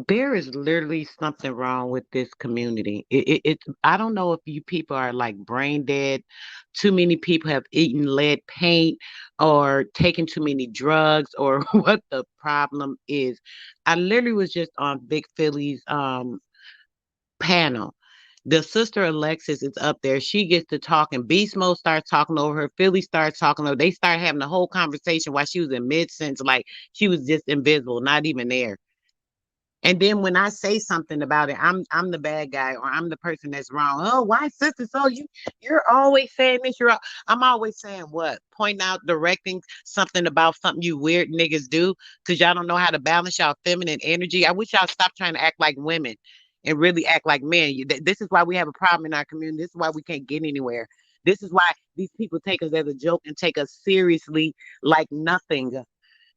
There is literally something wrong with this community. I don't know if you people are like brain dead. Too many people have eaten lead paint or taken too many drugs or what the problem is. I literally was just on Big Philly's panel. The sister Alexis is up there. She gets to talking. Beast Mode starts talking over her. Philly starts talking over. They start having a whole conversation while she was in mid sense, like she was just invisible, not even there. And then when I say something about it, I'm the bad guy or I'm the person that's wrong. Oh, why sister? So you're always saying this. I'm always saying what? Pointing out, directing something about something you weird niggas do because y'all don't know how to balance y'all feminine energy. I wish y'all stop trying to act like women and really act like men. This is why we have a problem in our community. This is why we can't get anywhere. This is why these people take us as a joke and take us seriously like nothing.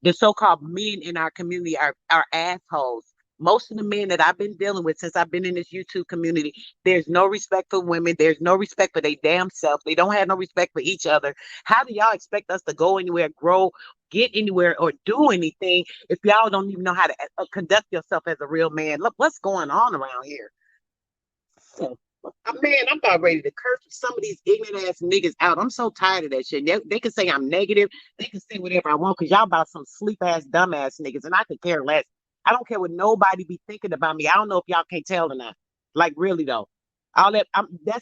The so-called men in our community are assholes. Most of the men that I've been dealing with since I've been in this YouTube community, there's no respect for women. There's no respect for their damn self. They don't have no respect for each other. How do y'all expect us to go anywhere, grow, get anywhere, or do anything if y'all don't even know how to conduct yourself as a real man? Look, what's going on around here? So, man, I'm about ready to curse some of these ignorant ass niggas out. I'm so tired of that shit. They can say I'm negative. They can say whatever I want because y'all about some sleep ass, dumb ass niggas, and I could care less. I don't care what nobody be thinking about me. I don't know if y'all can't tell or not. Like really though, all that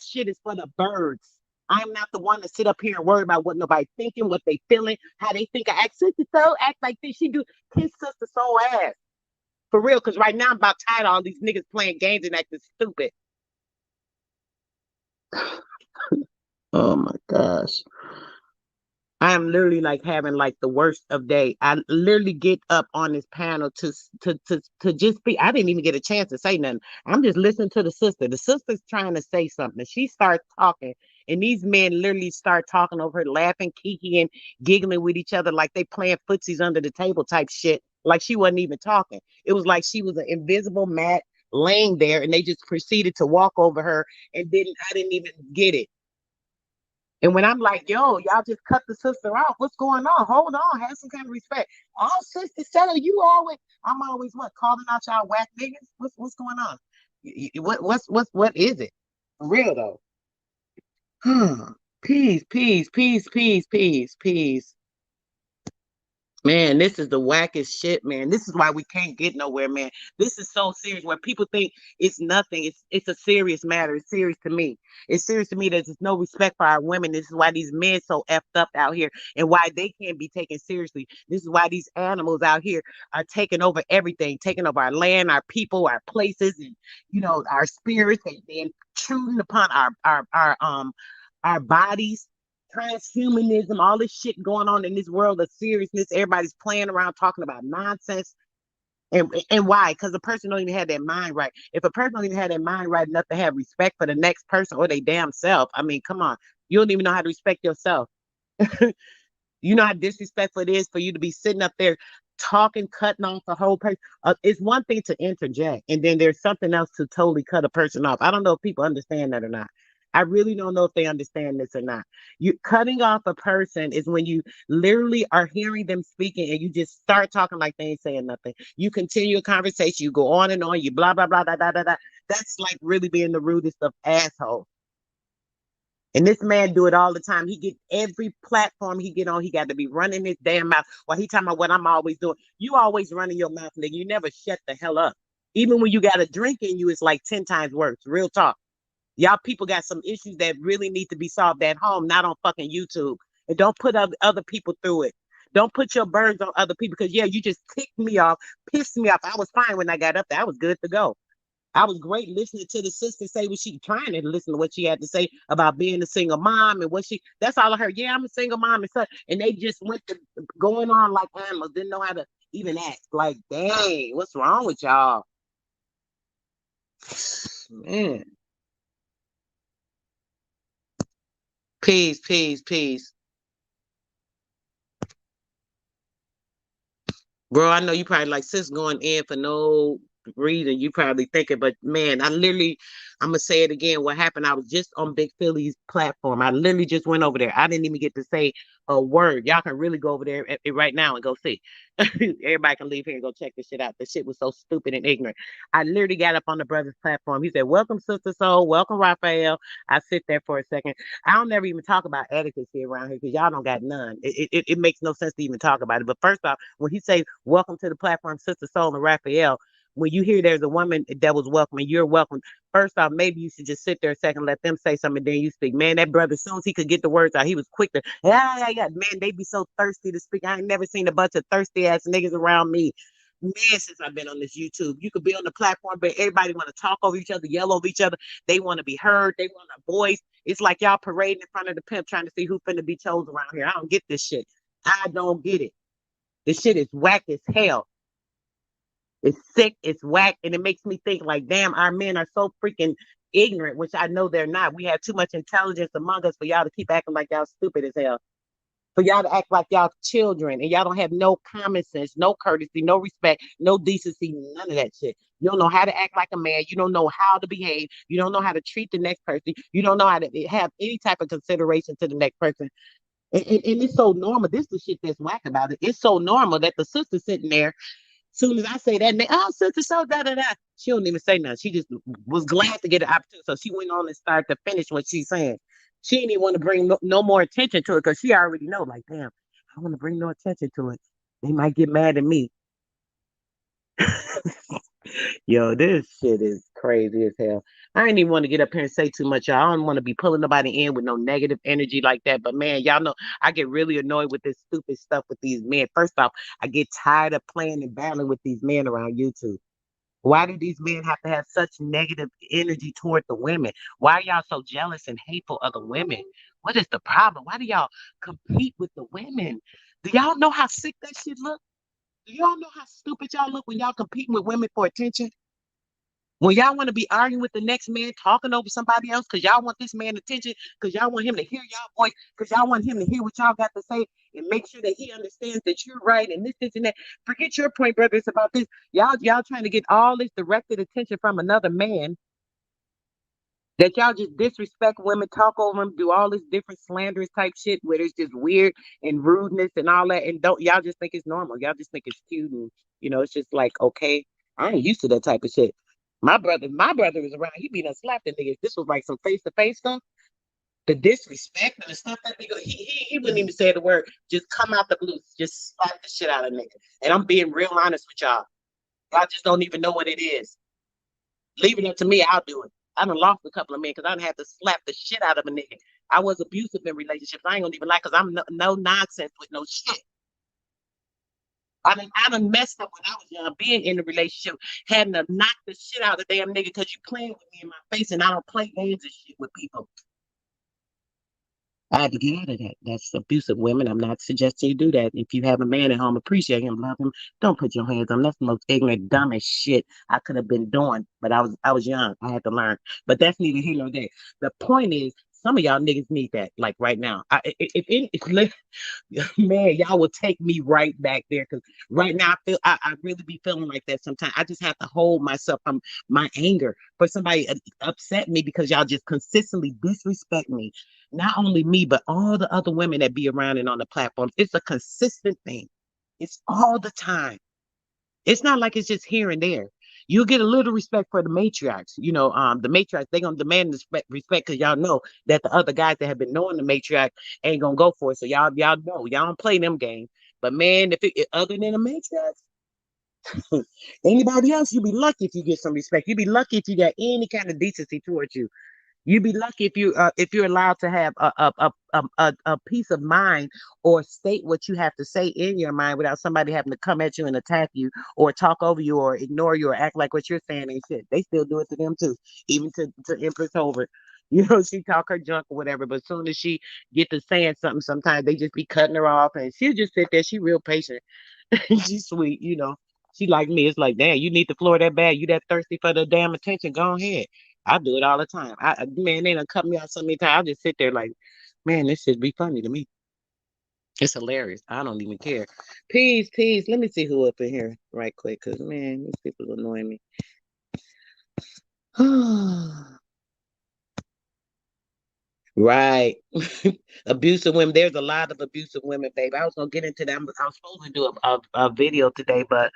shit is for the birds. I'm not the one to sit up here and worry about what nobody thinking, what they feeling, how they think I act. Sister so act like this. She do kiss sister so ass for real. Because right now I'm about tired of all these niggas playing games and acting stupid. Oh my gosh. I am literally like having like the worst of day. I literally get up on this panel to just be. I didn't even get a chance to say nothing. I'm just listening to the sister. The sister's trying to say something. She starts talking, and these men literally start talking over her, laughing, kikiing, giggling with each other like they playing footsies under the table type shit. Like she wasn't even talking. It was like she was an invisible mat laying there, and they just proceeded to walk over her, and didn't. I didn't even get it. And when I'm like, yo, y'all just cut the sister off. What's going on? Hold on. Have some kind of respect. Oh, sister, settle. I'm always what? Calling out y'all whack niggas? What's going on? What is it? For real though. Peace, peace, peace, peace, peace, peace. Man, this is the wackest shit, man. This is why we can't get nowhere, man. This is so serious. Where people think it's nothing, it's a serious matter. It's serious to me. It's serious to me that there's no respect for our women. This is why these men so effed up out here, and why they can't be taken seriously. This is why these animals out here are taking over everything, taking over our land, our people, our places, and our spirits. They intruding upon our bodies, transhumanism, all this shit going on in this world of seriousness. Everybody's playing around talking about nonsense. And why? Because the person don't even have their mind right. If a person don't even have their mind right enough to have respect for the next person or their damn self, I mean, come on. You don't even know how to respect yourself. You know how disrespectful it is for you to be sitting up there talking, cutting off the whole person. It's one thing to interject, and then there's something else to totally cut a person off. I don't know if people understand that or not. I really don't know if they understand this or not. You cutting off a person is when you literally are hearing them speaking and you just start talking like they ain't saying nothing. You continue a conversation, you go on and on, you blah blah blah blah blah blah. Blah. That's like really being the rudest of assholes. And this man do it all the time. He get every platform he get on, he got to be running his damn mouth while he talking about what I'm always doing. You always running your mouth, nigga. You never shut the hell up. Even when you got a drink in you, it's like 10 times worse. Real talk. Y'all people got some issues that really need to be solved at home, not on fucking YouTube. And don't put other people through it. Don't put your burdens on other people because, yeah, you just ticked me off, pissed me off. I was fine when I got up there. I was good to go. I was great listening to the sister say what she trying to listen to what she had to say about being a single mom and what that's all I heard. Yeah, I'm a single mom and such. And they just went to going on like animals, didn't know how to even act. Like, dang, what's wrong with y'all? Man. Peace, peace, peace. Bro, I know you probably like sis going in for no reason you probably thinking, but man, I'm gonna say it again. What happened? I was just on Big Philly's platform. I literally just went over there. I didn't even get to say a word. Y'all can really go over there right now and go see. Everybody can leave here and go check this shit out. The shit was so stupid and ignorant. I literally got up on the brother's platform. He said, "Welcome, Sister Soul. Welcome, Raphael." I sit there for a second. I don't never even talk about etiquette around here because y'all don't got none. It makes no sense to even talk about it. But first off, when he say, "Welcome to the platform, Sister Soul and Raphael," when you hear there's a woman that was welcome and you're welcome, first off, maybe you should just sit there a second, let them say something, and then you speak. Man, that brother, as soon as he could get the words out, he was quick to, yeah, yeah, yeah. Man, they be so thirsty to speak. I ain't never seen a bunch of thirsty ass niggas around me. Man, since I've been on this YouTube, you could be on the platform, but everybody want to talk over each other, yell over each other. They want to be heard. They want a voice. It's like y'all parading in front of the pimp trying to see who finna be chosen around here. I don't get this shit. I don't get it. This shit is whack as hell. It's sick, it's whack, and it makes me think like, damn, our men are so freaking ignorant, which I know they're not. We have too much intelligence among us for y'all to keep acting like y'all stupid as hell. For y'all to act like y'all children and y'all don't have no common sense, no courtesy, no respect, no decency, none of that shit. You don't know how to act like a man. You don't know how to behave. You don't know how to treat the next person. You don't know how to have any type of consideration to the next person. And it's so normal. This is the shit that's whack about it. It's so normal that the sister sitting there soon as I say that, name, oh, sister, so da da da. She don't even say nothing. She just was glad to get an opportunity. So she went on and started to finish what she's saying. She didn't even want to bring no more attention to it because she already know, like, damn, I want to bring no attention to it. They might get mad at me. Yo, this shit is crazy as hell. I ain't even want to get up here and say too much, y'all. I don't want to be pulling nobody in with no negative energy like that. But man, y'all know I get really annoyed with this stupid stuff with these men. First off, I get tired of playing and battling with these men around YouTube. Why do these men have to have such negative energy toward the women? Why are y'all so jealous and hateful of the women? What is the problem? Why do y'all compete with the women? Do y'all know how sick that shit look? Do y'all know how stupid y'all look when y'all competing with women for attention? When y'all want to be arguing with the next man, talking over somebody else, because y'all want this man attention, because y'all want him to hear y'all voice, because y'all want him to hear what y'all got to say and make sure that he understands that you're right and this, and that. Forget your point, brother. It's about this. Y'all trying to get all this directed attention from another man that y'all just disrespect women, talk over them, do all this different slanderous type shit where it's just weird and rudeness and all that, and don't y'all just think it's normal? Y'all just think it's cute, and it's just like okay. I ain't used to that type of shit. My brother was around. He be done slapped the niggas. This was like some face to face stuff. The disrespect and the stuff that nigga, he wouldn't even say the word. Just come out the blue, just slap the shit out of nigga. And I'm being real honest with y'all. Y'all just don't even know what it is. Leave it up to me. I'll do it. I done lost a couple of men because I done had to slap the shit out of a nigga. I was abusive in relationships. I ain't gonna even lie because I'm no nonsense with no shit. I done messed up when I was young, being in a relationship, having to knock the shit out of the damn nigga because you playing with me in my face and I don't play games and shit with people. I had to get out of that. That's abusive women. I'm not suggesting you do that. If you have a man at home, appreciate him, love him. Don't put your hands on him. That's the most ignorant, dumbest shit I could have been doing. But I was young. I had to learn. But that's neither here nor there. The point is, some of y'all niggas need that, like right now. Man, y'all will take me right back there because right now I really be feeling like that sometimes. I just have to hold myself from my anger for somebody upset me because y'all just consistently disrespect me. Not only me, but all the other women that be around and on the platforms. It's a consistent thing. It's all the time. It's not like it's just here and there. You get a little respect for the matriarchs. The matriarchs, they gonna demand respect because y'all know that the other guys that have been knowing the matriarch ain't gonna go for it. So y'all know y'all don't play them games. But man, other than the matriarchs, anybody else, you be lucky if you get some respect. You be lucky if you got any kind of decency towards you. You'd be lucky if you're allowed to have a peace of mind or state what you have to say in your mind without somebody having to come at you and attack you or talk over you or ignore you or act like what you're saying ain't shit. They still do it to them too, even to Empress Hobart. She talk her junk or whatever, but as soon as she get to saying something, sometimes they just be cutting her off, and she'll just sit there. She real patient. She's sweet. She like me. It's like, damn, you need the floor that bad. You that thirsty for the damn attention. Go ahead. I do it all the time. Man, they done cut me out so many times. I just sit there like, man, this should be funny to me. It's hilarious. I don't even care. Peace, peace. Let me see who up in here right quick, cause man, these people annoying me. Right. Abusive women. There's a lot of abusive women, babe. I was gonna get into that. I was supposed to do a video today, but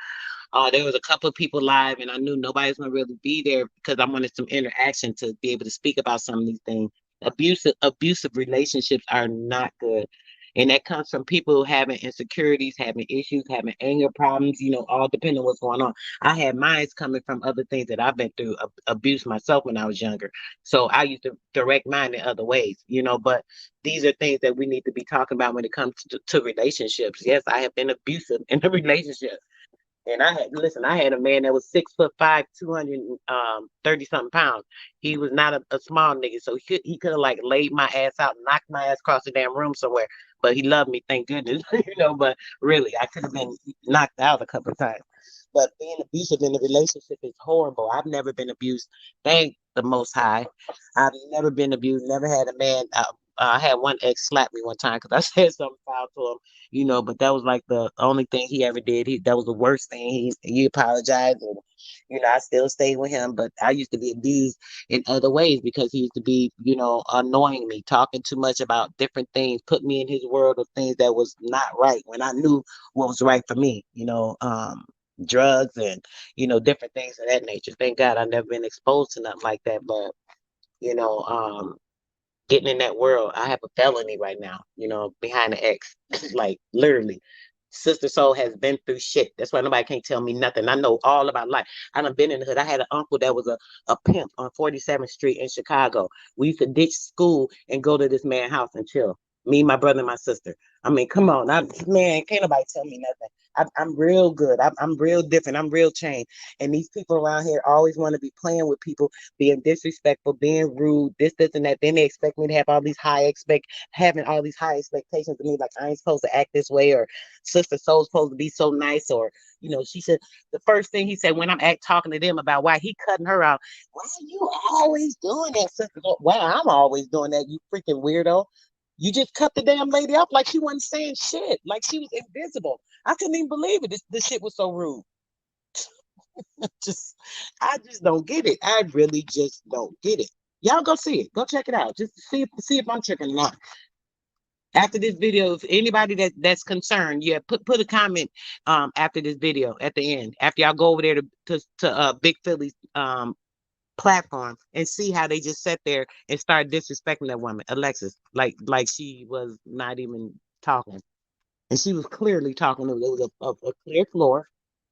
there was a couple of people live, and I knew nobody's gonna really be there because I wanted some interaction to be able to speak about some of these things. Abusive relationships are not good, and that comes from people having insecurities, having issues, having anger problems. All depending on what's going on. I had mine coming from other things that I've been through, abuse myself when I was younger. So I used to direct mine in other ways. But these are things that we need to be talking about when it comes to relationships. Yes, I have been abusive in a relationship. And I had a man that was 6'5", 230 something pounds. He was not a small nigga, so he could have like laid my ass out, knocked my ass across the damn room somewhere. But he loved me, thank goodness, But really, I could have been knocked out a couple of times. But being abusive in a relationship is horrible. I've never been abused. Thank the Most High. I've never been abused. Never had a man. I had one ex slap me one time because I said something foul to him, but that was like the only thing he ever did. That was the worst thing. He apologized, and I still stayed with him. But I used to be abused in other ways because he used to be, annoying me, talking too much about different things, put me in his world of things that was not right when I knew what was right for me. Drugs and different things of that nature. Thank God I never been exposed to nothing like that, but you know, getting in that world. I have a felony right now, behind the X. Like literally. Sister Soul has been through shit. That's why nobody can't tell me nothing. I know all about life. I done been in the hood. I had an uncle that was a pimp on 47th Street in Chicago. We used to ditch school and go to this man's house and chill. Me, my brother, and my sister. I mean, come on. Man, can't nobody tell me nothing. I'm real good. I'm real different. I'm real changed. And these people around here always want to be playing with people, being disrespectful, being rude, this, and that. Then they expect me to have having all these high expectations of me, like I ain't supposed to act this way, or Sister Soul's supposed to be so nice, or she said the first thing he said when I'm talking to them about why he cutting her out. Why are you always doing that, Sister? Why I'm always doing that, you freaking weirdo. You just cut the damn lady off like she wasn't saying shit, like she was invisible. I couldn't even believe it. This shit was so rude. just I just don't get it. I really just don't get it. Y'all go see it. Go check it out. Just see if I'm tripping or not. After this video, if anybody that's concerned, yeah, put a comment after this video at the end. After y'all go over there to Big Philly's platform and see how they just sat there and started disrespecting that woman, Alexis, like she was not even talking. And she was clearly talking. There was a clear floor.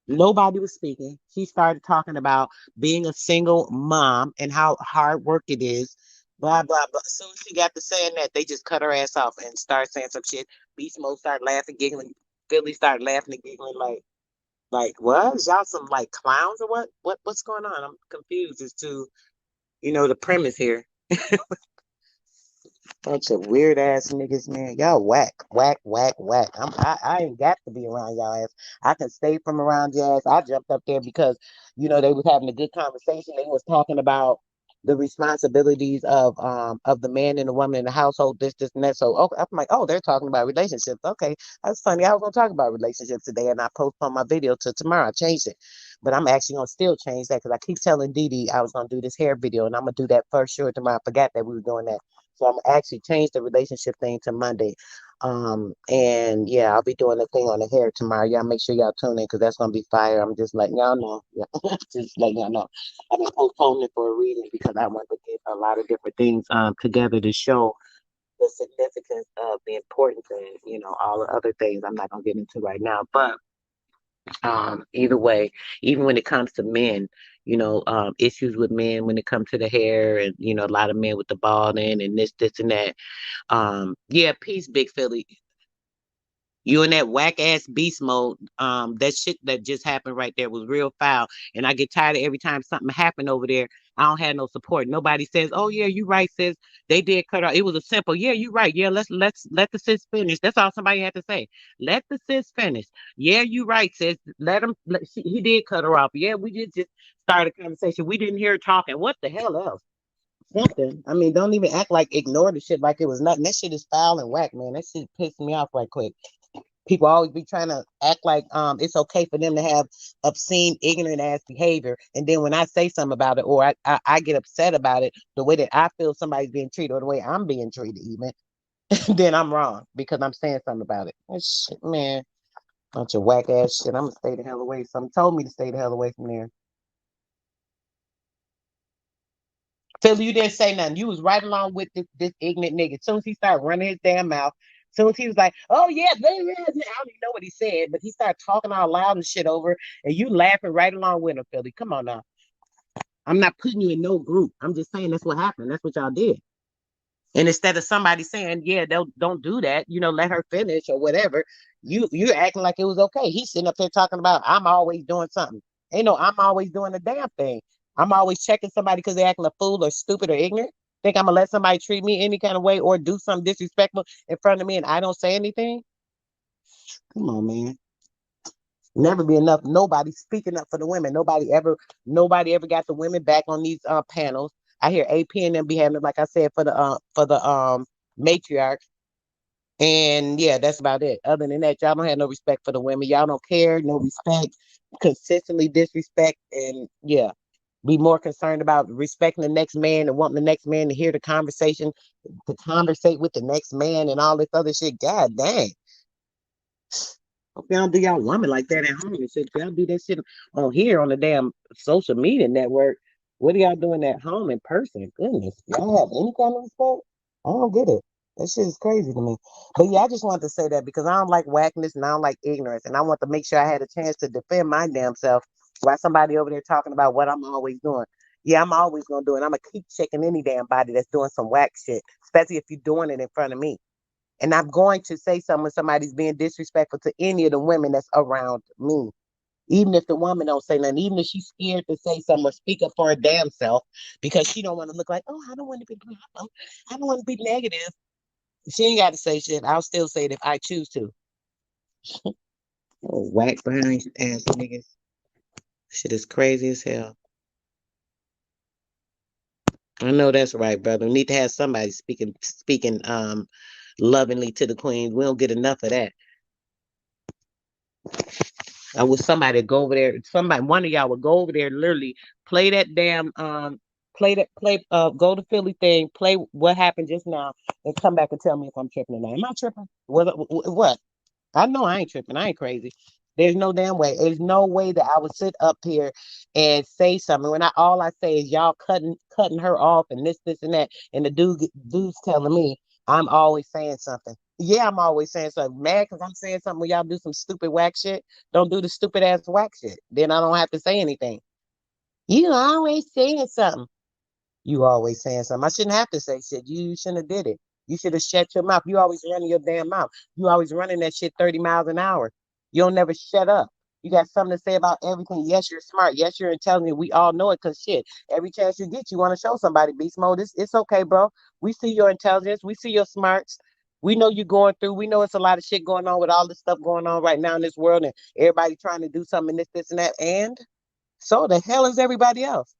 Nobody was speaking. She started talking about being a single mom and how hard work it is. Blah blah blah. As soon as she got to saying that, they just cut her ass off and started saying some shit. Beast Mode started laughing, giggling. Philly started laughing and giggling like what? Is y'all some like clowns or what? What's going on? I'm confused as to the premise here. Bunch of weird ass niggas, man. Y'all whack, whack, whack, whack. I ain't got to be around y'all ass. I can stay from around your ass. I jumped up there because, they was having a good conversation. They was talking about the responsibilities of the man and the woman in the household, this, and that. So okay, I'm like, oh, they're talking about relationships. Okay, that's funny. I was gonna talk about relationships today, and I postponed my video to tomorrow. I changed it, but I'm actually gonna still change that because I keep telling Dee Dee I was gonna do this hair video, and I'm gonna do that for sure tomorrow. I forgot that we were doing that. So I'm actually change the relationship thing to Monday. And yeah, I'll be doing the thing on the hair tomorrow. Y'all make sure y'all tune in because that's gonna be fire. I'm just letting y'all know. Yeah. Just letting y'all know. I've been postponing it for a reason because I want to get a lot of different things together to show the significance of the importance and all the other things I'm not gonna get into right now. But either way, even when it comes to men, issues with men when it comes to the hair and a lot of men with the balding and this and that. Yeah, peace, Big Philly. You in that whack ass beast mode. That shit that just happened right there was real foul. And I get tired of every time something happened over there. I don't have no support. Nobody says, "Oh yeah, you right, sis. They did cut out." It was a simple, "Yeah, you right. Yeah, let's let the sis finish." That's all somebody had to say. Let the sis finish. Yeah, you right, sis. Let him. He did cut her off. Yeah, we just started a conversation. We didn't hear her talking. What the hell else? something. I mean, don't even act like ignore the shit like it was nothing. That shit is foul and whack, man. That shit pissed me off right quick. People always be trying to act like it's okay for them to have obscene, ignorant ass behavior. And then when I say something about it or I get upset about it, the way that I feel somebody's being treated or the way I'm being treated even, then I'm wrong because I'm saying something about it. That shit, man. Bunch of whack ass shit. I'm gonna stay the hell away. Something told me to stay the hell away from there. Phil, you didn't say nothing. You was right along with this ignorant nigga. As soon as he started running his damn mouth, as soon as he was like, "Oh yeah, baby," I don't even know what he said, but he started talking all loud and shit over, and you laughing right along with him, Philly. Come on now. I'm not putting you in no group. I'm just saying that's what happened. That's what y'all did. And instead of somebody saying, "Yeah, don't do that," let her finish or whatever, you're acting like it was okay. He's sitting up there talking about I'm always doing something. Ain't no I'm always doing a damn thing. I'm always checking somebody because they're acting a fool or stupid or ignorant. Think I'm gonna let somebody treat me any kind of way or do something disrespectful in front of me and I don't say anything? Come on, man. Never be enough. Nobody speaking up for the women. Nobody ever got the women back on these panels. I hear AP and them be having, like I said, for the matriarch. And yeah, that's about it. Other than that, y'all don't have no respect for the women. Y'all don't care, no respect, consistently disrespect, and yeah, be more concerned about respecting the next man and wanting the next man to hear the conversation, to conversate with the next man and all this other shit. God dang. Hope y'all do y'all woman like that at home and shit. Y'all do that shit on here on the damn social media network. What are y'all doing at home in person? Goodness, y'all have any kind of respect? I don't get it. That shit is crazy to me. But yeah, I just wanted to say that because I don't like whackness and I don't like ignorance. And I want to make sure I had a chance to defend my damn self while somebody over there talking about what I'm always doing. Yeah, I'm always gonna do it. I'm gonna keep checking any damn body that's doing some whack shit, especially if you're doing it in front of me. And I'm going to say something when somebody's being disrespectful to any of the women that's around me. Even if the woman don't say nothing, even if she's scared to say something or speak up for her damn self because she don't want to look like, oh, I don't want to be, I don't want to be negative. She ain't got to say shit. I'll still say it if I choose to. Oh, whack behind ass niggas. Shit is crazy as hell. I know that's right, brother. We need to have somebody speaking lovingly to the queen. We don't get enough of that. I wish somebody go over there. Somebody, one of y'all would go over there, literally play that damn go to Philly thing, play what happened just now, and come back and tell me if I'm tripping or not. Am I tripping? What? I know I ain't tripping. I ain't crazy. There's no damn way. There's no way that I would sit up here and say something when all I say is y'all cutting her off and this and that, and the dude's telling me I'm always saying something. Yeah, I'm always saying something. Mad because I'm saying something when y'all do some stupid whack shit. Don't do the stupid ass whack shit. Then I don't have to say anything. You always saying something. You always saying something. I shouldn't have to say shit. You shouldn't have did it. You should have shut your mouth. You always running your damn mouth. You always running that shit 30 miles an hour. You don't never shut up. You got something to say about everything. Yes, you're smart. Yes, you're intelligent. We all know it because shit, every chance you get, you want to show somebody beast mode. It's okay, bro. We see your intelligence. We see your smarts. We know you're going through. We know it's a lot of shit going on with all this stuff going on right now in this world and everybody trying to do something, this, and that. And so the hell is everybody else?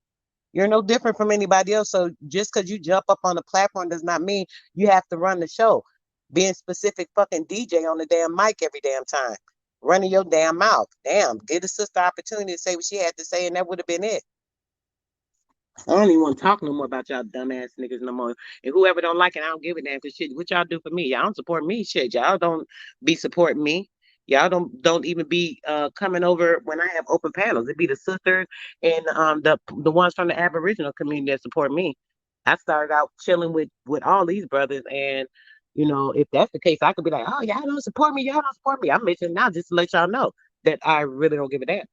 You're no different from anybody else. So just because you jump up on the platform does not mean you have to run the show. Being specific fucking DJ on the damn mic every damn time. Running your damn mouth. Damn. Give the sister opportunity to say what she had to say, and that would have been it. I don't even want to talk no more about y'all dumbass niggas no more. And whoever don't like it, I don't give a damn. Cause shit, what y'all do for me? Y'all don't support me. Shit, y'all don't be supporting me. Y'all don't even be coming over when I have open panels. It be the sisters and the ones from the Aboriginal community that support me. I started out chilling with all these brothers, and if that's the case, I could be like, oh, y'all don't support me. Y'all don't support me. I'm mentioning now just to let y'all know that I really don't give a damn.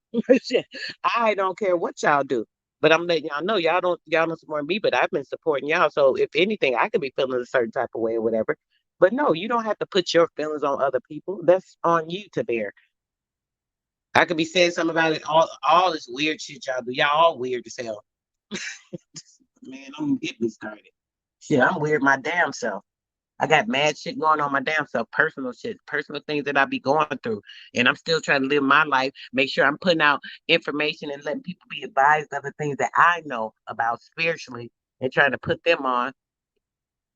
Shit, I don't care what y'all do. But I'm letting y'all know y'all don't support me, but I've been supporting y'all. So if anything, I could be feeling a certain type of way or whatever. But no, you don't have to put your feelings on other people. That's on you to bear. I could be saying something about it. All this weird shit y'all do. Y'all all weird as hell. Man, I'm get me started. Shit, I'm weird my damn self. I got mad shit going on my damn self, personal shit, personal things that I be going through. And I'm still trying to live my life, make sure I'm putting out information and letting people be advised of the things that I know about spiritually and trying to put them on.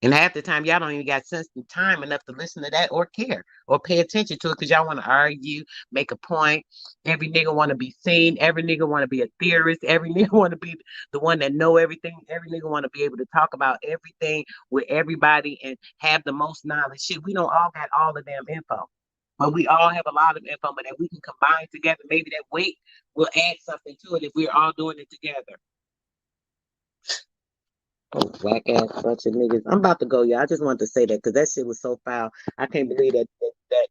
And half the time, y'all don't even got sense and time enough to listen to that or care or pay attention to it because y'all want to argue, make a point. Every nigga want to be seen. Every nigga want to be a theorist. Every nigga want to be the one that know everything. Every nigga want to be able to talk about everything with everybody and have the most knowledge. Shit, we don't all got all the damn info. But we all have a lot of info, but that we can combine together. Maybe that weight will add something to it if we're all doing it together. Oh, whack ass bunch of niggas. I'm about to go, y'all. I just wanted to say that because that shit was so foul. I can't believe that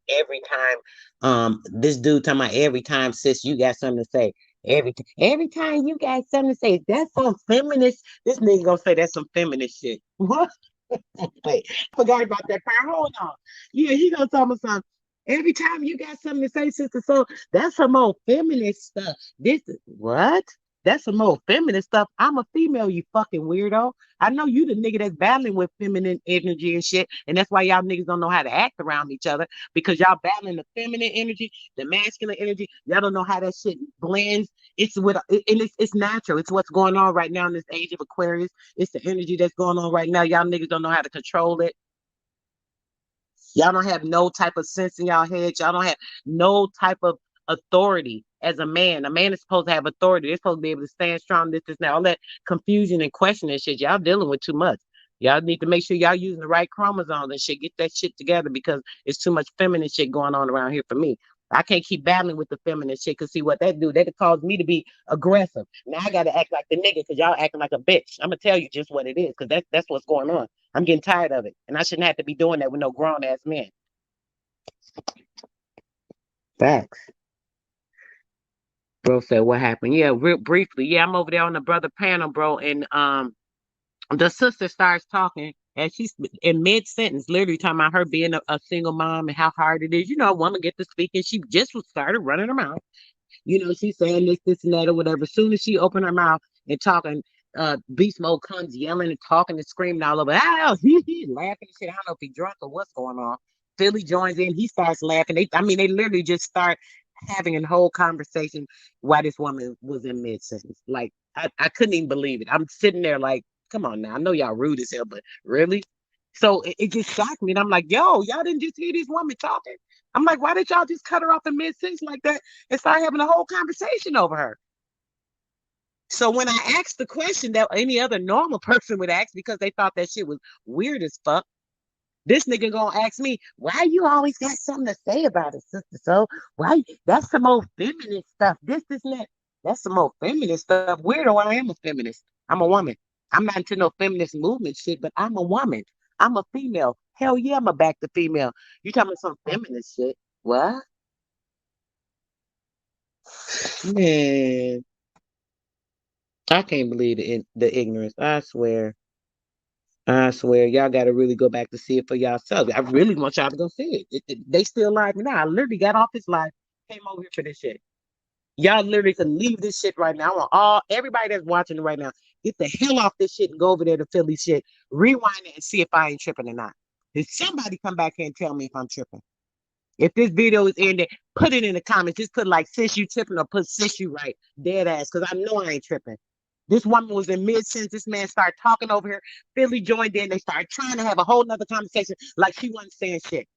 every time this dude talking about every time, sis, you got something to say. Every time you got something to say, that's some feminist. This nigga gonna say that's some feminist shit. What? Wait, I forgot about that part. Hold on. Yeah, he gonna tell me something. Every time you got something to say, sister, so that's some old feminist stuff. This is what? That's some old feminist stuff. I'm a female, you fucking weirdo. I know you the nigga that's battling with feminine energy and shit, and that's why y'all niggas don't know how to act around each other because y'all battling the feminine energy, the masculine energy. Y'all don't know how that shit blends. It's with and it's natural. It's what's going on right now in this age of Aquarius. It's the energy that's going on right now. Y'all niggas don't know how to control it. Y'all don't have no type of sense in y'all heads. Y'all don't have no type of authority as a man. A man is supposed to have authority. They're supposed to be able to stand strong, this, now. All that confusion and questioning shit, y'all dealing with too much. Y'all need to make sure y'all using the right chromosomes and shit. Get that shit together because it's too much feminine shit going on around here for me. I can't keep battling with the feminine shit because see what that do. That could cause me to be aggressive. Now I gotta act like the nigga because y'all acting like a bitch. I'm gonna tell you just what it is because that's what's going on. I'm getting tired of it. And I shouldn't have to be doing that with no grown ass men. Facts. Bro said, what happened? Yeah, real briefly. Yeah, I'm over there on the brother panel, bro. And the sister starts talking and she's in mid sentence, literally talking about her being a single mom and how hard it is. You know, a woman get to speak and she just was started running her mouth. You know, she's saying this, and that, or whatever. As soon as she opened her mouth and talking, beast mode comes yelling and talking and screaming all over. Ah, he laughing and shit. I don't know if he drunk or what's going on. Philly joins in. He starts laughing. They literally just start having a whole conversation while this woman was in mid sentence. Like, I couldn't even believe it. I'm sitting there like, come on now. I know y'all rude as hell, but really? So it just shocked me. And I'm like, yo, y'all didn't just hear this woman talking? I'm like, why did y'all just cut her off in mid sentence like that and start having a whole conversation over her? So when I asked the question that any other normal person would ask because they thought that shit was weird as fuck, this nigga gonna ask me, why you always got something to say about it, sister? So why that's some old feminist stuff. This, and that. That's some old feminist stuff. Weirdo, I am a feminist. I'm a woman. I'm not into no feminist movement shit, but I'm a woman. I'm a female. Hell yeah, I'm a back to female. You talking about some feminist shit. What? Man, I can't believe the ignorance. I swear, y'all got to really go back to see it for yourselves. I really want y'all to go see it. They still live now. I literally got off this live, came over here for this shit. Y'all literally can leave this shit right now. I want everybody that's watching it right now, get the hell off this shit and go over there to Philly shit, rewind it and see if I ain't tripping or not. If somebody come back here and tell me if I'm tripping. If this video is ended, put it in the comments. Just put like sis you tripping or put sis you right. Dead ass. Cause I know I ain't tripping. This woman was in mid sentence. This man started talking over here. Philly joined in. They started trying to have a whole nother conversation like she wasn't saying shit.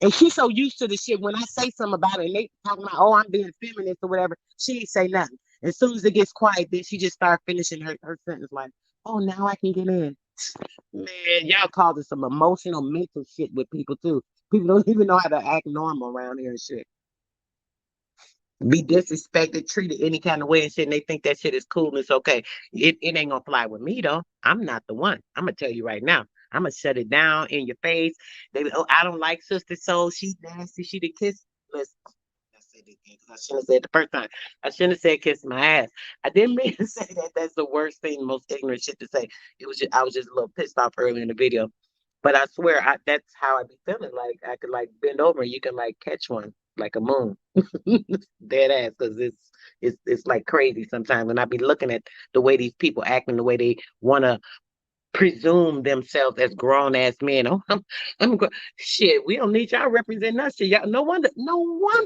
And she's so used to the shit. When I say something about it, and they talking about, oh, I'm being feminist or whatever, she ain't say nothing. As soon as it gets quiet, then she just start finishing her sentence like, oh, now I can get in. Man, y'all causing some emotional, mental shit with people too. People don't even know how to act normal around here and shit. Be disrespected, treated any kind of way and shit, and they think that shit is cool and it's okay. It ain't gonna fly with me though. I'm not the one. I'm gonna tell you right now. I'm gonna shut it down in your face. They, oh, I don't like Sister Soul. She's nasty. She the kiss. Listen, I said it again because I shouldn't have said it the first time. I shouldn't have said kiss my ass. I didn't mean to say that. That's the worst thing, most ignorant shit to say. It was just I was just a little pissed off earlier in the video. But I swear, that's how I be feeling. Like I could like bend over and you can like catch one like a moon, dead ass. Because it's like crazy sometimes. And I be looking at the way these people acting, the way they wanna. presume themselves as grown ass men. Oh, shit. We don't need y'all representing us. Shit. Y'all, no wonder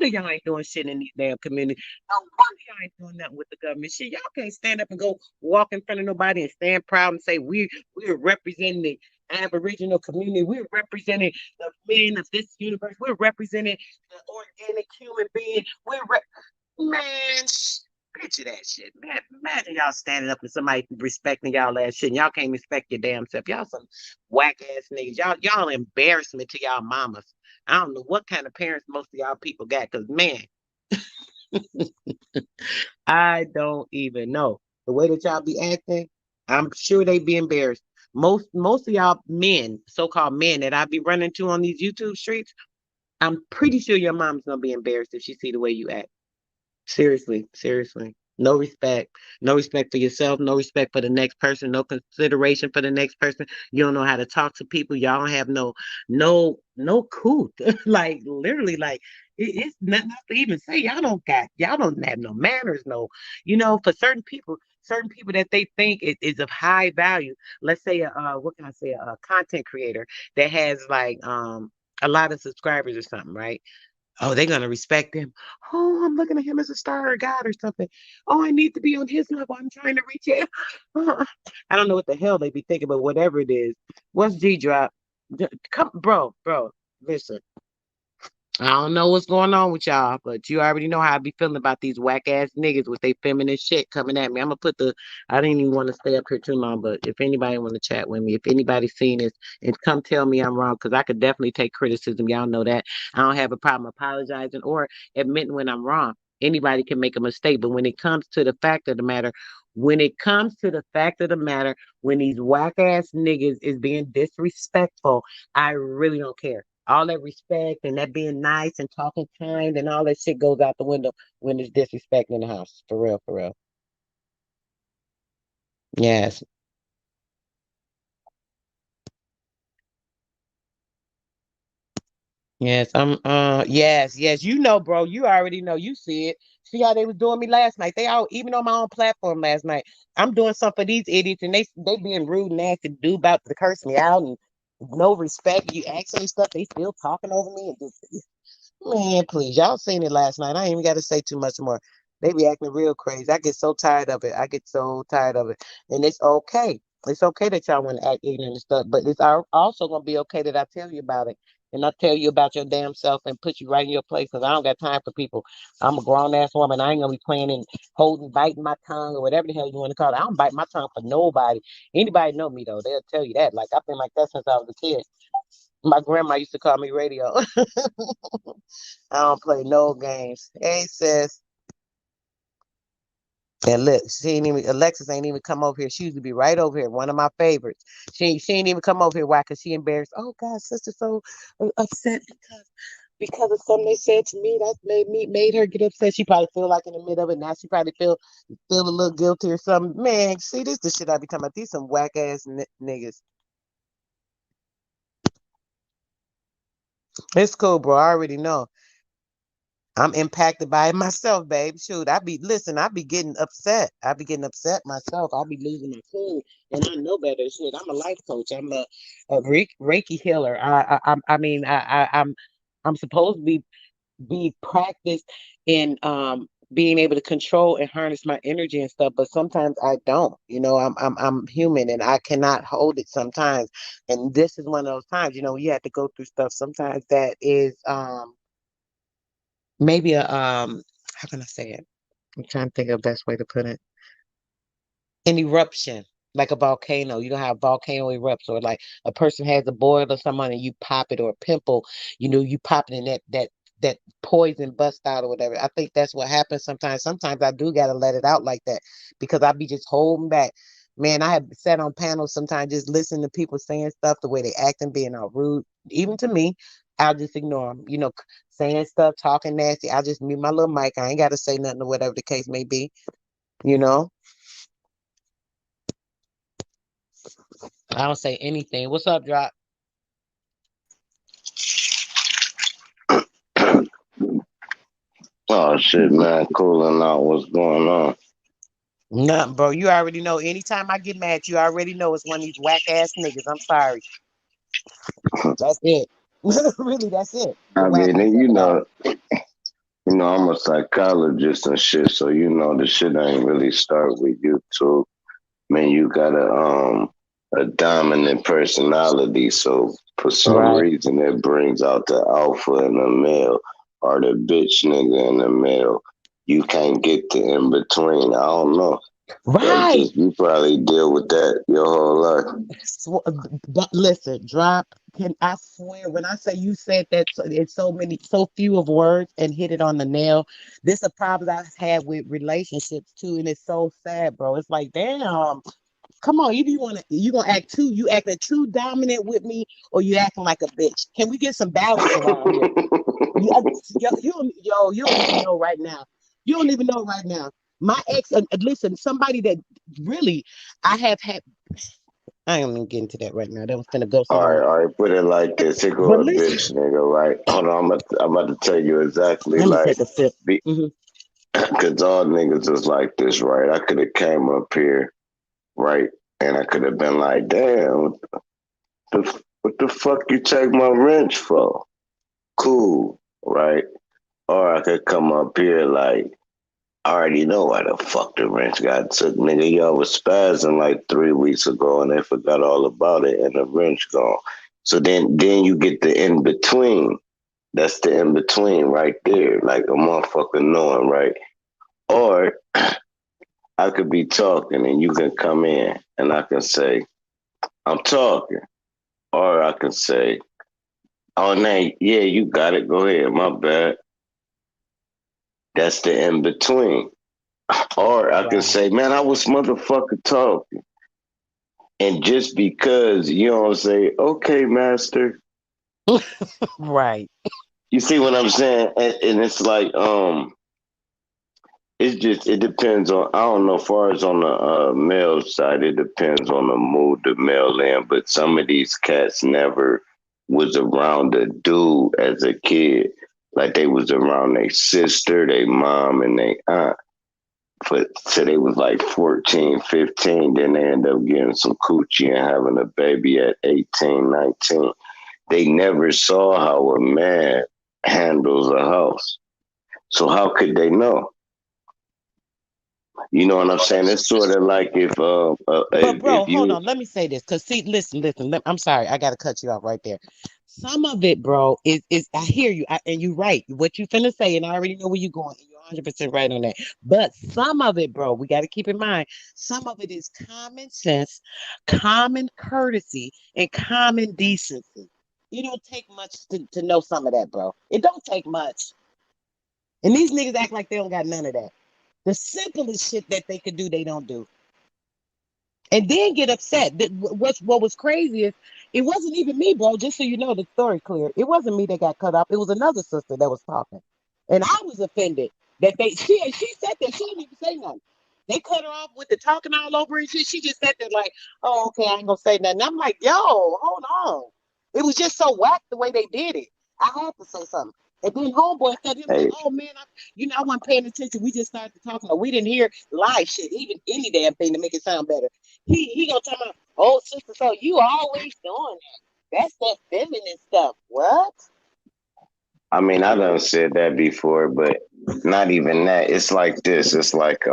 y'all ain't doing shit in these damn communities. No wonder y'all ain't doing nothing with the government. Shit, y'all can't stand up and go walk in front of nobody and stand proud and say we're representing the Aboriginal community. We're representing the men of this universe. We're representing the organic human being. Man, picture that shit. Man, imagine y'all standing up and somebody respecting y'all ass shit. And y'all can't respect your damn self. Y'all some whack ass niggas. Y'all embarrassment to y'all mamas. I don't know what kind of parents most of y'all people got, cause man, I don't even know. The way that y'all be acting, I'm sure they be embarrassed. Most of y'all men, so-called men that I be running to on these YouTube streets, I'm pretty sure your mom's gonna be embarrassed if she see the way you act. Seriously, seriously. No respect. No respect for yourself. No respect for the next person. No consideration for the next person. You don't know how to talk to people. Y'all don't have no cool. Like literally, like it's nothing else to even say. Y'all don't have no manners. No, for certain people that they think is of high value. Let's say, what can I say, a content creator that has like a lot of subscribers or something, right? Oh, they're gonna respect him. Oh, I'm looking at him as a star or God or something. Oh, I need to be on his level. I'm trying to reach it. I don't know what the hell they be thinking, but whatever it is. What's G drop? Come, bro. Listen, I don't know what's going on with y'all, but you already know how I be feeling about these whack ass niggas with they feminine shit coming at me. I'm gonna put I didn't even want to stay up here too long, but if anybody want to chat with me, if anybody seen this, and come tell me I'm wrong, because I could definitely take criticism. Y'all know that. I don't have a problem apologizing or admitting when I'm wrong. Anybody can make a mistake, but when it comes to the fact of the matter, when these whack ass niggas is being disrespectful, I really don't care. All that respect and that being nice and talking kind and all that shit goes out the window when there's disrespect in the house. For real, for real. Yes. Yes. Yes. You know, bro. You already know. You see it. See how they was doing me last night. They all even on my own platform last night. I'm doing something for these idiots and they being rude and nasty, do about to curse me out and no respect. You ask them stuff, they still talking over me and just man, please. Y'all seen it last night. I ain't even got to say too much more. They be acting real crazy. I get so tired of it. I get so tired of it. And it's okay. It's okay that y'all want to act ignorant and stuff, but it's also going to be okay that I tell you about it. And I tell you about your damn self and put you right in your place because I don't got time for people. I'm a grown ass woman. I ain't going to be playing and holding, biting my tongue or whatever the hell you want to call it. I don't bite my tongue for nobody. Anybody know me, though. They'll tell you that. Like, I've been like that since I was a kid. My grandma used to call me radio. I don't play no games. Hey, sis. And look, Alexis ain't even come over here. She used to be right over here, one of my favorites. She ain't even come over here. Why? Because she embarrassed. Oh God, sister, so upset because of something they said to me that made her get upset. She probably feel like in the middle of it now. She probably feel a little guilty or something. Man, see, this the shit I be talking about. These some whack ass niggas. It's cool, bro. I already know. I'm impacted by it myself, babe. Shoot, I be getting upset. I be getting upset myself. I be losing my cool, and I know better. Shit, I'm a life coach. I'm a Reiki healer. I mean, I'm supposed to be practiced in being able to control and harness my energy and stuff, but sometimes I don't. I'm human, and I cannot hold it sometimes. And this is one of those times. You have to go through stuff sometimes that is maybe how can I say it? I'm trying to think of the best way to put it. An eruption, like a volcano. You know how a volcano erupts, or like a person has a boil or something and you pop it, or a pimple, you pop it and that poison bust out or whatever. I think that's what happens sometimes. Sometimes I do gotta let it out like that because I be just holding back. Man, I have sat on panels sometimes just listening to people saying stuff, the way they acting, being all rude, even to me. I'll just ignore them, saying stuff, talking nasty. I'll just mute my little mic. I ain't got to say nothing or whatever the case may be, you know. I don't say anything. What's up, Drop? Oh shit, man, cooling out. What's going on? Nothing, bro. You already know. Anytime I get mad, you already know it's one of these whack ass niggas. I'm sorry. That's it. Really, that's it. The I mean, wackiness and of it all. I'm a psychologist and shit, so the shit ain't really start with YouTube. Man, you got a dominant personality, so for some Right. reason it brings out the alpha in the male or the bitch nigga in the male. You can't get the in between. I don't know. That's Right. just you probably deal with that your whole life. But listen, drop. Can I swear when I say you said that it's so few of words and hit it on the nail. This is a problem I've had with relationships too, and it's so sad, bro. It's like, damn, come on, you gonna act you acting too dominant with me, or you acting like a bitch. Can we get some balance around here? You, you don't even know right now. You don't even know right now. My ex, listen, somebody that really I have had. I ain't even getting into that right now. That was gonna go somewhere. All right, put it like this. Here But go a listen, bitch nigga, right? Hold on, I'm about to tell you exactly let me like take a sip. be Hmm. because all niggas is like this, right? I could have came up here, right? And I could have been like, damn, what the fuck you take my wrench for? Cool, right? Or I could come up here like, I already know why the fuck the wrench got took, nigga. Y'all was spazzing like 3 weeks ago and they forgot all about it and the wrench gone. So then you get the in between. That's the in between right there, like a motherfucker knowing, right? Or I could be talking and you can come in and I can say, I'm talking. Or I can say, oh, no, yeah, you got it. Go ahead. My bad. That's the in between. Or I can Right. say, man, I was motherfucker talking. And just because you don't say, okay, master, Right. you see what I'm saying? And it's like, it's just, it depends on, I don't know, as far as on the male side, it depends on the mood the male in, but some of these cats never was around a dude as a kid. Like they was around their sister, their mom, and their aunt. But so they was like 14, 15. Then they end up getting some coochie and having a baby at 18, 19. They never saw how a man handles a house. So how could they know? You know what I'm saying? It's sort of like But bro, if hold you on. Let me say this, cause see, listen. I'm sorry, I gotta cut you off right there. Some of it, bro, is I hear you, and you're right. What you finna say, and I already know where you're going. And you're 100% right on that. But some of it, bro, we got to keep in mind. Some of it is common sense, common courtesy, and common decency. It don't take much to know some of that, bro. It don't take much. And these niggas act like they don't got none of that. The simplest shit that they could do, they don't do. And then get upset. What was crazy is it wasn't even me, bro. Just so you know, the story clear. It wasn't me that got cut off. It was another sister that was talking, and I was offended that she said that she didn't even say nothing. They cut her off with the talking all over and shit. She just sat there like, "Oh, okay, I ain't gonna say nothing." I'm like, "Yo, hold on." It was just so whack the way they did it. I had to say something. And then homeboy said, he was like, hey "Oh man, I wasn't paying attention. We just started talking. Or we didn't hear live shit, even any damn thing to make it sound better." He gonna tell me, "Oh sister, so you always doing that? That's that feminine stuff." What? I mean I done said that before, but not even that. It's like this. It's like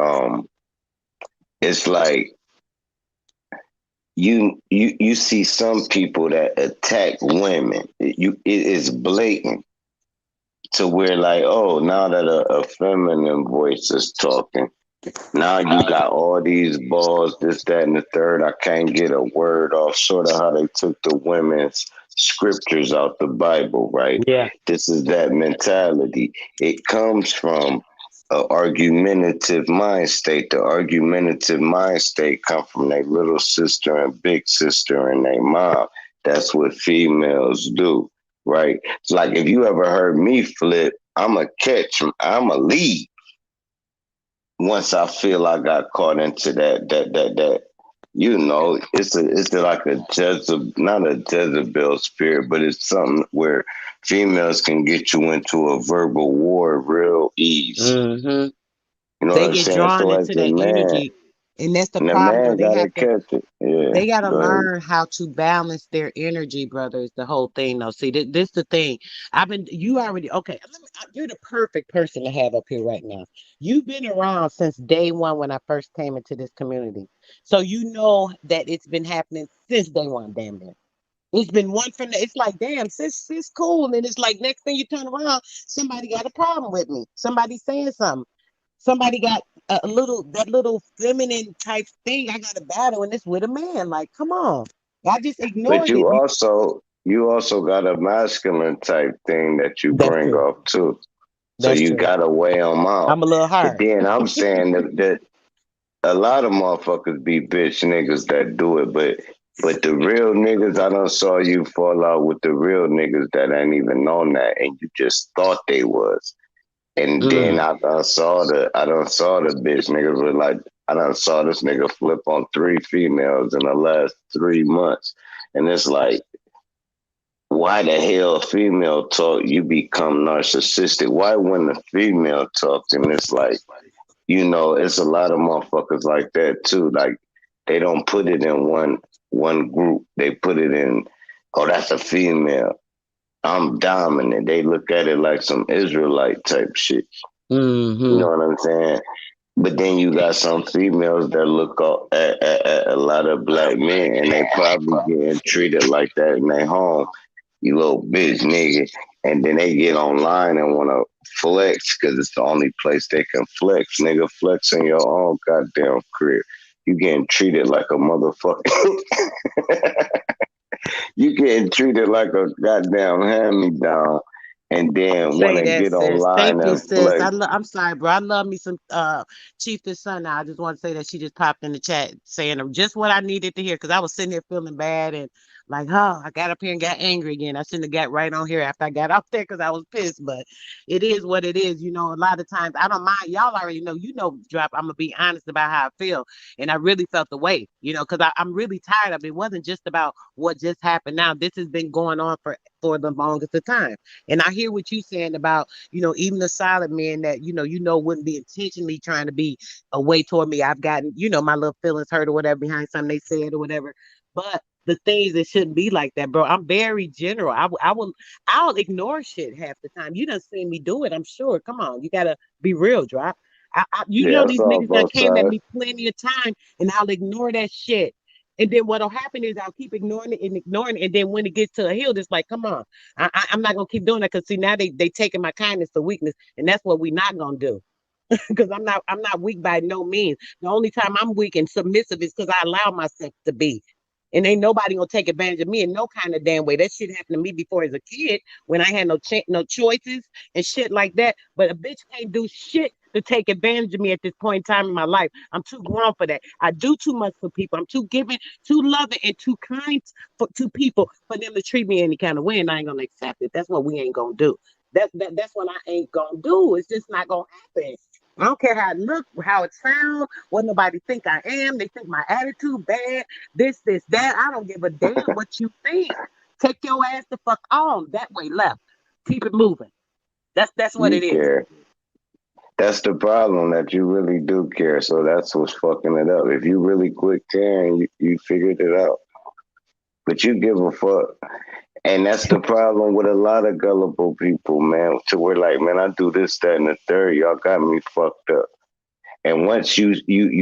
you see some people that attack women. It is blatant to where like, oh, now that a feminine voice is talking, now you got all these balls, this, that, and the third. I can't get a word off. Sort of how they took the women's scriptures out the Bible, right? Yeah. This is that mentality. It comes from a argumentative mind state. The argumentative mind state come from their little sister and big sister and their mom. That's what females do, right? It's like if you ever heard me flip, I'm a catch, I'm a lead once I feel I got caught into that it's like a Jezebel, not a Jezebel spirit, but it's something where females can get you into a verbal war real easy. Mm-hmm. You know what They I'm get saying? drawn So as into a that man, energy. And that's the And the problem, bro. man gotta catch it. Yeah, They got to go ahead. learn how to balance their energy, brother. Is the whole thing, though. See, this the thing. You already, okay. You're the perfect person to have up here right now. You've been around since day one when I first came into this community. So you know that it's been happening since day one, damn near. It's been one from it's like, damn, sis cool. And then it's like, next thing you turn around, somebody got a problem with me. Somebody saying something. Somebody got a little that little feminine type thing. I got a battle and it's with a man. Like, come on. I just But ignored it. you also got a masculine type thing that you That's bring true. off too. So That's you true. gotta weigh them out. I'm a little But hard. then I'm saying that a lot of motherfuckers be bitch niggas that do it, but the real niggas, I done saw you fall out with the real niggas that ain't even known that, and you just thought they was. And then Mm. I done saw the bitch niggas with like I done saw this nigga flip on 3 females in the last 3 months, and it's like, why the hell female talk you become narcissistic? Why when the female talk and it's like, it's a lot of motherfuckers like that too. Like they don't put it in one group. They put it in, oh, that's a female. I'm dominant. They look at it like some Israelite type shit. You Mm-hmm. know what I'm saying? But then you got some females that look at a lot of black men and they probably getting treated like that in their home. You little bitch nigga. And then they get online and want to flex because it's the only place they can flex. Nigga, flex in your own goddamn crib. You getting treated like a motherfucker. You getting treated like a goddamn hand me down and then want Say to that, get sis. online Thank you, and sis. flex. I'm sorry, bro. I love me some Chief the Sun now. I just want to say that she just popped in the chat saying just what I needed to hear because I was sitting here feeling bad and like, oh, I got up here and got angry again. I shouldn't have got right on here after I got out there because I was pissed. But it is what it is. You know, a lot of times I don't mind. Y'all already know, Drop. I'm gonna be honest about how I feel. And I really felt the way, because I'm really tired of it. It wasn't just about what just happened now. This has been going on for the longest of time. And I hear what you saying about, even the solid men that, wouldn't be intentionally trying to be a way toward me. I've gotten, my little feelings hurt or whatever behind something they said or whatever. But the things that shouldn't be like that, bro. I'm very general. I'll ignore shit half the time. You done seen me do it, I'm sure. Come on, you gotta be real, Drop. Yeah, I These saw niggas done both came at sides. me plenty of time, and I'll ignore that shit. And then what'll happen is I'll keep ignoring it, and then when it gets to a hill, it's like, come on, I'm not gonna keep doing that because see now they taking my kindness for weakness, and that's what we not gonna do. Because I'm not weak by no means. The only time I'm weak and submissive is because I allow myself to be. And ain't nobody gonna take advantage of me in no kind of damn way. That shit happened to me before as a kid when I had no choices and shit like that. But a bitch can't do shit to take advantage of me at this point in time in my life. I'm too grown for that. I do too much for people. I'm too giving, too loving, and too kind to people for them to treat me any kind of way, and I ain't gonna accept it. That's what we ain't gonna do. That's what I ain't gonna do. It's just not gonna happen. I don't care how it look, how it sound, what nobody think I am. They think my attitude bad, this, that. I don't give a damn what you think. Take your ass the fuck on that way left. Keep it moving. That's what You it is. care. That's the problem that you really do care. So that's what's fucking it up. If you really quit caring, you figured it out. But you give a fuck. And that's the problem with a lot of gullible people, man. To where like, man, I do this, that, and the third. Y'all got me fucked up. And once you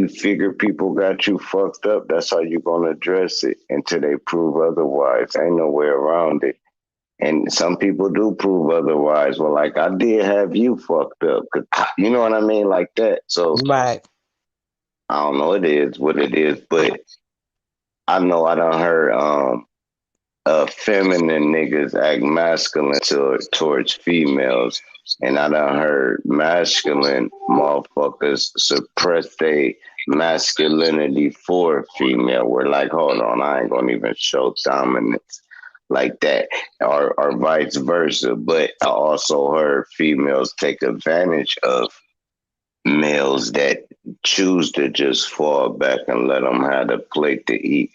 figure people got you fucked up, that's how you gonna address it until they prove otherwise. Ain't no way around it. And some people do prove otherwise. Well, like I did have you fucked up, you know what I mean, like that. So Right. I don't know. It is what it is, but I know I done heard feminine niggas act masculine towards females, and I done heard masculine motherfuckers suppress their masculinity for a female. We're like, hold on, I ain't gonna even show dominance like that, or vice versa. But I also heard females take advantage of males that choose to just fall back and let them have the plate to eat.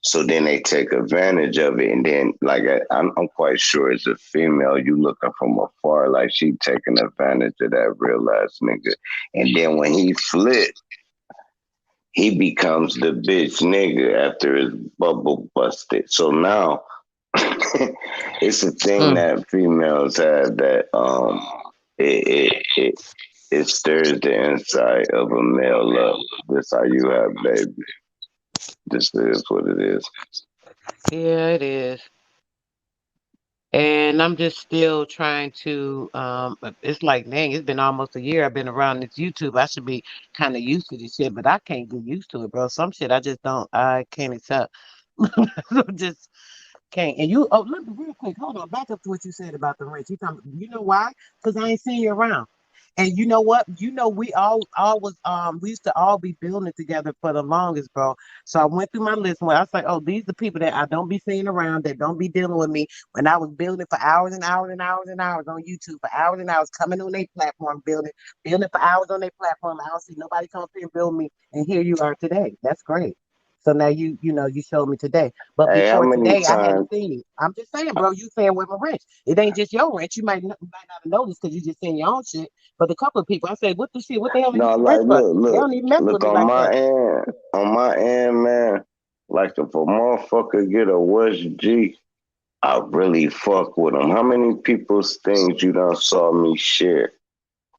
So then they take advantage of it, and then like I'm quite sure as a female, you looking from afar like she taking advantage of that real ass nigga, and then when he flipped, he becomes the bitch nigga after his bubble busted. So now it's a thing Mm. that females have that it it it, it stirs the inside of a male up. This how you have baby. This is what it is. Yeah, it is. And I'm just still trying to it's like dang, it's been almost a year I've been around this YouTube. I should be kind of used to this shit, but I can't get used to it, bro. Some shit I can't accept. So just can't. And you look real quick, hold on, back up to what you said about the rent. You know why? Because I ain't seen you around. And you know what? You know, we used to all be building together for the longest, bro. So I went through my list where I was like, oh, these the people that I don't be seeing around, that don't be dealing with me. When I was building for hours and hours and hours and hours on YouTube, for hours and hours, coming on their platform, building for hours on their platform. I don't see nobody come up here and build me. And here you are today. That's great. So now you showed me today. But Hey, how before many today, I hadn't times? seen you. I'm just saying, bro, you saying with my rent. It ain't just your rent. You might not have noticed because you just seen your own shit. But a couple of people, I said, what the shit? What the hell are you No, getting like rent for? They look, don't even mess with look me like that. on my end, man. Like if a motherfucker get a West G, I really fuck with them. How many people's things you done saw me share?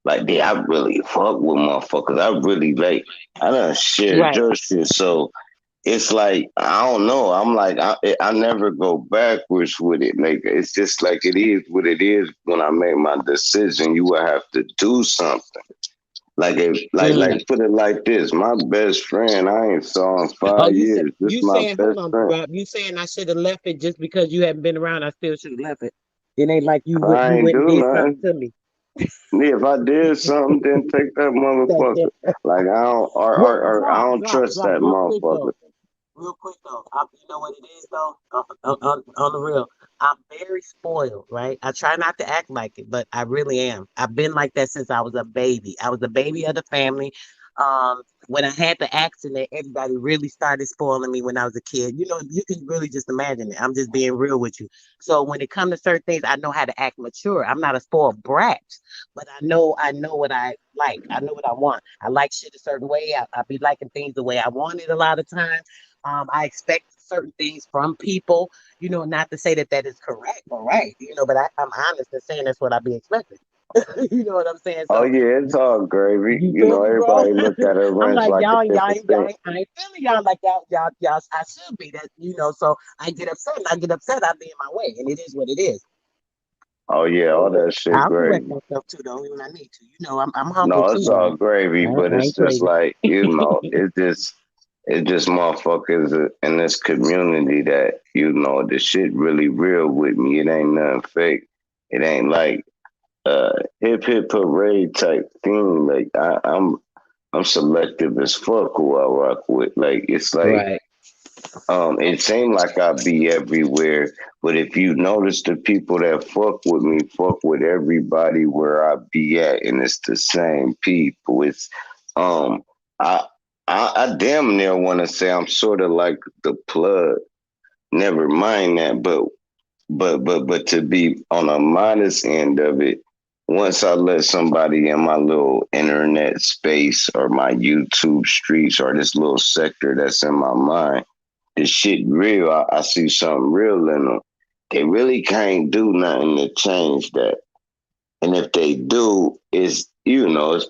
Like, I really fuck with motherfuckers. I really like, I done shared Right. your shit. So it's like, I don't know. I'm like, I never go backwards with it. Like, it's just like it is what it is. When I make my decision, you will have to do something. Like, Mm. put it like this. My best friend, I ain't saw in Oh, 5 years. This you my saying, hold best on, friend. Rob. You saying I should have left it just because you haven't been around? I still should have left it. It ain't like I you ain't went and do did something nothing. to me. Yeah, if I did something, then take that That motherfucker. shit. Like I don't, Wait, but or I don't trust drop, that motherfucker. real quick though. You know what it is though? On the real, I'm very spoiled, right? I try not to act like it, but I really am. I've been like that since I was a baby. I was a baby of the family. When I had the accident, everybody really started spoiling me when I was a kid. You know, you can really just imagine it. I'm just being real with you. So when it comes to certain things, I know how to act mature. I'm not a spoiled brat, but I know what I like. I know what I want. I like shit a certain way. I be liking things the way I want it a lot of times. I expect certain things from people, not to say that that is correct or right, but I'm honest in saying that's what I be expecting. You know what I'm saying? Oh So yeah, it's all gravy. you You feel know, me, bro? everybody look at her I'm wrench like like a different y'all thing. I ain't feeling y'all like y'all. I should be that. So I get upset, and I get upset. I be in my way, and it is what it is. Oh yeah, all that shit I'll correct gravy. myself too, though, when I need to. I'm humble No, too, it's man. all gravy, but I it's ain't just crazy. like it's just motherfuckers in this community that the shit really real with me. It ain't nothing fake. It ain't like uh hip parade type thing. Like I'm selective as fuck who I rock with. Like it's like Right. it seemed like I'd be everywhere, but if you notice the people that fuck with me, fuck with everybody where I be at, and it's the same people. It's um I I damn near want to say I'm sort of like the plug. Never mind that, but to be on a modest end of it, once I let somebody in my little internet space or my YouTube streets or this little sector that's in my mind, the shit real. I see something real in them. They really can't do nothing to change that. And if they do, it's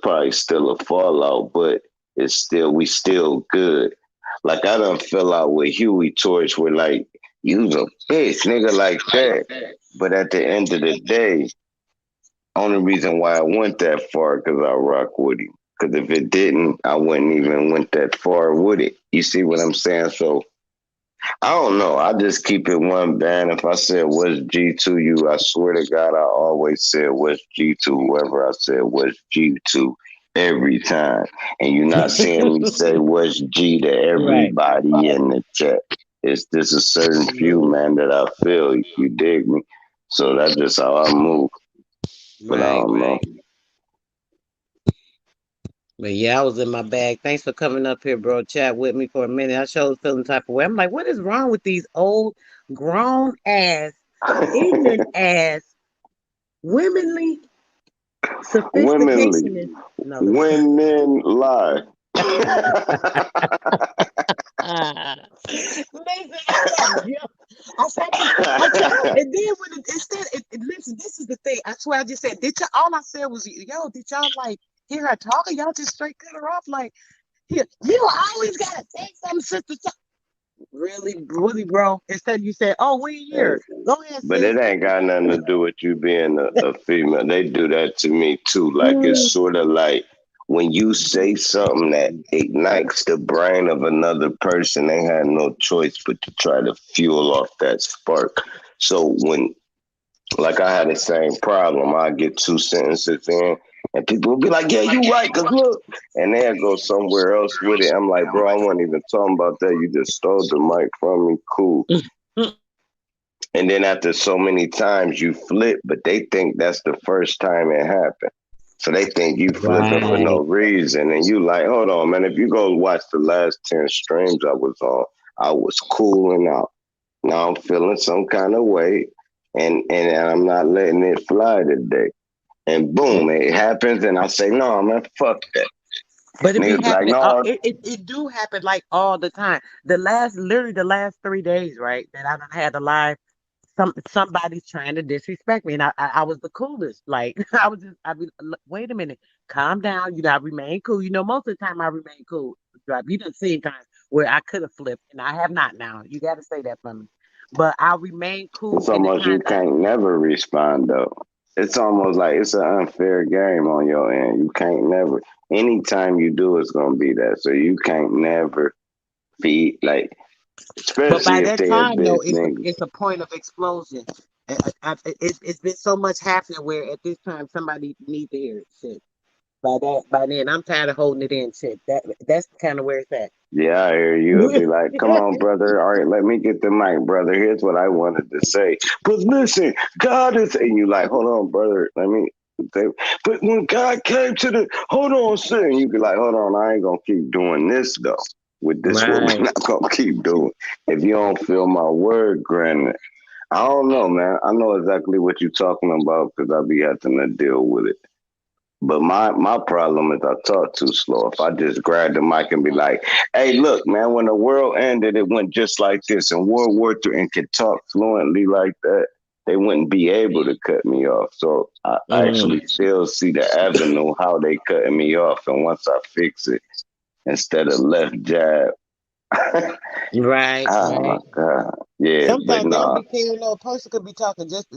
probably still a fallout, but we still good. Like I done fell out with Huey Torch where like, you's a bitch, nigga like that. But at the end of the day, only reason why I went that far because I rock with him. Because if it didn't, I wouldn't even went that far with it. You see what I'm saying? So I don't know. I just keep it one band. If I said what's G to you, I swear to God, I always said what's G to whoever I said what's G to every time. And you're not seeing me say what's G to Right. everybody in the chat. It's just a certain few, Yeah. man, that I feel. You dig me? So that's just how I move. But I Right. don't know. Right. But yeah, I was in my bag. Thanks for coming up here, bro. Chat with me for a minute. I showed feeling type of way. I'm like, what is wrong with these old, grown ass, ignorant ass, womanly Womenly. sophistication? No, let me. When men lie. Listen, yo, I said, I tell, and then when it said, listen, this is the thing. I swear, I just said, did y'all? All I said was, yo, did y'all like hear her talking? Y'all just straight cut her off, like, here, you always gotta say something, sister. Really, really, bro. Instead, you said, oh, we Hey, here. Go ahead, but sis. it ain't got nothing to do with you being a female. They do that to me too. Like it's sort of like when you say something that ignites the brain of another person, they have no choice but to try to fuel off that spark. So when like I had the same problem. I get two sentences in, and people will be like, "Yeah, you right, cause look," and they'll go somewhere else with it. I'm like, "Bro, I wasn't even talking about that. You just stole the mic from me. Cool." And then after so many times, you flip, but they think that's the first time it happened. So they think you flipping for no Right. reason, and you like, hold on, man. If you go watch the last 10 streams I was on, I was cooling out. Now I'm feeling some kind of way, and I'm not letting it fly today. And boom, it happens, and I say, no, man, fuck that. But it be Niggas be like, happening. no, It do happen like all the time. Literally the last 3 days, right? That I done had a live. Somebody's trying to disrespect me, and I was the coolest. Like I be, wait a minute, calm down. I remain cool. Most of the time I remain cool. Right? You done seen times where I could have flipped, and I have not. Now you got to say that for me. But I'll remain cool it's in the almost you times that. can't never respond though. It's almost like it's an unfair game on your end. You can't never. Anytime you do, it's gonna be that. So you can't never feed like, But especially by if that they a time, though, bitch nigga. it's a point of explosion. It's been so much happening where at this time somebody needs to hear it. Shit. By then, I'm tired of holding it in. Shit. That's kind of where it's at. Yeah, I hear you. It'll be like, come on, brother. All right, let me get the mic, brother. Here's what I wanted to say. But listen, God is, and you like, hold on, brother. Let me say, but when God came to the, hold on, sir, and you be like, hold on, I ain't gonna keep doing this though. With this, what we're Right. not gonna keep doing. If you don't feel my word, granted. I don't know, man. I know exactly what you're talking about because I be having to deal with it. But my problem is I talk too slow. If I just grab the mic and be like, "Hey, look, man, when the world ended, it went just like this." And World War III and could talk fluently like that, they wouldn't be able to cut me off. So I Mm. actually still see the avenue how they cutting me off. And once I fix it, instead of left jab, Right. oh my Right. god, yeah. But Sometimes they don't nah, be caring. No, a person could be talking just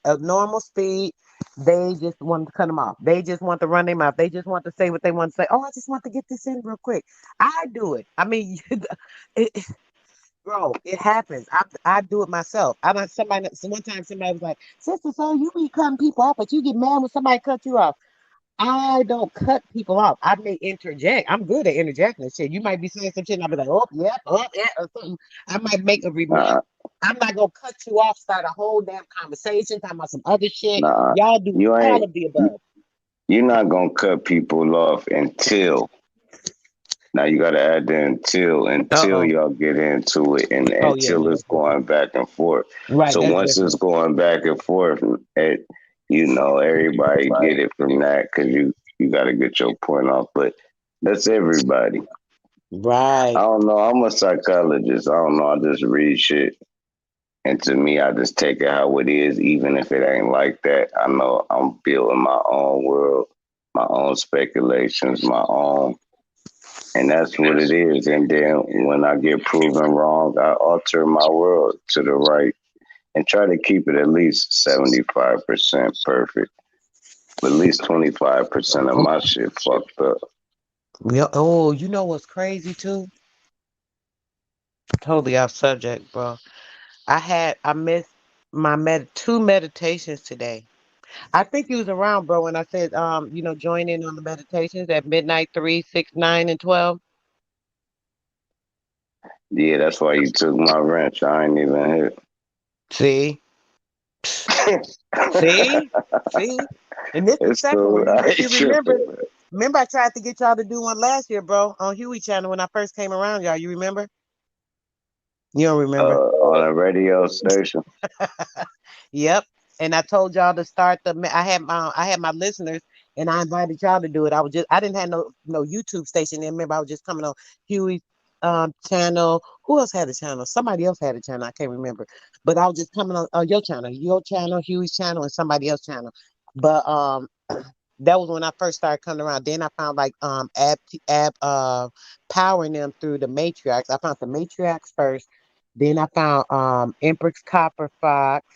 a normal speed. They just want to cut them off. They just want to run their mouth. They just want to say what they want to say. Oh, I just want to get this in real quick. I do it. I mean, it, bro, it happens. I do it myself. I don't. Somebody. So one time, somebody was like, "Sister, so you be cutting people off, but you get mad when somebody cut you off." I don't cut people off. I may interject. I'm good at interjecting and shit. You might be saying some shit, and I'll be like, oh, yeah, or something. I might make a remark. nah, I'm not gonna cut you off, start a whole damn conversation, talking about some other shit. nah. Y'all do You all ain't. of the above. You're not gonna cut people off until now you gotta add the until Uh-oh. y'all get into it and Oh yeah, until no, it's that's different. going back and forth. Right, So that's once it's different. going back and forth, it, everybody get it from that because you gotta get your point off. But that's everybody. I Right. don't know. I'm a psychologist. I don't know. I just read shit. And to me, I just take it how it is, even if it ain't like that. I know I'm building my own world, my own speculations, my own, and that's what it is. And then when I get proven wrong, I alter my world to the right and try to keep it at least 75% perfect. But at least 25% of my shit fucked up. Yeah. Oh, you know what's crazy too? Totally off subject, bro. I missed my two meditations today. I think you was around, bro, when I said, join in on the meditations at midnight, 3, 6, 9, and 12. Yeah, that's why you took my wrench. I ain't even See, hit. see, and this the It's second cool. one. I If ain't you remember, tripping, man. I tried to get y'all to do one last year, bro, on Huey channel when I first came around, y'all. You remember? You don't remember? On a radio station. Yep. And I told y'all to start I had my listeners and I invited y'all to do it. I didn't have no YouTube station. And remember, I was just coming on Huey's channel. Who else had a channel? Somebody else had a channel. I can't remember. But I was just coming on your channel, Huey's channel, and somebody else's channel. But that was when I first started coming around. Then I found like powering them through the matriarchs. I found the matriarchs first. Then I found Empress Copper Fox.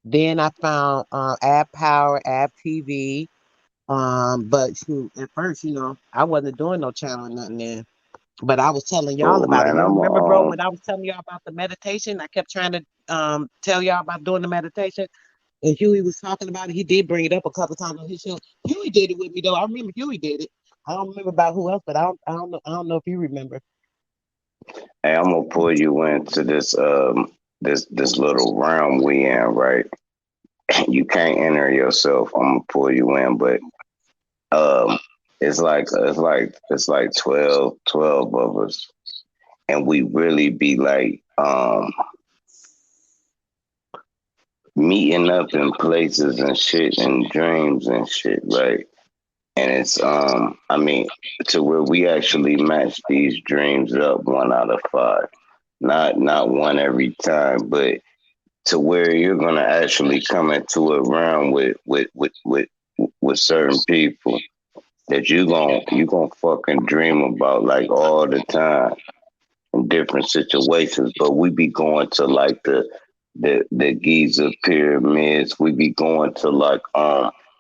Then I found Ab Power, Ab TV. But shoot, at first, I wasn't doing no channel or nothing then. But I was telling y'all Oh about it. man, You I'm remember, bro, when I was telling y'all about the meditation? I kept trying to tell y'all about doing the meditation. And Huey was talking about it. He did bring it up a couple times on his show. Huey did it with me though. I remember Huey did it. I don't remember about who else, but I don't know if you remember. hey, I'm gonna pull you into this little realm we in, right? You can't enter yourself. I'm gonna pull you in, but um, it's like 12 of us, and we really be like meeting up in places and shit and dreams and shit, right? And it's I mean, to where we actually match these dreams up 1 out of 5. Not one every time, but to where you're gonna actually come into a realm with certain people that you gonna fucking dream about like all the time in different situations. But we be going to like the Giza pyramids. We be going to like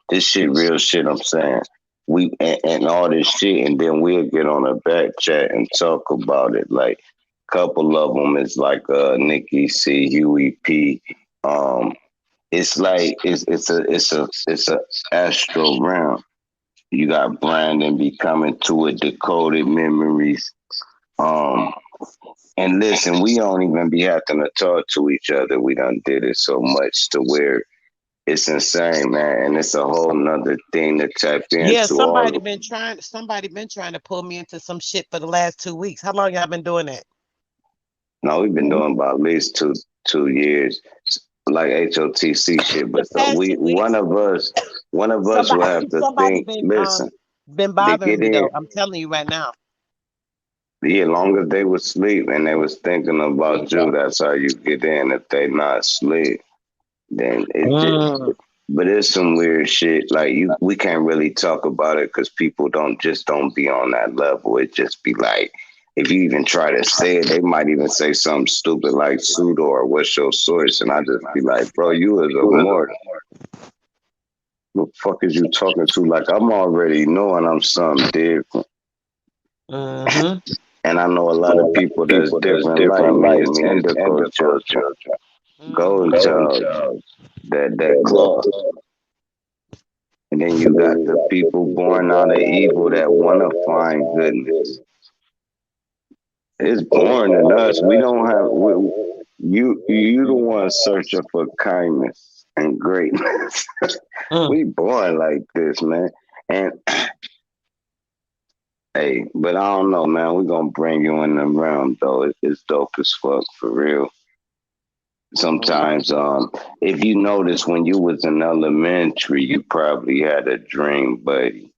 this shit, real shit. I'm saying and all this shit, and then we'll get on a back chat and talk about it. Like couple of them is like Nikki C, Huey P. Um, it's like it's a astral realm. You got Brandon becoming to a decoded memories. Um, and listen, we don't even be having to talk to each other. We done did it so much to where it's insane, man. And it's a whole nother thing to tap Yeah, into somebody all of. been trying. Somebody been trying to pull me into some shit for the last 2 weeks. How long y'all been doing that? No, we've been doing about at least two years, like HOTC shit. The But so past we 2 weeks, one of us will somebody have to somebody think. been Listen, been they bothering get me in. though. I'm telling you right now. Yeah, long as they was asleep and they was thinking about you, that's how you get in. If they not asleep, then it just. Mm. But it's some weird shit. Like we can't really talk about it because people don't be on that level. It just be like, if you even try to say it, they might even say something stupid like pseudo or what's your source, and I just be like, bro, you is a mortal. What the fuck is you talking to? Like I'm already knowing I'm something different, Mm-hmm. and I know a lot of people that's different like me. It's indigo children, golden Mm-hmm. child, that claw. And then you got the people born out of evil that want to find goodness. It's born in us. We don't have you the one searching for kindness and greatness. Mm. We born like this, man. And hey, but I don't know, man. We gonna bring you in the realm though. It's dope as fuck for real. Sometimes, if you notice when you was in elementary, you probably had a dream buddy.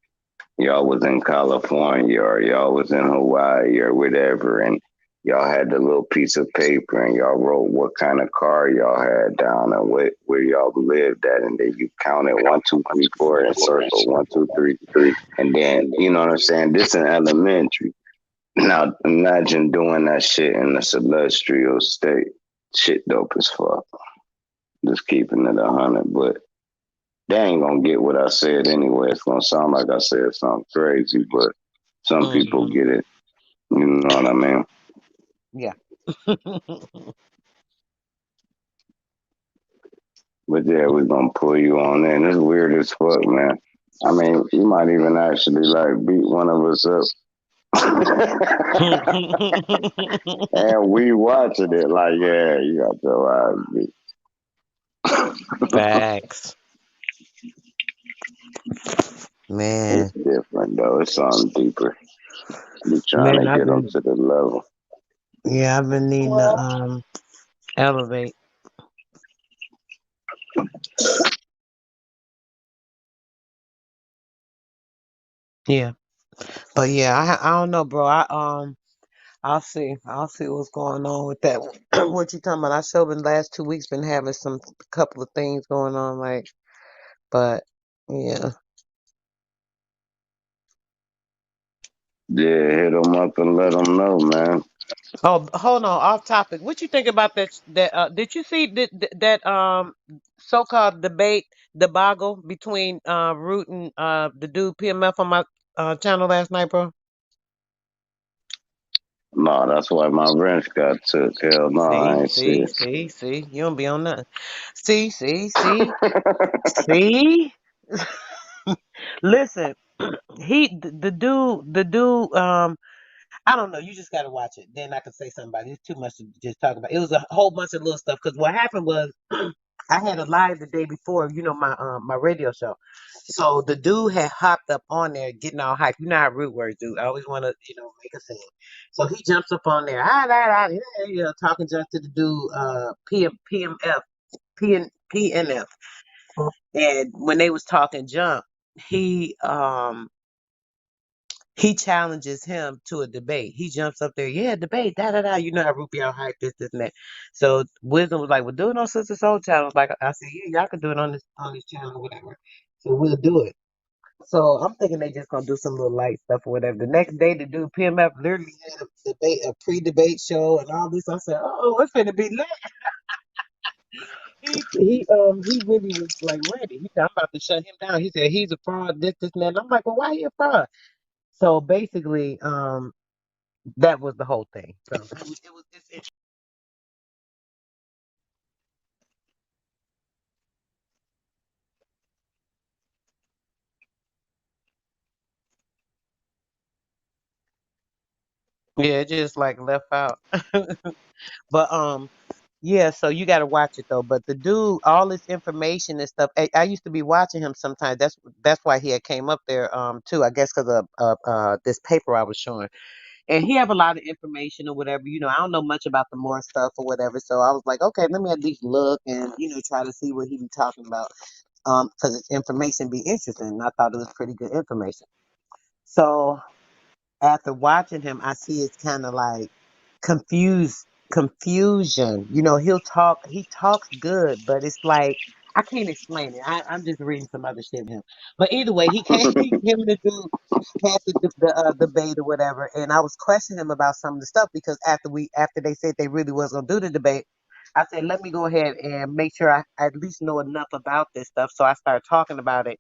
Y'all was in California or y'all was in Hawaii or whatever, and y'all had the little piece of paper and y'all wrote what kind of car y'all had down and where y'all lived at, and then you counted 1, 2, 3, 4 and circle 1, 2, 3, and then you know what I'm saying. This in elementary. Now imagine doing that shit in the celestial state. Shit, dope as fuck. Just keeping it 100, but they ain't gonna get what I said anyway. It's gonna sound like I said something crazy, but some people Mm-hmm. get it. You know what I mean? Yeah. But yeah, we're gonna pull you on in. It's weird as fuck, man. I mean, you might even actually like beat one of us up. And we watching it like, yeah, you got your eyes beat. Facts, It's man. different though. It's something deeper. We trying Man, to get them to the level. I've been needing to elevate. Yeah. But yeah, I don't know, bro. I'll see what's going on with that. What you talking about? I sure been last 2 weeks been having some couple of things going on, like, but yeah. Yeah, hit them up and let them know, man. Oh, hold on, off topic. What you think about that did you see that so-called debate debacle between Root and the dude PMF on my channel last night, bro? No, that's why my wrench got took. Hell no, I ain't see it. See. You don't be on nothing. See. Listen, the dude, I don't know. You just gotta watch it. Then I can say something about it. It's too much to just talk about. It was a whole bunch of little stuff. Because what happened was, I had a live the day before. My radio show. So the dude had hopped up on there, getting all hype. You know how root words do. I always want to, make a scene. So he jumps up on there, talking junk to the dude, PNF. And when they was talking junk, he um he challenges him to a debate. He jumps up there, yeah, debate, da da da. You know how Rupio hype this and that. So Wisdom was like, "Well, do it on Sister Soul channel." Like I said, yeah, y'all can do it on this channel or whatever. So we'll do it. So I'm thinking they just gonna do some little light stuff or whatever. The next day, the dude PMF literally had a pre-debate show and all this. I said, "Oh, it's gonna be lit." He really was like ready. He said, "I'm about to shut him down." He said, "He's a fraud. This and that." And I'm like, "Well, why he a fraud?" So basically, that was the whole thing. So it's yeah, it just like left out. But yeah, so you got to watch it though. But the dude, all this information and stuff. I used to be watching him sometimes. That's why he had came up there too. I guess because of this paper I was showing, and he have a lot of information or whatever. I don't know much about the more stuff or whatever. So I was like, okay, let me at least look and try to see what he be talking about. Because his information be interesting. And I thought it was pretty good information. So after watching him, I see it's kind of like confused confusion. He talks good, but it's like I can't explain it. I'm just reading some other shit with him. But either way, he came, him and the dude had the debate or whatever, and I was questioning him about some of the stuff because after they said they really was gonna do the debate, I said let me go ahead and make sure I at least know enough about this stuff. So I started talking about it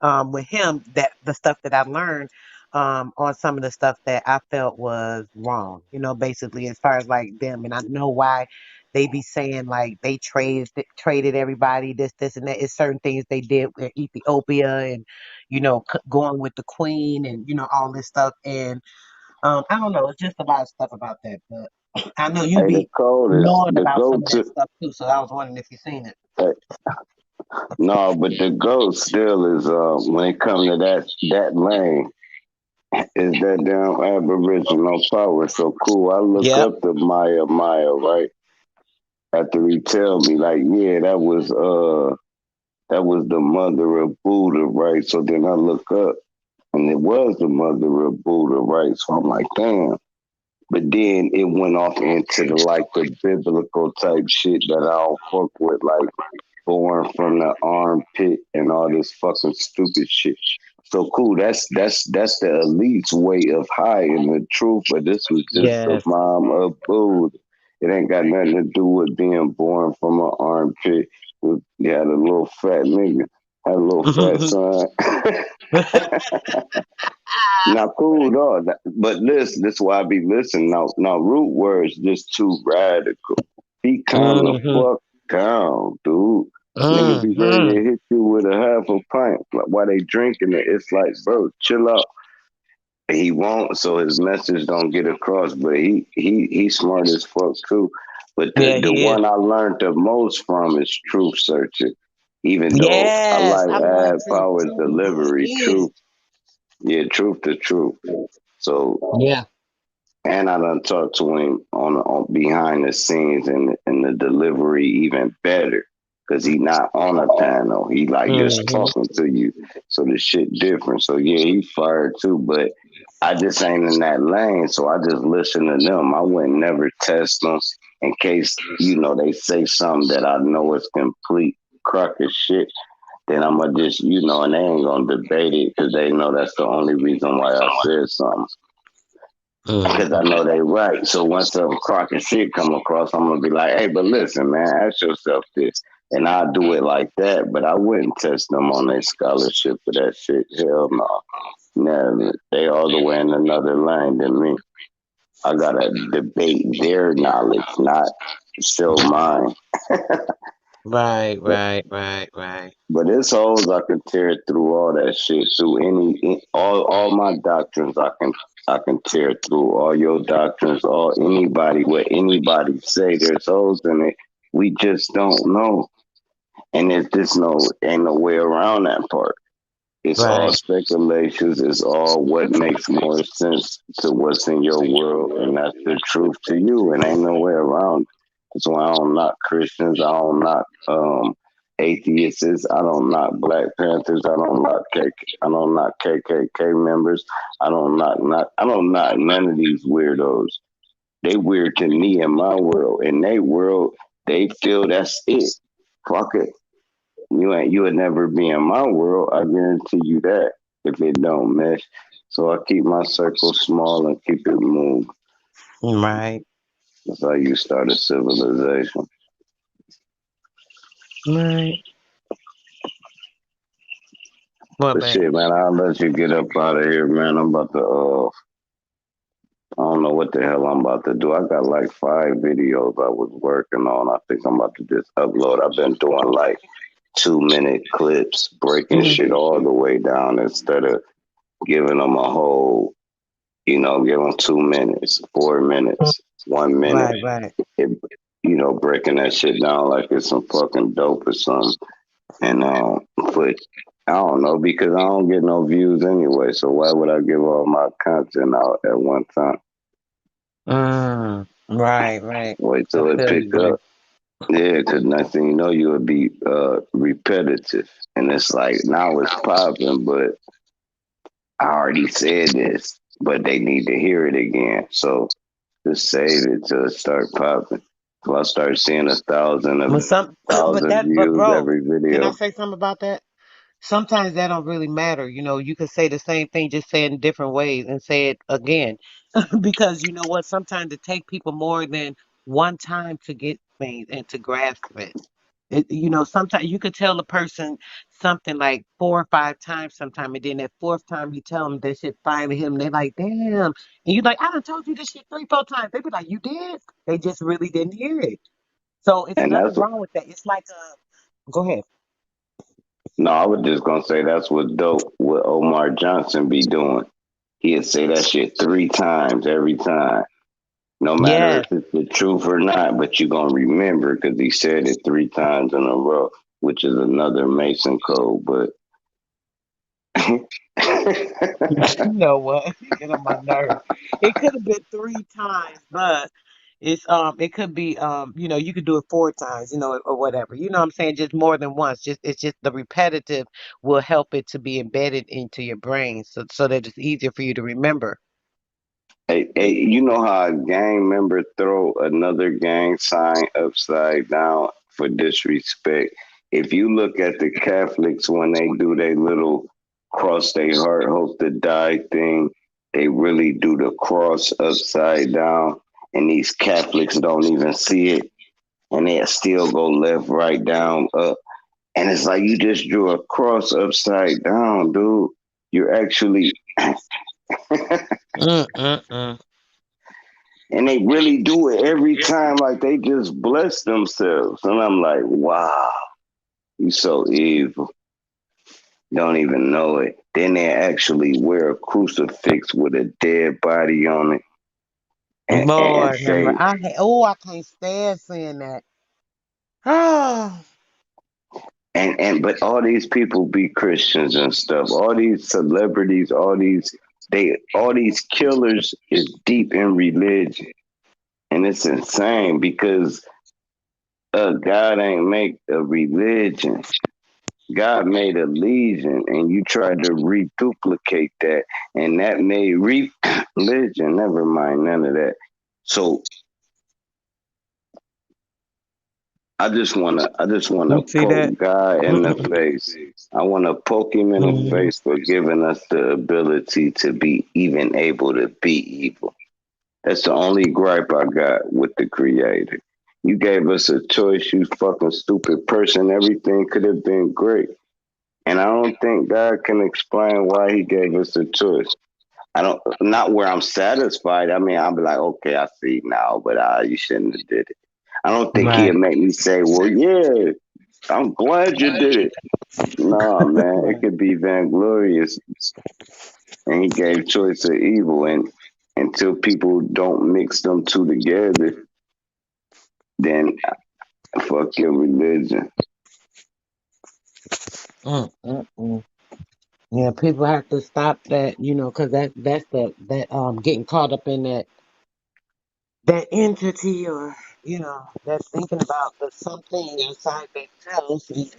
with him that the stuff that I learned on some of the stuff that I felt was wrong. Basically as far as like them, and I know why they be saying like they traded everybody this and that. It's certain things they did with Ethiopia and going with the Queen and all this stuff. And I don't know, it's just a lot of stuff about that. But I know you Hey, the be code is knowing the about go some of that to. stuff too. So I was wondering if you seen it. Hey, no, but the goat still is when it comes to that lane is that damn Aboriginal power. So cool. I look Yep. up the Maya, right? After he tell me like, yeah, that was the mother of Buddha, right? So then I look up and it was the mother of Buddha, right? So I'm like, damn. But then it went off into the biblical type shit that I don't fuck with, like born from the armpit and all this fucking stupid shit. So cool. That's the elite's way of hiding the truth. But this was just the Yes. mom of Buddha. It ain't got nothing to do with being born from an armpit. You had a little fat nigga, had a little fat son. Now, cool, dog. But this why I be listening. Now, root words just too radical. He calm the Hmm. fuck down, dude. Nigga be ready Hmm. to hit you with a half a pint. Like, while they drinking it, it's like, bro, chill out. He won't, so his message don't get across. But he smart as fuck too. But the Yeah, the he is. one I learned the most from is truth searching. Even though I Yes, like I love ad Truth power too. delivery, He is. truth, yeah, truth to truth. So Yeah. and I done talked to him on behind the scenes and the delivery even better. because he not on a panel. He like just Mm-hmm. talking to you. So the shit different. So yeah, he fired too, but I just ain't in that lane. So I just listen to them. I wouldn't never test them in case, they say something that I know is complete crock of shit. Then I'm gonna just, and they ain't gonna debate it because they know that's the only reason why I said something. Because I Mm-hmm. know they right. So once a crock of shit come across, I'm gonna be like, hey, but listen, man, ask yourself this. And I'll do it like that, but I wouldn't test them on their scholarship for that shit. Hell no. Never. They all the way in another lane than me. I gotta debate their knowledge, not show mine. Right, But right, right, right. but it's hoes I can tear through all that shit through all my doctrines I can tear through all your doctrines, all anybody what anybody say. There's holes in it. We just don't know. And there's just ain't no way around that part. It's all Right, speculations. It's all what makes more sense to what's in your world, and that's the truth to you. And ain't no way around it. That's why I don't knock Christians. I don't knock atheists. I don't knock Black Panthers. I don't knock KKK members. I don't knock none of these weirdos. They weird to me in my world. In their world, they feel that's it. Fuck it. You would never be in my world. I guarantee you that if it don't mesh. So I keep my circle small and keep it moved. right, That's how you start a civilization. right. What, But babe? shit, man, I'll let you get up out of here, man. I'm about to I don't know what the hell I'm about to do. I got like 5 videos I was working on. I think I'm about to just upload. I've been doing like 2 minute clips, breaking shit Mm-hmm. all the way down instead of giving them a whole, give them 2 minutes, 4 minutes, 1 minute. Right, right. It, breaking that shit down like it's some fucking dope or something. And put, I don't know, because I don't get no views anyway. So why would I give all my content out at one time? Right, right. Wait I till it feel pick you, babe. up. Yeah, because next thing you know, you would be repetitive. And it's like, now it's popping, but I already said this, but they need to hear it again. So just save it till it start popping. So I start seeing a thousand But of some, thousand but views bro, every can I video. say something about that? Sometimes that don't really matter. You know, you could say the same thing, just say it in different ways and say it again. Because you know what? Sometimes it take people more than one time to get things and to grasp it. Sometimes you could tell a person something like 4 or 5 times sometime, and then that fourth time you tell them that shit finally hit them. They're like, damn. And you're like, I done told you this shit 3, 4 times. They be like, you did? They just really didn't hear it. So it's And nothing that's wrong with that. It's like go ahead. no, I was just gonna say that's what dope what Omar Johnson be doing. He'd say that shit 3 times every time. No matter if Yes. it's the truth or not, but you're gonna remember because he said it 3 times in a row, which is another Mason code. But You know what? You get on my nerves. It could have been 3 times, but it could be you could do it 4 times, or whatever. You know what I'm saying? Just more than once. Just it's just the repetitive will help it to be embedded into your brain so that it's easier for you to remember. hey, you know how a gang member throw another gang sign upside down for disrespect? If you look at the Catholics when they do their little cross their heart, hope to die thing, they really do the cross upside down, and these Catholics don't even see it, and they still go left, right, down, up. And it's like you just drew a cross upside down, dude. You're actually Mm-mm-mm. and they really do it every time, like they just bless themselves. And I'm like, wow, you so evil. Don't even know it. Then they actually wear a crucifix with a dead body on it and Lord, remember, say, I can't stand seeing that. Oh, but all these people be Christians and stuff. All these celebrities, all these killers is deep in religion. And it's insane because God ain't make a religion. God made a legion, and you tried to reduplicate that, and that made religion. Never mind none of that. So I just wanna You see that? poke God in the face. I wanna poke him in the Mhm. face for giving us the ability to be even able to be evil. That's the only gripe I got with the creator. You gave us a choice, you fucking stupid person. Everything could have been great. And I don't think God can explain why he gave us a choice. I don't, not where I'm satisfied. I mean, I'll be like, okay, I see now, but you shouldn't have did it. I don't think he'll Right. make me say, well, yeah, I'm glad you did it. No, man, it could be vainglorious. And he gave choice of evil. And until people don't mix them two together, then fuck your religion. Mm. Yeah, people have to stop that, because that's that getting caught up in that entity, or that's thinking about the something outside themselves and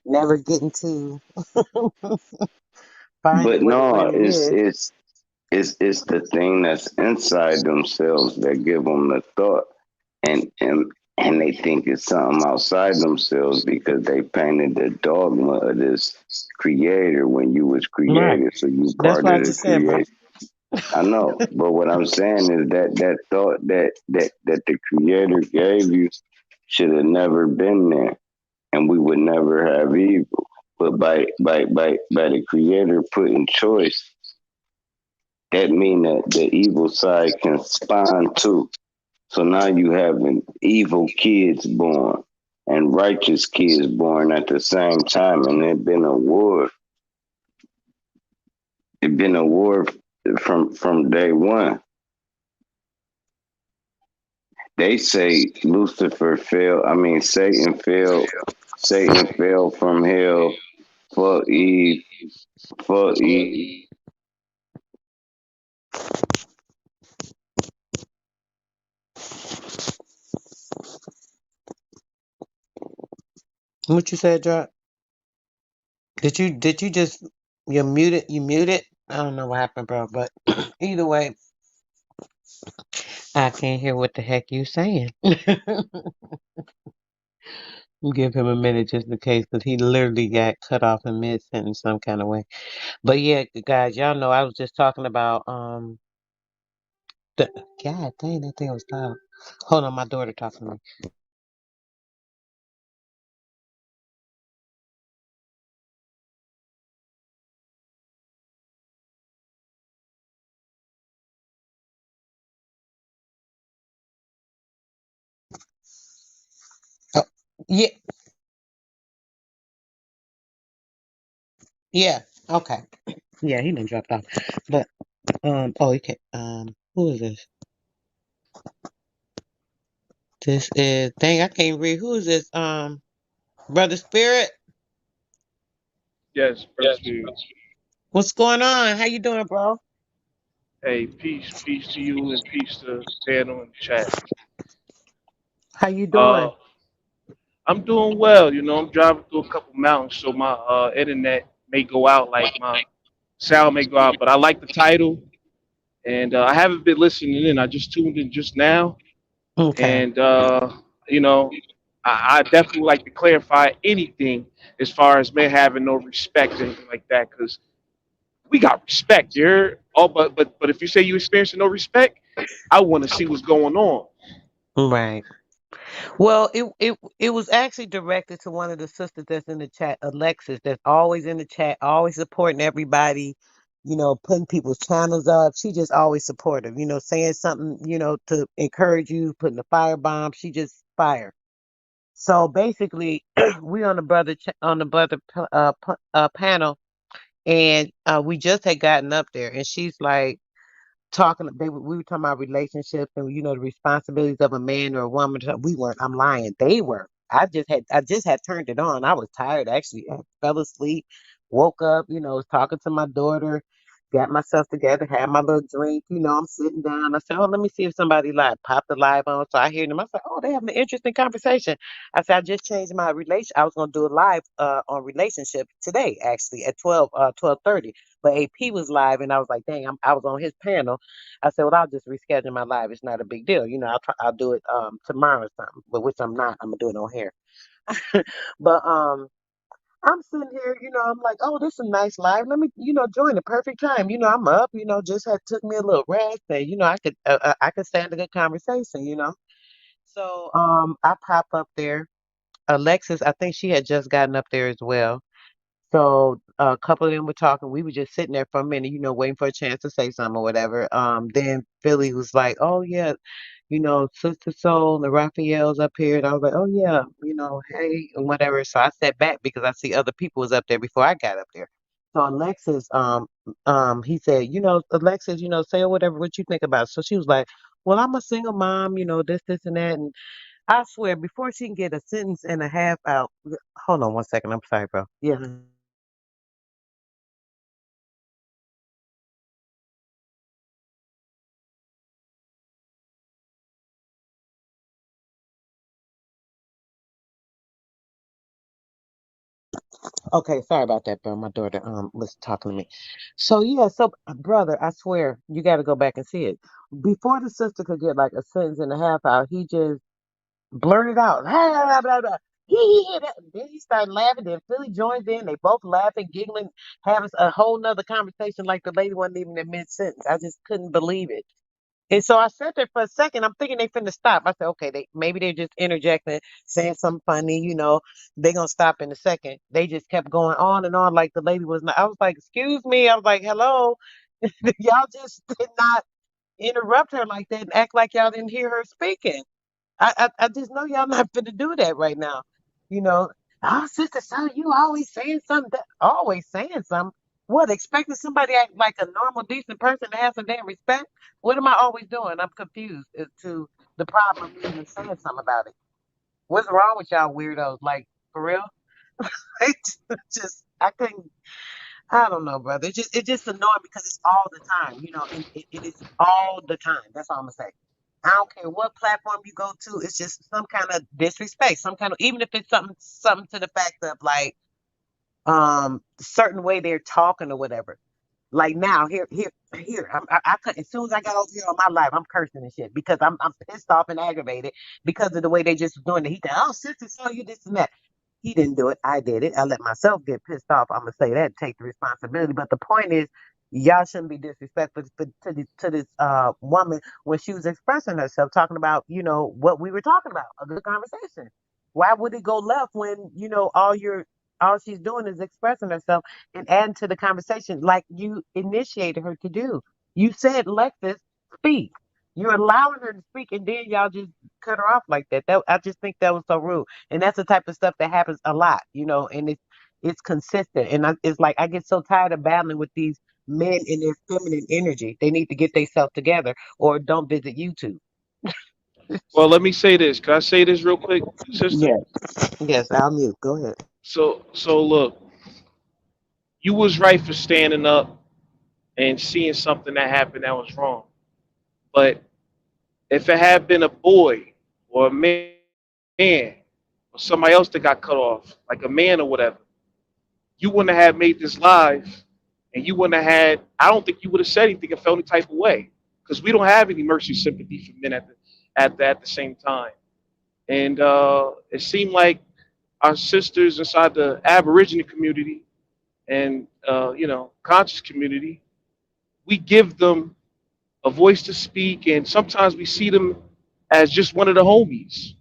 never getting to But finding what no, it is. it's the thing that's inside themselves that give them the thought, and they think it's something outside themselves because they painted the dogma of this creator when you was Right. created, so you That's part what I of the just said, bro. creation. I know, but what I'm saying is that thought that the creator gave you should have never been there, and we would never have evil. But by the creator putting choice, that mean that the evil side can spawn too. So now you having evil kids born and righteous kids born at the same time, and it been a war. It been a war from day one. They say Lucifer fell. I mean, Satan fell. Satan fell from hell. Fuck Eve. Fuck Eve. What you said, Drop? Did you just you muted? I don't know what happened, bro, but either way, I can't hear what the heck you saying. Give him a minute just in case, because he literally got cut off in mid sentence some kind of way. But yeah, guys, y'all know I was just talking about the God dang, that thing was loud. Hold on, my daughter talking to me. Oh, yeah, yeah, okay. Yeah, he done dropped off. But oh, okay. Who is this? This is dang, I can't read. Who is this? Brother Spirit. Yes, Brother Spirit. What's going on? How you doing, bro? Hey, peace to you, and peace to panel and chat. How you Uh, doing? I'm doing well. You know, I'm driving through a couple mountains, so my internet may go out, like my sound may go out. But I like the title, and I haven't been listening in. I just tuned in just now, Okay. and you know, I definitely would like to clarify anything as far as men having no respect or anything like that, because we got respect. You're oh, but if you say you experiencing no respect, I want to see what's going on. Right. Well, it was actually directed to one of the sisters that's in the chat, Alexis, that's always in the chat, always supporting everybody, putting people's channels up. She just always supportive, saying something, to encourage you, putting the firebomb. She just fire. So basically, we on the panel, and we just had gotten up there, and she's like we were talking about relationships and the responsibilities of a man or a woman. We weren't. I'm lying. They were. I just had turned it on. I was tired actually. I fell asleep, woke up. Was talking to my daughter. got myself together, had my little drink. I'm sitting down. I said, "Oh, let me see if somebody live." Pop the live on, so I hear them. I said, "Oh, they having an interesting conversation." I said, "I just changed my relation. I was gonna do a live on relationship today, actually at 12:30, but AP was live, and I was like, dang, I was on his panel. I said, well, I'll just reschedule my live. It's not a big deal. I'll do it tomorrow or something, but which I'm not. I'm gonna do it on here. But I'm sitting here, I'm like, oh, this is a nice live. Let me, join the perfect time. I'm up, just had took me a little rest and I could stand a good conversation. So I pop up there. Alexis, I think she had just gotten up there as well. So a couple of them were talking. We were just sitting there for a minute, waiting for a chance to say something or whatever. Then Philly was like, "Oh yeah, Sister Soul and the Raphael's up here," and I was like, "Oh yeah, hey and whatever." So I sat back because I see other people was up there before I got up there. So Alexis, he said, Alexis, say whatever what you think about it. So she was like, "Well, I'm a single mom, this, and that," and I swear, before she can get a sentence and a half out, hold on one second. I'm sorry, bro. Yeah. Okay, sorry about that, bro. My daughter was talking to me. So yeah, brother, I swear you got to go back and see it. Before the sister could get like a sentence and a half out, he just blurted out, blah, blah, blah, blah. Then he started laughing. Then Philly joins in. They both laughing, giggling, having a whole nother conversation like the lady wasn't even in mid sentence. I just couldn't believe it. And so I sat there for a second. I'm thinking they finna stop. I said, okay, maybe they're just interjecting, saying something funny, they gonna stop in a second. They just kept going on and on like the lady was not. I was like, excuse me. I was like, hello. Y'all just did not interrupt her like that and act like y'all didn't hear her speaking. I just know y'all not finna do that right now. You know, oh, sister, son, you always saying something. Always saying something. What, expecting somebody to act like a normal, decent person to have some damn respect? What am I always doing? I'm confused as to the problem of me even saying something about it. What's wrong with y'all weirdos? Like, for real? It's just, I couldn't, I don't know, brother. It's just annoying because it's all the time, and it is all the time. That's all I'm gonna say. I don't care what platform you go to, it's just some kind of disrespect, some kind of even if it's something to the fact of like certain way they're talking or whatever. Like now, here. I could, as soon as I got over here on my life, I'm cursing and shit because I'm pissed off and aggravated because of the way they just was doing it. He said, "Oh, sister, saw you this and that." He didn't do it. I did it. I let myself get pissed off. I'm gonna say that, take the responsibility. But the point is, y'all shouldn't be disrespectful to this woman when she was expressing herself, talking about what we were talking about, a good conversation. Why would it go left when all she's doing is expressing herself and adding to the conversation like you initiated her to do? You said, Lexus, speak. You're allowing her to speak, and then y'all just cut her off like that. I just think that was so rude, and that's the type of stuff that happens a lot, and it's consistent. And it's like I get so tired of battling with these men in their feminine energy. They need to get themselves together, or don't visit YouTube. Well, let me say this. Can I say this real quick, sister? Yes, yes, I'll mute. Go ahead. So look, you was right for standing up and seeing something that happened that was wrong. But if it had been a boy or a man or somebody else that got cut off, like a man or whatever, you wouldn't have made this live, and you wouldn't have had. I don't think you would have said anything and felt any type of way, because we don't have any mercy, sympathy for men at the same time. And it seemed like our sisters inside the Aboriginal community and conscious community, we give them a voice to speak, and sometimes we see them as just one of the homies.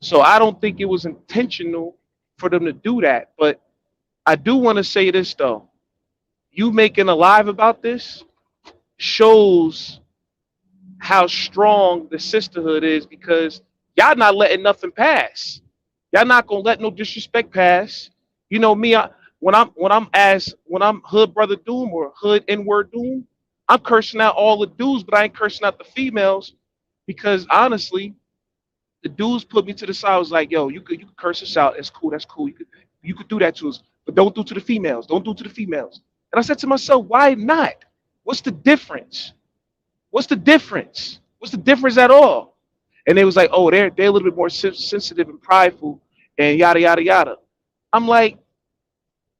So I don't think it was intentional for them to do that. But I do want to say this though: you making a live about this shows how strong the sisterhood is, because y'all not letting nothing pass. Y'all not gonna let no disrespect pass. You know me, when I'm hood brother Doom or hood N word Doom, I'm cursing out all the dudes, but I ain't cursing out the females, because honestly, the dudes put me to the side. I was like, yo, you could curse us out. It's cool. That's cool. You could do that to us, but don't do to the females. Don't do to the females. And I said to myself, why not? What's the difference? What's the difference? What's the difference at all? And they was like, oh, they're a little bit more sensitive and prideful and yada yada yada. I'm like,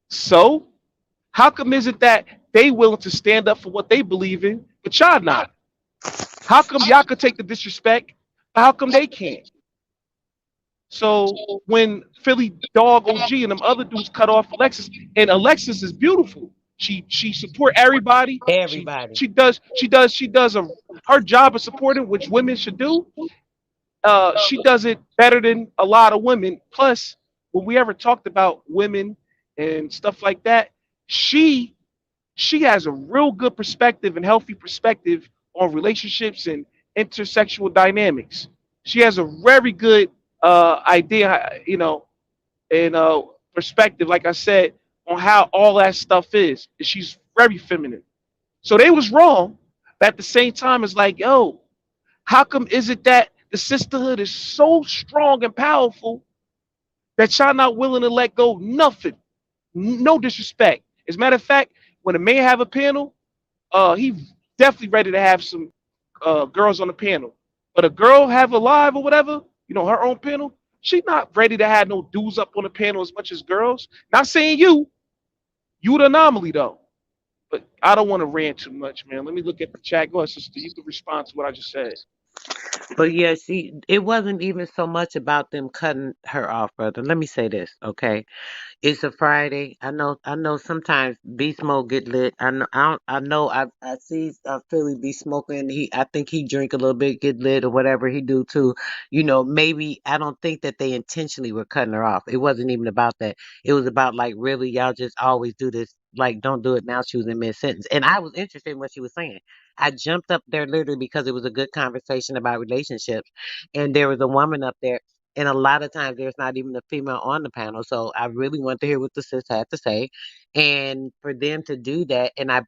so how come is it that they willing to stand up for what they believe in, but y'all not? How come y'all could take the disrespect, but how come they can't? So when Philly Dog OG and them other dudes cut off Alexis, and Alexis is beautiful. She support everybody. Everybody. She does a her job of supporting, which women should do. She does it better than a lot of women. Plus, when we ever talked about women and stuff like that, she she has a real good perspective and healthy perspective on relationships and intersexual dynamics. She has a very good idea, and perspective, like I said, on how all that stuff is. She's very feminine. So they was wrong, but at the same time, it's like, yo, how come is it that the sisterhood is so strong and powerful that y'all not willing to let go nothing? No disrespect. As a matter of fact, when a man have a panel, he definitely ready to have some girls on the panel. But a girl have a live or whatever, her own panel, she not ready to have no dudes up on the panel as much as girls. Not saying you the anomaly though. But I don't want to rant too much, man. Let me look at the chat. Go ahead, sister. You can respond to what I just said. But yeah, it wasn't even so much about them cutting her off, brother. Let me say this, okay? It's a Friday. I know sometimes B Smoke get lit. I see Philly be smoking. I think he drink a little bit, get lit or whatever he do too. Maybe I don't think that they intentionally were cutting her off. It wasn't even about that. It was about like really y'all just always do this. Like don't do it now. She was in mid sentence, and I was interested in what she was saying. I jumped up there literally because it was a good conversation about relationships, and there was a woman up there, and a lot of times there's not even a female on the panel. So I really want to hear what the sis had to say. And for them to do that, and I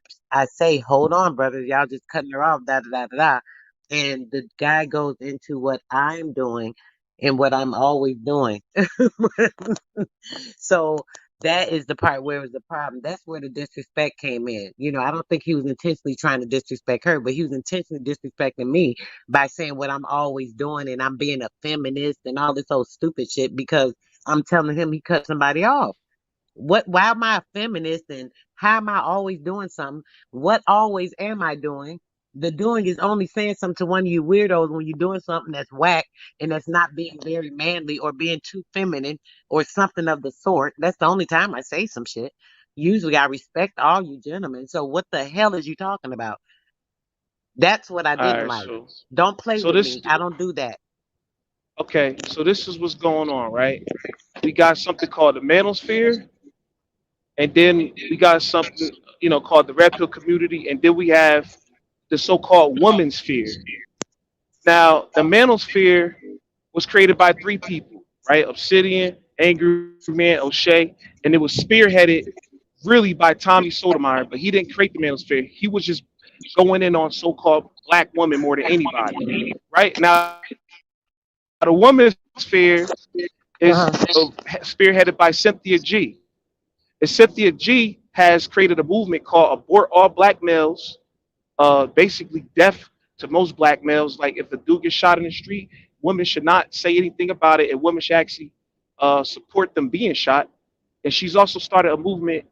say, hold on, brothers, y'all just cutting her off, da da da da da. And the guy goes into what I'm doing and what I'm always doing. So that is the part where it was the problem. That's where the disrespect came in. I don't think he was intentionally trying to disrespect her, but he was intentionally disrespecting me by saying what I'm always doing and I'm being a feminist and all this old stupid shit because I'm telling him he cut somebody off. Why am I a feminist and how am I always doing something? What always am I doing? The doing is only saying something to one of you weirdos when you're doing something that's whack and that's not being very manly or being too feminine or something of the sort. That's the only time I say some shit. Usually I respect all you gentlemen. So what the hell is you talking about? That's what I All didn't right, like. so Don't play so with this me. I don't do that. okay, so this is what's going on, right? We got something called the manosphere, and then we got something, called the red pill community, and then we have the so-called woman sphere. Now, the manosphere was created by three people, right? Obsidian, Angry Man, O'Shea, and it was spearheaded really by Tommy Sotomayor, but he didn't create the manosphere. He was just going in on so-called black women more than anybody, right? Now, the women's sphere is spearheaded by Cynthia G. And Cynthia G has created a movement called Abort All Black Males, basically death to most black males. Like if a dude gets shot in the street, women should not say anything about it, and women should actually support them being shot. And she's also started a movement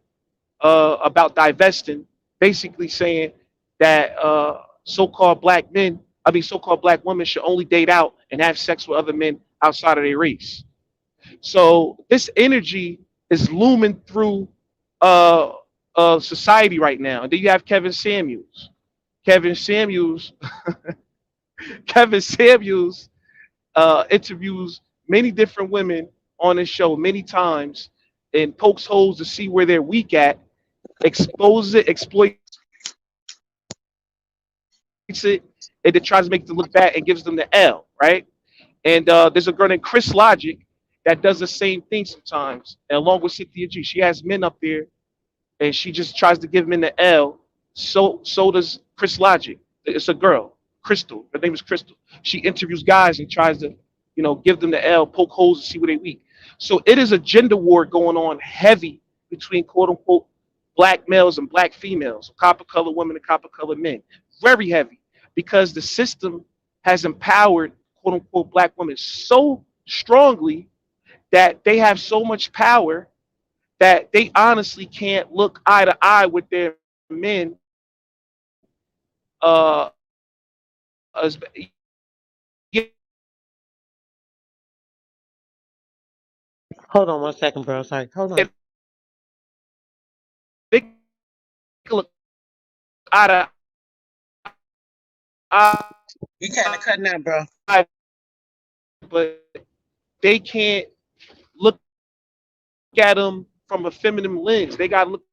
about divesting, basically saying that so-called black women should only date out and have sex with other men outside of their race. So this energy is looming through uh, society right now. And then you have Kevin Samuels. Kevin Samuels, Kevin Samuels interviews many different women on his show many times and pokes holes to see where they're weak at, exposes it, exploits it, and then tries to make them look bad and gives them the L, right? And there's a girl named Chris Logic that does the same thing sometimes, and along with Cynthia G. She has men up there and she just tries to give men the L. So does Chris Logic. It's a girl, Crystal. Her name is Crystal. She interviews guys and tries to, give them the L, poke holes and see where they weak. So it is a gender war going on heavy between quote unquote black males and black females, copper colored women and copper colored men. Very heavy because the system has empowered quote unquote black women so strongly that they have so much power that they honestly can't look eye to eye with their men as Hold on 1 second, bro. Sorry. Hold on. they can look eye to You kind of cutting out, bro. eye, but they can't look at them from a feminine lens. They got to look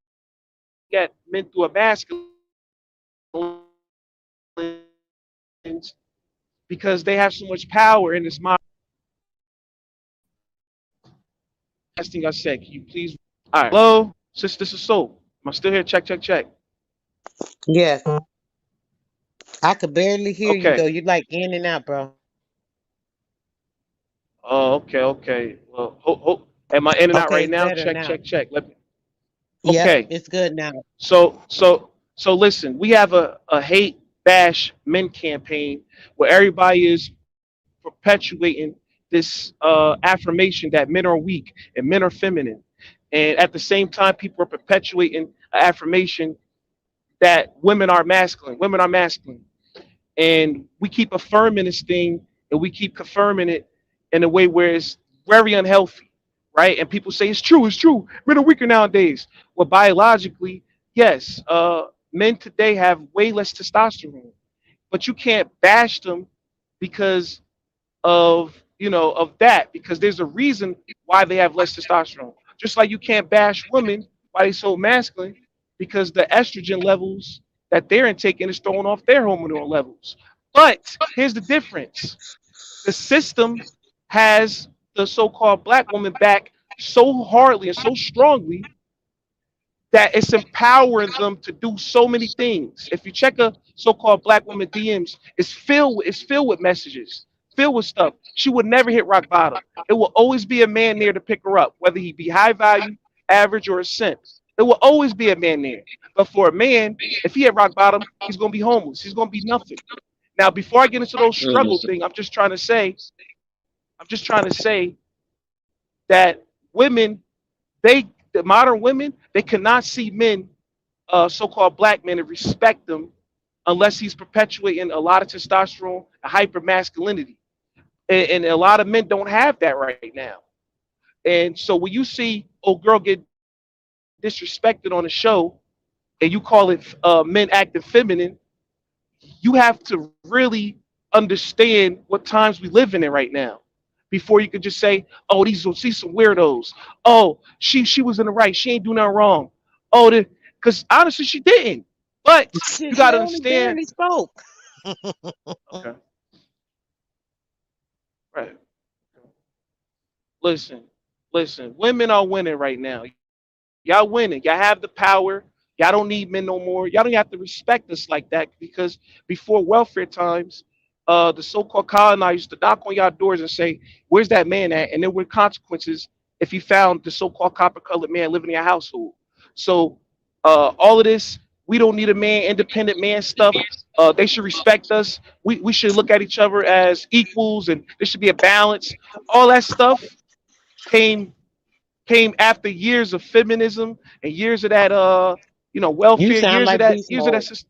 at men through a masculine lens because they have so much power in this mind. Last thing I said, can you please? All right. Hello, sister, this is Soul. Am I still here? Check, check, check. Yes. I could barely hear you though. Okay. You like in and out, bro. Oh, okay, okay. Well, am I in and out Okay, right it's now? better Check, now. check, check. Let me. Yep, Okay. it's good now. So listen, we have a hate bash men campaign where everybody is perpetuating this affirmation that men are weak and men are feminine, and at the same time, people are perpetuating an affirmation that women are masculine. Women are masculine, and we keep affirming this thing, and we keep confirming it in a way where it's very unhealthy, right? And people say it's true, it's true. Men are weaker nowadays. Well, biologically, yes, men today have way less testosterone, but you can't bash them because of of that, because there's a reason why they have less testosterone. Just like you can't bash women why they so masculine because the estrogen levels that they're intaking is throwing off their hormonal levels. But here's the difference: the system has the so-called black woman back so hardly and so strongly that it's empowering them to do so many things. If you check a so-called black woman DMs, it's filled with messages, filled with stuff. She would never hit rock bottom. It will always be a man there to pick her up, whether he be high value, average, or a simp. It will always be a man there. But for a man, if he hit rock bottom, he's gonna be homeless. He's gonna be nothing. Now, before I get into those struggle Mm. thing, I'm just trying to say that women, the modern women, they cannot see men, so-called black men, and respect them unless he's perpetuating a lot of testosterone and hyper masculinity. And a lot of men don't have that right now. And so when you see old girl get disrespected on the show and you call it men acting feminine, you have to really understand what times we live in it right now before you can just say, "Oh, these see some weirdos." Oh, she was in the right. She ain't do nothing wrong. Oh, because honestly, she didn't. But Shit, you she got to only understand. barely spoke. Okay, right. Listen, listen. Women are winning right now. Y'all winning. Y'all have the power. Y'all don't need men no more. Y'all don't have to respect us like that because before welfare times, the so-called colonizers used to knock on y'all doors and say, "Where's that man at?" And there were consequences if you found the so-called copper-colored man living in your household. So all of this, we don't need a man, independent man stuff. They should respect us. We should look at each other as equals, and there should be a balance. All that stuff came came after years of feminism and years of that You welfare, sound like beast years of that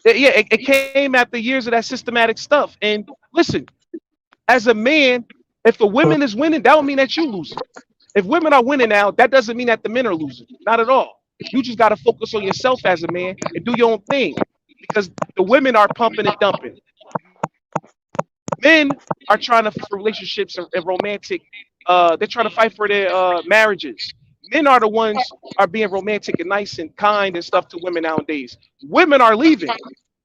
mode. yeah, it came after years of that systematic stuff. And listen, as a man, if the women is winning, that don't mean that you losing. If women are winning now, that doesn't mean that the men are losing. Not at all. You just got to focus on yourself as a man and do your own thing because the women are pumping and dumping. Men are trying to fight for relationships and romantic. They're trying to fight for their marriages. Men are the ones are being romantic and nice and kind and stuff to women nowadays. Women are leaving.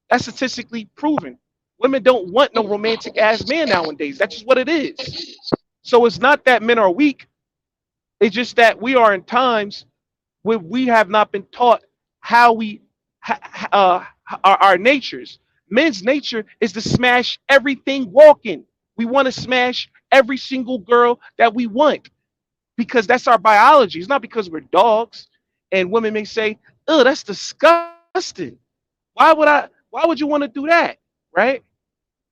That's statistically proven. Women don't want no romantic ass man nowadays. That's just what it is. So it's not that men are weak. It's just that we are in times where we have not been taught how we our natures. Men's nature is to smash everything walking. We want to smash every single girl that we want because that's our biology. It's not because we're dogs. And women may say, "Oh, that's disgusting. Why would you want to do that?" Right?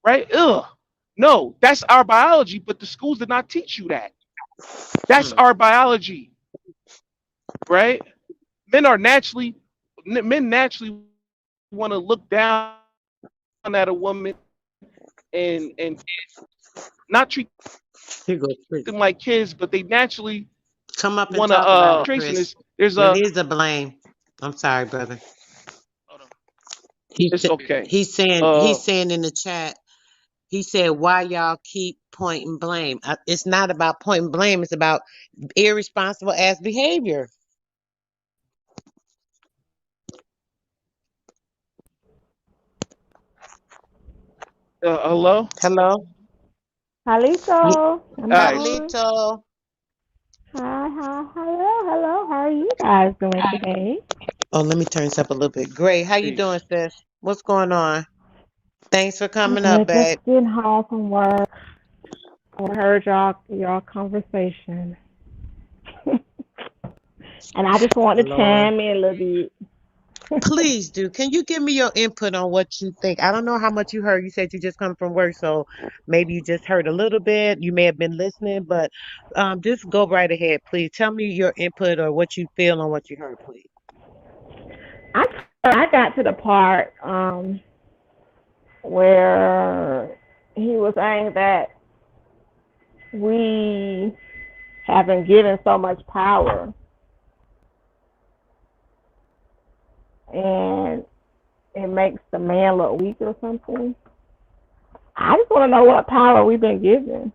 Right? Ugh. No, that's our biology, but the schools did not teach you that. That's Mm. our biology, right? Men are naturally men naturally want to look down at a woman and not treat them like kids, but they naturally Here goes Chris. want to Come up and talk illustration about is it, Chris. there's a Release the blame. I'm sorry, brother. hold on. He It's said okay. he's saying in the chat. He said, "Why y'all keep pointing blame? It's not about pointing blame. It's about irresponsible ass behavior." Hello. Hello, Ye- Halito, I'm All right. on. Carlito. Hi, hi, hello, hello. How are you guys doing today? Oh, let me turn this up a little bit. Great. How you doing, Peace. sis? What's going on? Thanks for I'm coming up, good. Just babe. getting home from work. I heard y'all conversation, and I just want to Lord. chime in a little bit. Please do. Can you give me your input on what you think? I don't know how much you heard. You said you just come from work, so maybe you just heard a little bit. You may have been listening, but just go right ahead, please. Tell me your input or what you feel on what you heard, please. I got to the part where he was saying that we have been given so much power, and it makes the man look weak or something. I just want to know what power we've been given.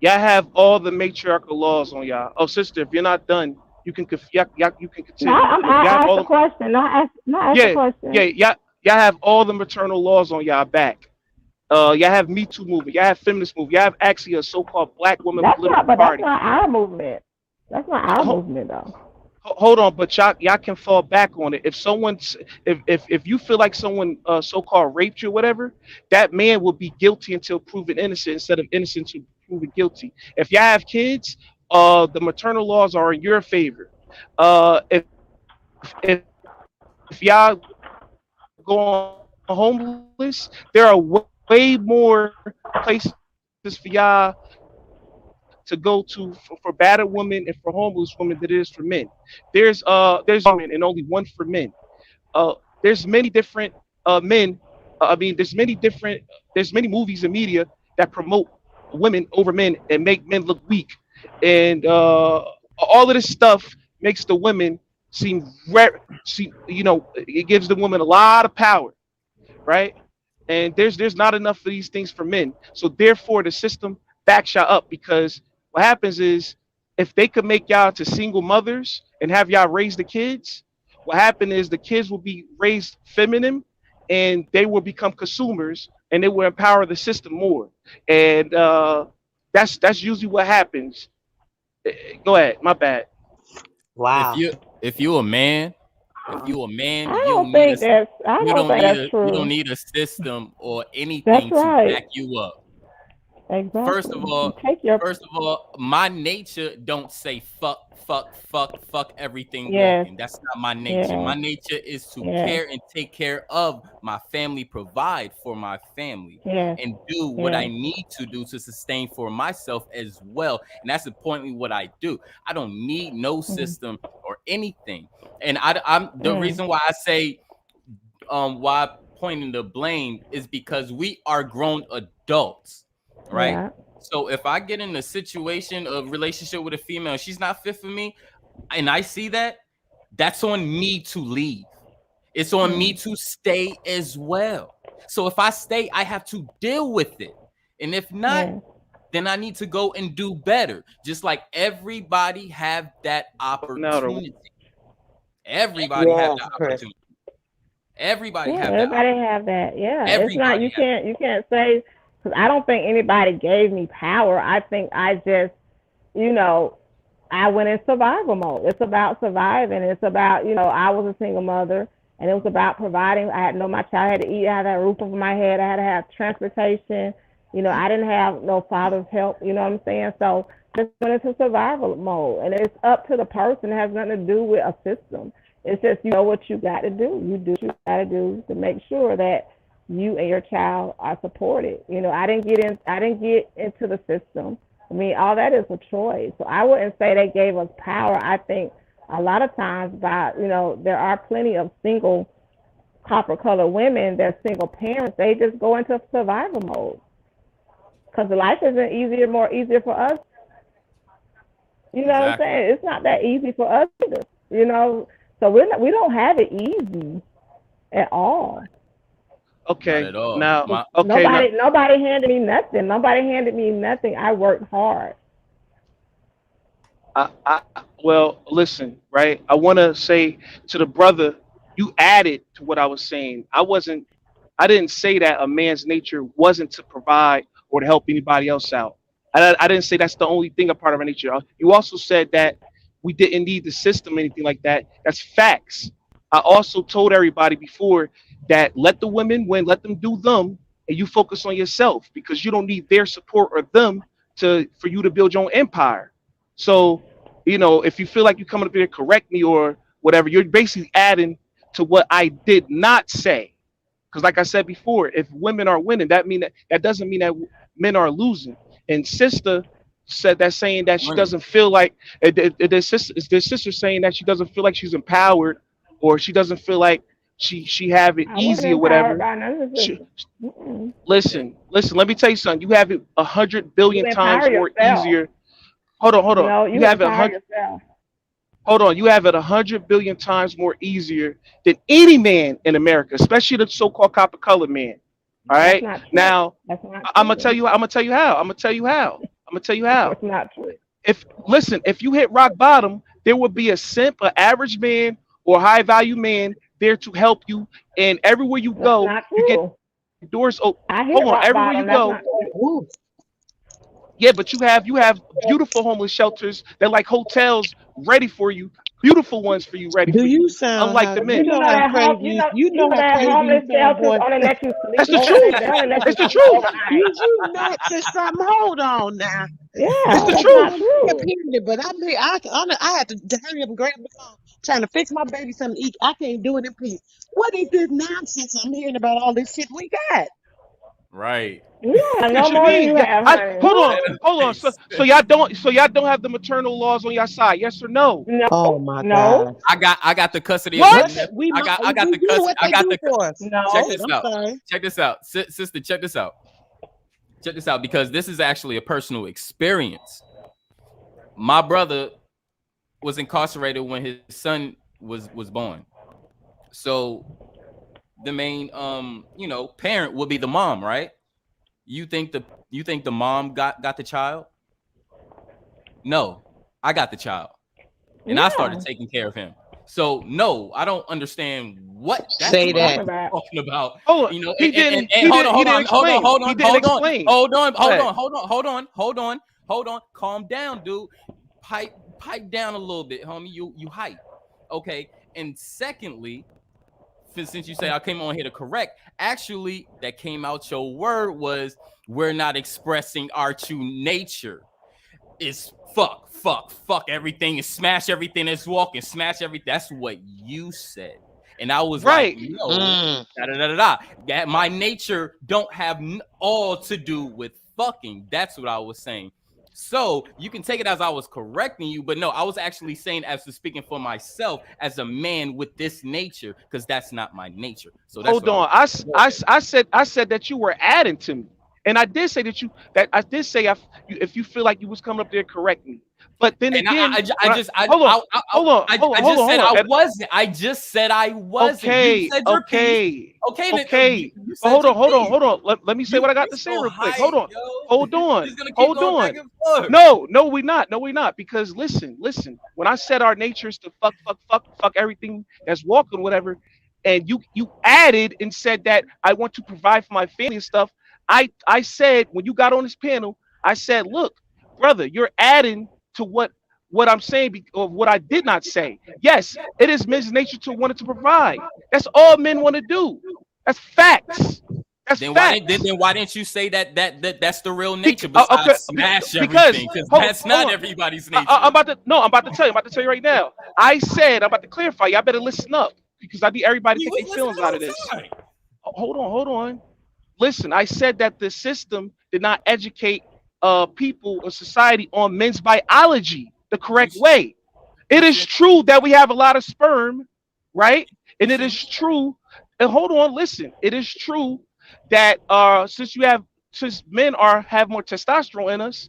Y'all have all the matriarchal laws on y'all. Oh, sister, if you're not done, you can No, continue. Y'all have I asked all the the question. No, I asked the yeah question. yeah y'all have all the maternal laws on y'all back. Y'all have Me Too movement. Y'all have feminist movement. Y'all have actually a so-called Black woman political That's party. not our movement. That's not our Ho- movement though. Hold on, but y'all can fall back on it. If someone's if you feel like someone so-called raped you or whatever, that man will be guilty until proven innocent instead of innocent to proven guilty. If y'all have kids, the maternal laws are in your favor. If y'all go on homeless, there are way more places for y'all to go to for battered women and for homeless women than it is for men. There's women and only one for men. There's many different men. I mean, there's many movies and media that promote women over men and make men look weak, and all of this stuff makes the women seem it gives the woman a lot of power, right? And there's not enough of these things for men. So therefore, the system backs y'all up because what happens is if they could make y'all to single mothers and have y'all raise the kids, what happened is the kids will be raised feminine and they will become consumers and they will empower the system more. And that's usually what happens. Go ahead, my bad. If Wow. you a man, if you a man, I you don't don't think need that's you don't true. need a system or That's anything to right. back you up. First of Exactly. You all, take your my nature don't say fuck everything yes, walking. That's not my nature. yes, My nature is to yes, care and take care of my family, provide for my family, yes, and do what I yes. need to do to sustain for myself as well. And that's importantly what I do. I don't need no Mm, system or anything. And I'm the mm, reason why I say why pointing the blame is because we are grown adults, right? yeah. So if I get in a situation of relationship with a female, she's not fit for me, and I see that, that's on me to leave. It's on me Mm, to stay as well. So if I stay, I have to deal with it. And if not, yes. then I need to go and do better. Just like everybody have that Now the opportunity. Everybody have Yes, that Chris. opportunity. Everybody Yeah, have that everybody opportunity. have that. Yeah, it's not. Everybody have that. You can't say because I don't think anybody gave me power. I think I just you know I went in survival mode. It's about surviving. It's about I was a single mother, and it was about providing. I had to know my child had to eat. I had to have a roof over my head. I had to have transportation. I didn't have no father's help. You know what I'm saying? So just went into survival mode, and it's up to the person. It has nothing to do with a system. It's just you know what you got to do. You do what you got to do to make sure that you and your child are supported. You know, I didn't get in. I didn't get into the system. I mean, all that is a choice. So I wouldn't say they gave us power. I think a lot of times, by you know, there are plenty of single copper color women. They're single parents. They just go into survival mode because life isn't more easier for us. You know what I'm Exactly. saying? It's not that easy for us either. You know, so we don't have it easy at all. Not Okay, at all. now, My okay, now, Nobody handed me nothing. Nobody handed me nothing. I worked hard. well, listen, right? I want to say to the brother, you added to what I was saying. I didn't say that a man's nature wasn't to provide or to help anybody else out. I didn't say that's the only thing a part of our nature. You also said that we didn't need the system, anything like that. That's facts. I also told everybody before that let the women win, let them do them, and you focus on yourself because you don't need their support or them to for you to build your own empire. So, if you feel like you're coming up here to correct me or whatever, you're basically adding to what I did not say. Because, like I said before, if women are winning, that doesn't mean that men are losing. And sister said that saying that she money. doesn't feel like the sister saying that she doesn't feel like she's empowered or she doesn't feel like she have it I wasn't easy or empowered whatever. by none of this. She, Mm-mm. listen. Let me tell you something. You have it 100 billion You times empower more yourself. easier. Hold on, hold You on. know, You you have it empower 100. yourself. Hold on, you have it 100 billion times more easier than any man in America, especially the so-called copper colored man. All That's right. not true. Now, That's not I'm gonna tell true. you. I'm gonna tell you how. I'm gonna tell you how. I'm gonna tell you how. That's not true. If listen, if you hit rock bottom, there will be a simp, an average man, or high value man there to help you. And everywhere you That's go, not you get true. doors. Oh, hold on. I hit Everywhere you rock go, bottom. That's not true. Ooh. yeah, but you have beautiful homeless shelters. They're like hotels ready for you. Beautiful ones for you, ready Do for you. you sound Unlike how the you men. know how crazy You know how that crazy you homeless sound, shelters boy? only let you sleep That's the overnight. truth. They only let It's you the sleep truth. overnight. You nuts or something? Hold on now. It's Yeah, the I that's ain't not truth. gonna be up true. here, but I had to hurry up and grab the phone, trying to fix my baby something to eat. I can't do it in peace. What is this nonsense I'm hearing about all this shit we got? Right. You don't have no What you more than mean? you Yeah, have, I honey. hold on, What? hold on. So y'all don't have the maternal laws on your side, yes or no? Oh No, my no, God. I got the custody of my What What? nephew. we might I got we the do custody. what they do for us. Go Check no. ahead. this I'm out. sorry. Check this out. Sister, check this out. Check this out because this is actually a personal experience. My brother was incarcerated when his son was born. So the main parent would be the mom, right? You think the mom got the child? No, I got the child. And I started Yeah. taking care of him. So no, I don't understand what What that's Say you what that. talking you're about? talking about. Hold on. And, He and, and, didn't. and He hold didn't. on, He hold didn't on, hold on, explain. hold He on, didn't hold on, explain. hold on, Go hold ahead. on, hold on. Calm down, dude. Pipe down a little bit, homie. You hype. Okay. And secondly, since you say I came on here to correct, actually, that came out your word was we're not expressing our true nature. It's fuck everything and smash everything that's walking, smash everything. That's what you said. And I was like, Right. no, Mm. da da da da da. That my nature don't have all to do with fucking. That's what I was saying. So you can take it as I was correcting you, but no, I was actually saying as to speaking for myself as a man with this nature, because that's not my nature. So that's Hold what I was on. saying. Go ahead. I said that you were adding to me, and I did say that I did say if you feel like you was coming up there, correct me. But then And again, I when I, just I hold on, I, I hold on, hold on, I hold on, just said hold on. I wasn't. I just said I wasn't. You Okay, said your piece. okay, Okay, then okay. you But said your piece. hold on. Let me say what I got You to say so real quick. hype, Hold on, yo. hold You on, just gonna keep hold going back on. and forth. No, we not. No, we not. Because listen. When I said our nature is to fuck everything that's walking, whatever, and you added and said that I want to provide for my family and stuff. I said when you got on this panel, I said, look, brother, you're adding to what I'm saying or what I did not say. Yes, it is men's nature to want to provide. That's all men want to do. That's facts. That's Then facts. why didn't you say that's the real nature besides Okay, smash because everything? Because hold, that's hold not on. everybody's I'm nature. about to no. I'm about to tell you. I'm about to tell you right now. I said I'm about to clarify. Y'all better listen up because I need everybody to We take was their listening feelings the out of this. whole time. Hold on, hold on. Listen, I said that the system did not educate people or society on men's biology the You correct sh- way. you It is sure? true that we have a lot of sperm, right? You And it sure? is true. And hold on, listen. It is true that since men are have more testosterone in us,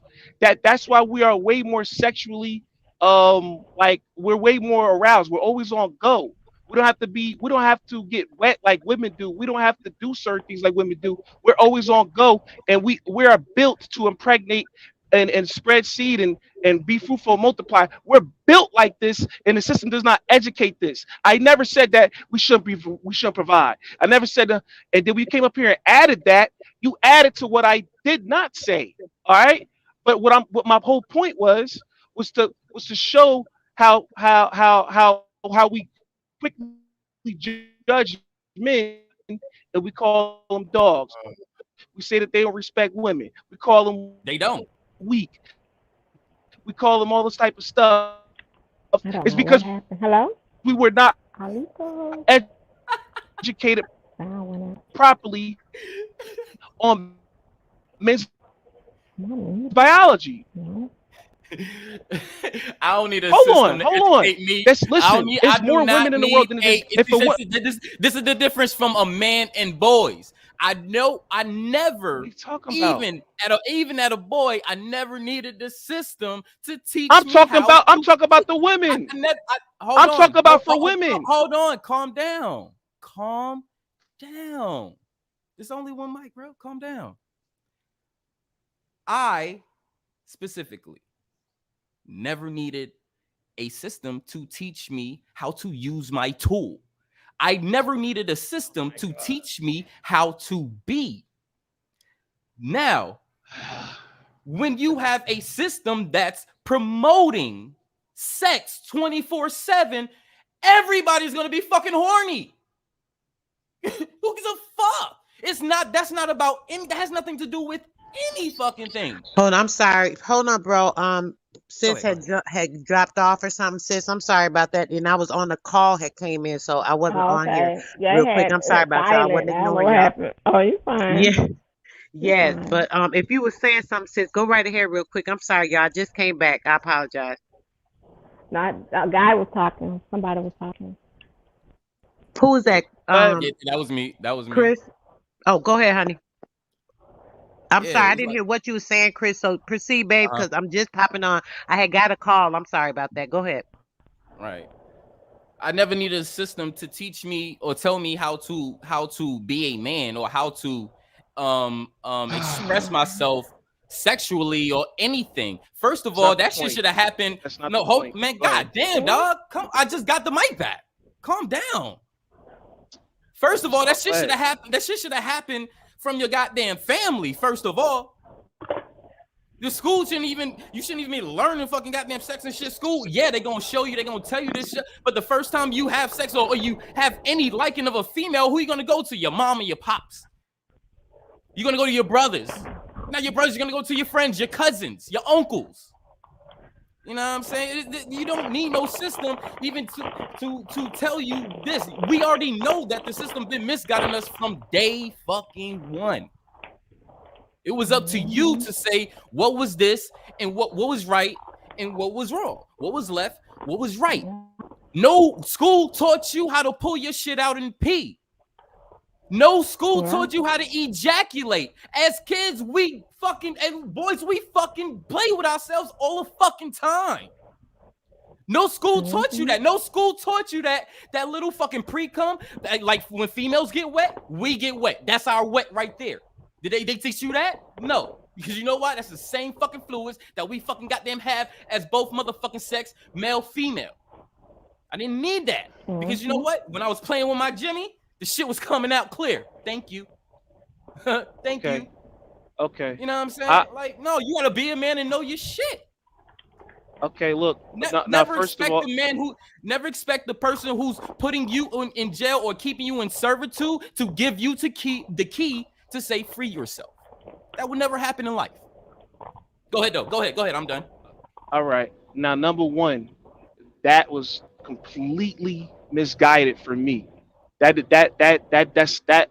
that's why we are way more sexually like we're way more aroused. We're always on go. We don't have to get wet like women do. We don't have to do certain things like women do. We're always on go, and we are built to impregnate and spread seed and be fruitful and multiply. We're built like this, and the system does not educate this. I never said that we shouldn't provide. I never said that, and then we came up here and added that. You added to what I did not say. All right, but what my whole point was to show how we quickly judge men and we call them dogs. We say that they don't respect women. We call them weak. We call them all They this type don't. of stuff. It's because we were not I don't know what happened. educated Hello? properly Alito? Sound went out. on men's biology. Am I muted? Hold No. on, hold on. I don't need a That's system to listen. It's educate more me. women in the world than it is. I do If not it need was, a this is the difference from a man and boys. I know I what are you never talking about? even at a boy, I never needed the system to teach I'm me talking how about. I'm to talking about the women. hold I'm on. talking about for women. Hold on. Calm down. Calm down. There's only one mic, bro. Calm down. I specifically never needed a system to teach me how to use my tool. I never needed a system to teach me how to be. Now, when you have a system that's promoting sex 24/7, everybody's going to be fucking horny. Who gives a fuck? That's not about any, that has nothing to do with any fucking thing. Hold on, I'm sorry. Hold on, bro. Go Sis ahead, go ahead. had dropped off or something. Sis, I'm sorry about that. And I was on the call had came in, so I wasn't Oh, on here okay. Yeah, real quick. I'm it sorry had about y'all. I silent. wasn't I don't know ignoring what y'all. happened. Oh, you fine. Yeah, You yes. fine. But if you were saying something, sis, go right ahead real quick. I'm sorry, y'all. I just came back. I apologize. Not a guy was talking. Somebody was talking. Who is that? But Yeah, that was me. That was me. Chris. Oh, go ahead, honey. I'm Yeah, sorry, it I was didn't like, hear what you were saying, Chris. So proceed, babe, uh-huh, because I'm just popping on. I had got a call. I'm sorry about that. Go ahead. right. I never needed a system to teach me or tell me how to be a man or how to express myself sexually or anything. First of that's all, not the that shit point. should have happened. That's not the No, hope point. man, Go ahead. god damn, Hmm? dog. Come, I just got the mic back. Calm down. First of Just all, that talk. Go shit should ahead. have happened. That shit should have happened from your goddamn family. First of all, the school you shouldn't even be learning fucking goddamn sex and shit. School, yeah, they gonna show you, they gonna tell you this shit. But the first time you have sex or you have any liking of a female, who you gonna go to? Your mom or your pops? You're gonna go to your brothers. Now your brothers, you're gonna go to your friends, your cousins, your uncles. You know what I'm saying? You don't need no system even to tell you this. We already know that the system been misguiding us from day fucking one. It was up to you Mm-hmm. to say what was this and what was right and what was wrong, what was left, what was right. Yeah. No school taught you how to pull your shit out and pee. No school Yeah. taught you how to ejaculate. As kids, we fucking and boys, we fucking play with ourselves all the fucking time. No school taught you Mm-hmm. that. No school taught you that little fucking pre-cum. Like when females get wet, we get wet. That's our wet right there. Did they teach you that? No. Because you know why? That's the same fucking fluids that we fucking goddamn have as both motherfucking sex, male, female. I didn't need that. Because you know Mm-hmm. what? When I was playing with my Jimmy, the shit was coming out clear. Thank you. Thank Okay. you. Okay. You know what I'm saying? I Like, no, you gotta be a man and know your shit. okay. Look. Now, Never first of expect all, the man who never expect the person who's putting you in jail or keeping you in servitude to give you the key to say free yourself. That would never happen in life. Go ahead, though. Go ahead. I'm done. All right. Now, number one, that was completely misguided for me.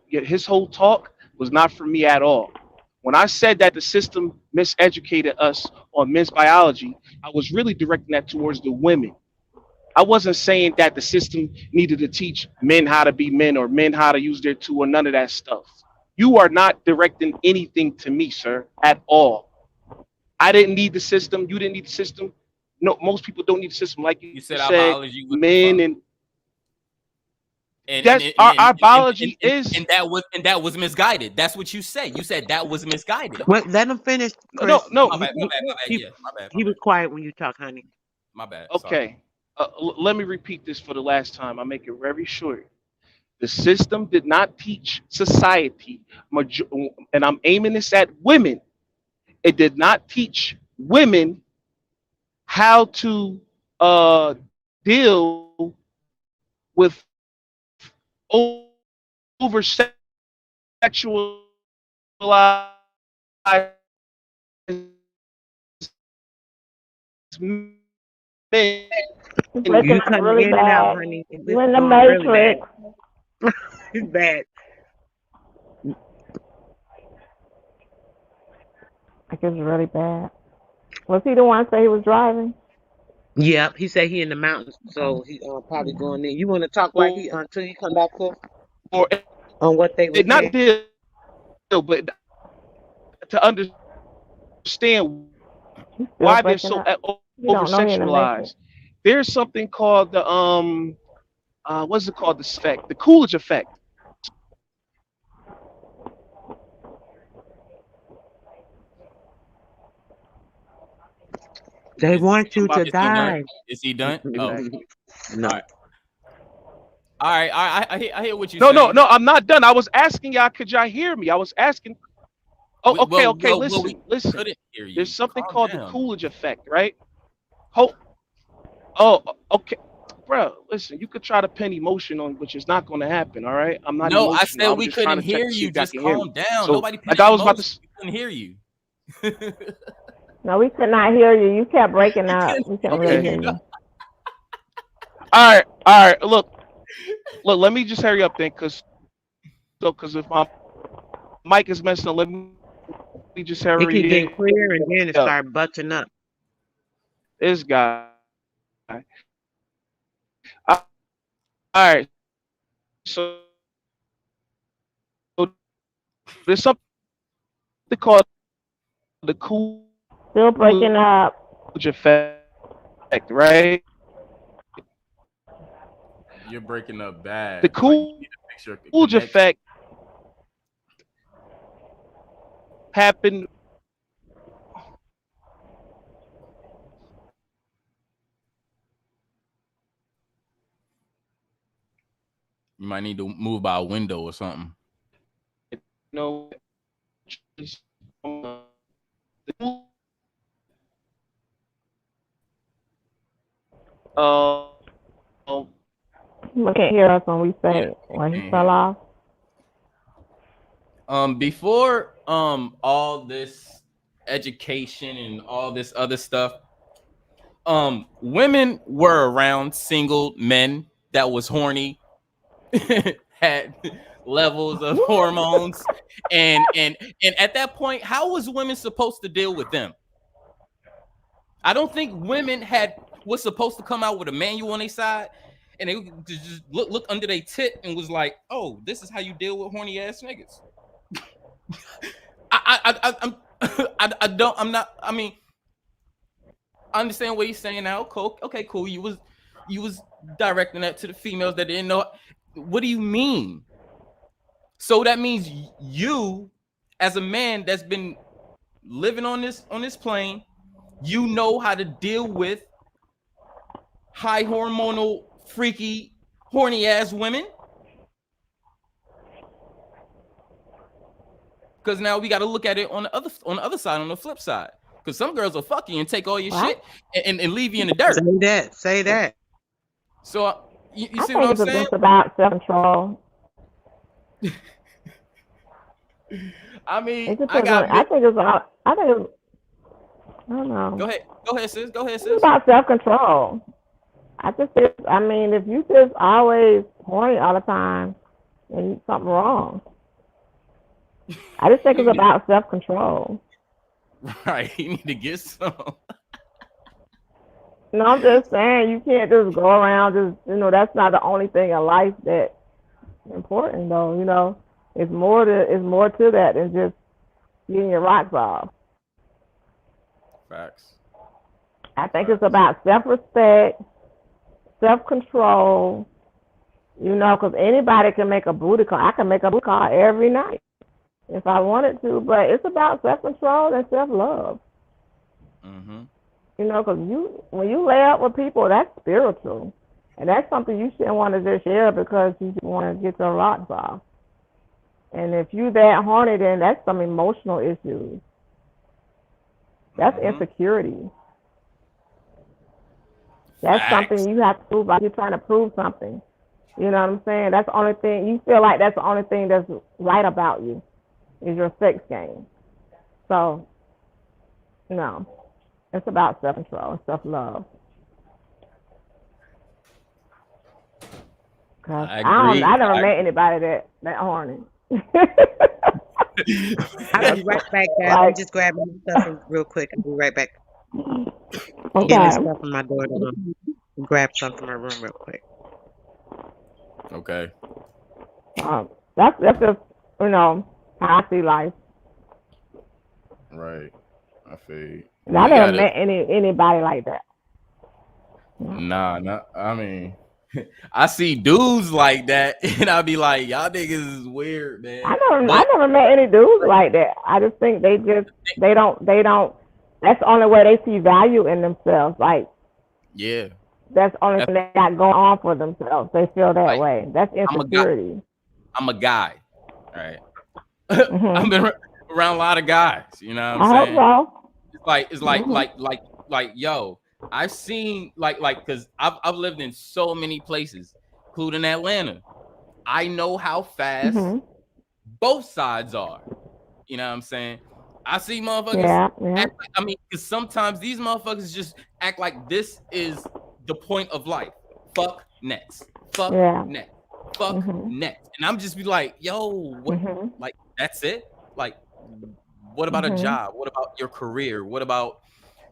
His whole talk was not for me at all. When I said that the system miseducated us on men's biology, I was really directing that towards the women. I wasn't saying that the system needed to teach men how to be men or men how to use their tool or none of that stuff. You are not directing anything to me, sir, at all. I didn't need the system. You didn't need the system. No, most people don't need the system. Like you You said our said, biology was the men fuck. and And and, that's and, our, and, our and, biology and, is and that was misguided. That's what you said. You said that was misguided. Well, let him finish, no, Chris. no. My bad. Yeah, my bad. He was quiet when you talk, honey. My bad. Sorry. Okay. Let me repeat this for the last time. I'll make it very short. The system did not teach society, and I'm aiming this at women. It did not teach women how to deal with over sexualized men. It's breaking You up cutting really in and out, bad. honey. This You in is the going really bad. matrix. It's bad. Like it's really bad. Was he the one say he was driving? Yep, he said he in the mountains, Okay. so he probably going in. You want to talk like Or he until you come back, Chris, or on what they were it not saying? deal, but to understand He's still why they're breaking so up. You over don't know he in the matrix. sexualized. There's something called the what's it called? The effect, the Coolidge effect. They want I'm you about to Is he done? die. Is he done? Oh, to. No. all right. All right. I hear what you're No, no, saying. no. I'm not done. I was asking y'all, could y'all hear me? I was asking. Oh, okay, okay. We Listen. couldn't hear There's you. something Calm called the down. Coolidge effect, right? Ho- Oh, okay. Bro, listen, you could try to pin emotion on, which is not going to happen. All right, I'm not No, I emotional. said I was we just trying couldn't to check hear to see you. if y'all Just can hear me. calm down. So, Nobody like pinning I was about to, emotions. We couldn't hear you. No, we could not hear you. You kept breaking up. We couldn't We really can okay. hear hear you. you. All right. Look. Let me just hurry up then, because if my mic is messing up, let me just It keep getting hurry clear and then it up. start butching up. This guy. All right. So there's something called the Coolidge Still breaking up. effect, right? You're breaking up The bad. Like you Coolidge need to fix your connection. effect happened. You might need to move by a window or something. You know, uh, You can't hear us when we Yeah, say you when he can't fell hear. off. Before all this education and all this other stuff, women were around single men that was horny, had levels of hormones, and at that point, how was women supposed to deal with them? I don't think women was supposed to come out with a manual on their side and they just look under their tit and was like, oh, this is how you deal with horny ass niggas. I don't, I'm not, I mean, I understand what he's saying now. Cool. Okay, cool. You was directing that to the females that didn't know. What do you mean? So that means you, as a man that's been living on this plane, you know how to deal with high hormonal, freaky, horny ass women. Because now we got to look at it on the other side, on the flip side. Because some girls will fuck you and take all your What? shit and leave you in the dirt. Say that. Say that. So you I see what think I'm it's saying? just about self control. I mean, It I depends on. got. I think it's all. I think it's. I don't Go know. ahead. Go ahead, sis. Go ahead, It's sis. about self control. I just. I mean, if you just always horny all the time, then something wrong. I just think You it's need, about self control. right. You need to get some. No, I'm just saying you can't just go around just that's not the only thing in life that's important though. It's more to that than just getting your rocks off. Facts. I think it's Facts. about self respect, self control. Because anybody can make a booty call. I can make a booty call every night if I wanted to, but it's about self control and self love. Mm-hmm. Because when you lay up with people, that's spiritual, and that's something you shouldn't want to just share because you just want to get your rocks off. And if you that horny, then that's some emotional issues. That's Mm-hmm. insecurity. That's Facts. something you have to prove. Like you're trying to prove something. You know what I'm saying? That's the only thing you feel like. That's the only thing that's right about you is your sex game. So no, it's about self control and self love. Cause I I don't. agree. I never met anybody that horny. I'll be That's right back, guys. I'm like just grabbing my stuff real quick. I'll be right back. Getting Okay. the okay. stuff from my daughter. Grab something from my room real quick. Okay. That's just how I see life. Right. I feel And I we never got it. met anybody like that. No. Nah, nah. I mean, I see dudes like that, and I be like, y'all niggas is weird, man. I But never met any dudes like that. I just think they don't. That's the only way they see value in themselves. Like yeah, that's the only that's thing they got going on for themselves. They feel that like way. That's I'm a guy. insecurity. I'm a guy. All right. I've Mhm. been around a lot of guys. You know what I'm I hope saying? so. Mhm. It's like yo, I've seen because I've lived in so many places, including Atlanta. I know how fast Mhm. both sides are. You know what I'm saying? I see motherfuckers Yeah. Yeah. act like, I mean, because sometimes these motherfuckers just act like this is the point of life. Fuck next. Fuck Yeah. next. Fuck Mhm. next. And I'm just be like, yo, what Mhm. like that's it? Like, what about a Mhm. job? What about your career? What about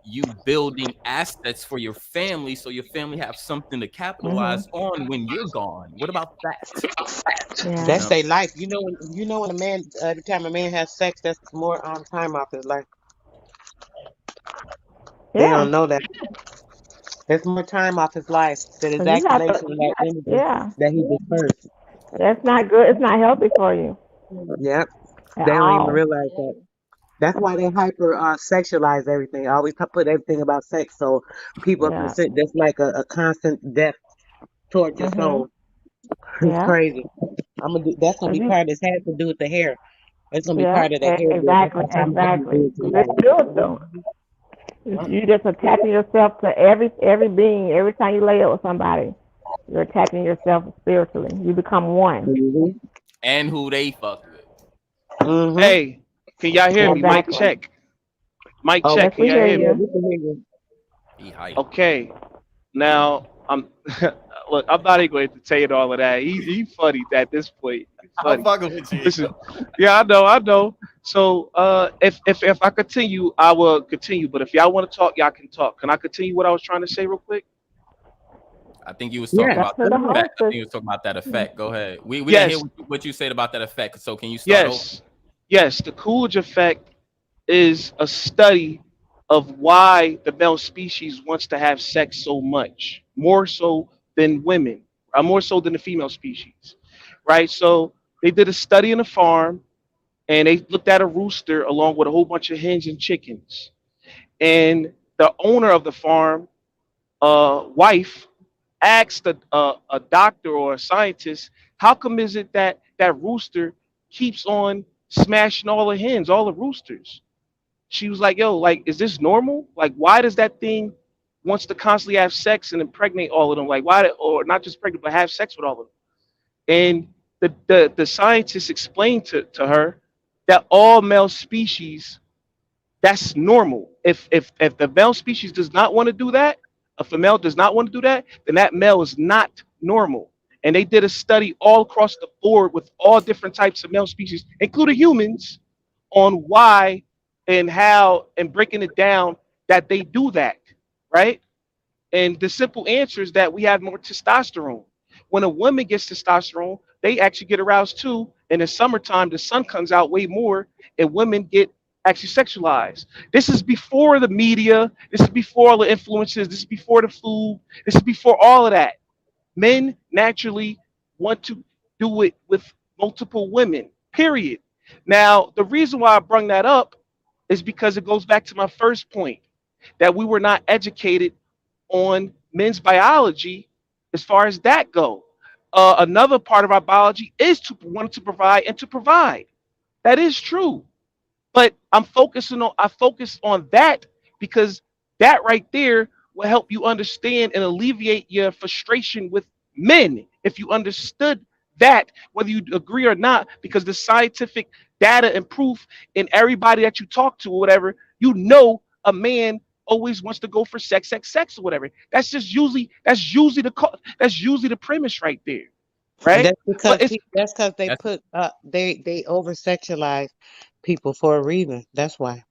you building assets for your family so your family have something to Mhm. capitalize on when you're gone? What about that? You Yeah. That's know? their life. When a man, every time a man has sex, that's more time off his life. They Yeah. don't know that. That's more time off his life. That his Cause you have to. activation, that energy Yeah. that he dispersed. That's not good. It's not healthy for you Yep. at They don't even all. realize that. That's why they hyper sexualize everything. Always put everything about sex, so people Yeah. that's like a constant death towards your Mhm. soul. It's Yeah. crazy. That's gonna Cause be you. part. This has to do with the hair. It's gonna be Yeah. part of the hair deal. That's Exactly. what I'm gonna Exactly. do to Cause you it's spiritual. guys. You just attaching yourself to every being. Every time you lay up with somebody, you're attaching yourself spiritually. You become one. Mhm. And who they fucked with. Mhm. Hey, can y'all hear me? Mic Exactly. check. Mic Oh, check. Yes, Can we y'all hear hear yeah, me? you. we can hear you. He hype. Okay. Now I'm look. I'm not even going to entertain all of that. He funny at this point. He's I'm funny. fucking with you. Listen. Yeah, I know. I know. So if I continue, I will continue. But if y'all want to talk, y'all can talk. Can I continue what I was trying to say real quick? I think you was Yeah. talking It's about up to that the Go ahead. effect. I think hostess. you was talking about that effect. Go ahead. We didn't hear Yes. what you said about that effect. So can you start over? Yes. Yes. The Coolidge effect is a study of why the male species wants to have sex so much, more so than women, more so than the female species, right? So they did a study in a farm and they looked at a rooster along with a whole bunch of hens and chickens. And the owner of the farm, wife, asked a doctor or a scientist, how come is it that that rooster keeps on smashing all the hens, all the roosters? She was like, yo, like, is this normal? Like, why does that thing wants to constantly have sex and impregnate all of them? Like, why, or not just pregnant, but have sex with all of them? And the scientist explained to her that all male species, that's normal. If the male species does not want to do that, if a male does not want to do that, then that male is not normal. And they did a study all across the board with all different types of male species, including humans, on why and how and breaking it down that they do that, right? And the simple answer is that we have more testosterone. When a woman gets testosterone, they actually get aroused too. In the summertime, the sun comes out way more, and women get actually sexualized. This is before the media. This is before all the influences. This is before the food. This is before all of that. Men naturally want to do it with multiple women, period. Now, the reason why I bring that up is because it goes back to my first point that we were not educated on men's biology as far as that go. Another part of our biology is to want to provide and to provide. That is true. But I focus on that because that right there will help you understand and alleviate your frustration with men if you understood that, whether you agree or not, because the scientific data and proof in everybody that you talk to or whatever, you know a man always wants to go for sex, sex, sex or whatever. That's usually the premise right there, right? But it's That's because they That's put they over sexualize people for a reason. That's why.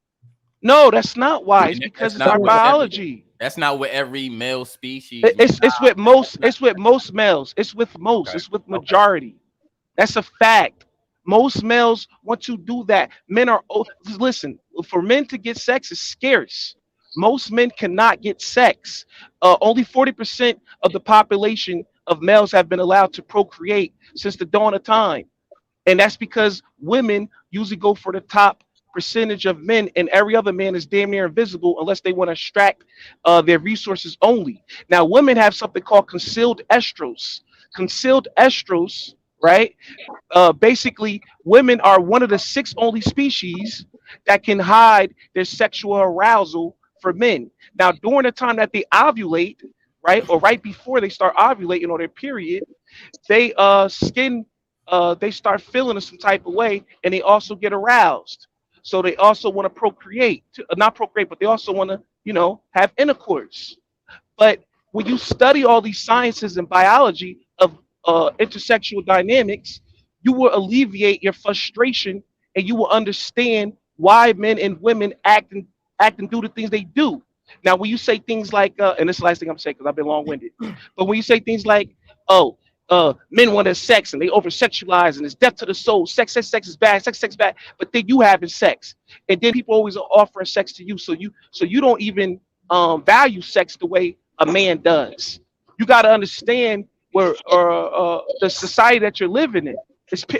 no, that's not why. It's and because that's it's our not what every biology. that's not what every male species will It's not. with most That's not it's with most males. It's with most. okay. It's with Okay. majority. That's a fact. Most males want to do that. Men are listen, for men to get sex is scarce. Most men cannot get sex. Only 40% of the population of males have been allowed to procreate since the dawn of time. And that's because women usually go for the top percentage of men, and every other man is damn near invisible unless they want to extract their resources only. Now, women have something called concealed estrus. Concealed estrus, right? Basically, women are one of the six only species that can hide their sexual arousal for men. Now, during the time that they ovulate, right, or right before they start ovulating on their period, they skin they start feeling some type of way, and they also get aroused. So they also want to procreate, not procreate, but they also want to, have intercourse. But when you study all these sciences and biology of intersexual dynamics, you will alleviate your frustration and you will understand why men and women act and do the things they do. Now, when you say things like, and this is the last thing I'm saying because I've been long winded, but when you say things like, oh, men want to have sex and they over sexualize and it's death to the soul, sex, sex, sex is bad, sex, sex bad, but then you having sex, and then people always are offering sex to you, so you don't even value sex the way a man does. You got to understand where the society that you're living in.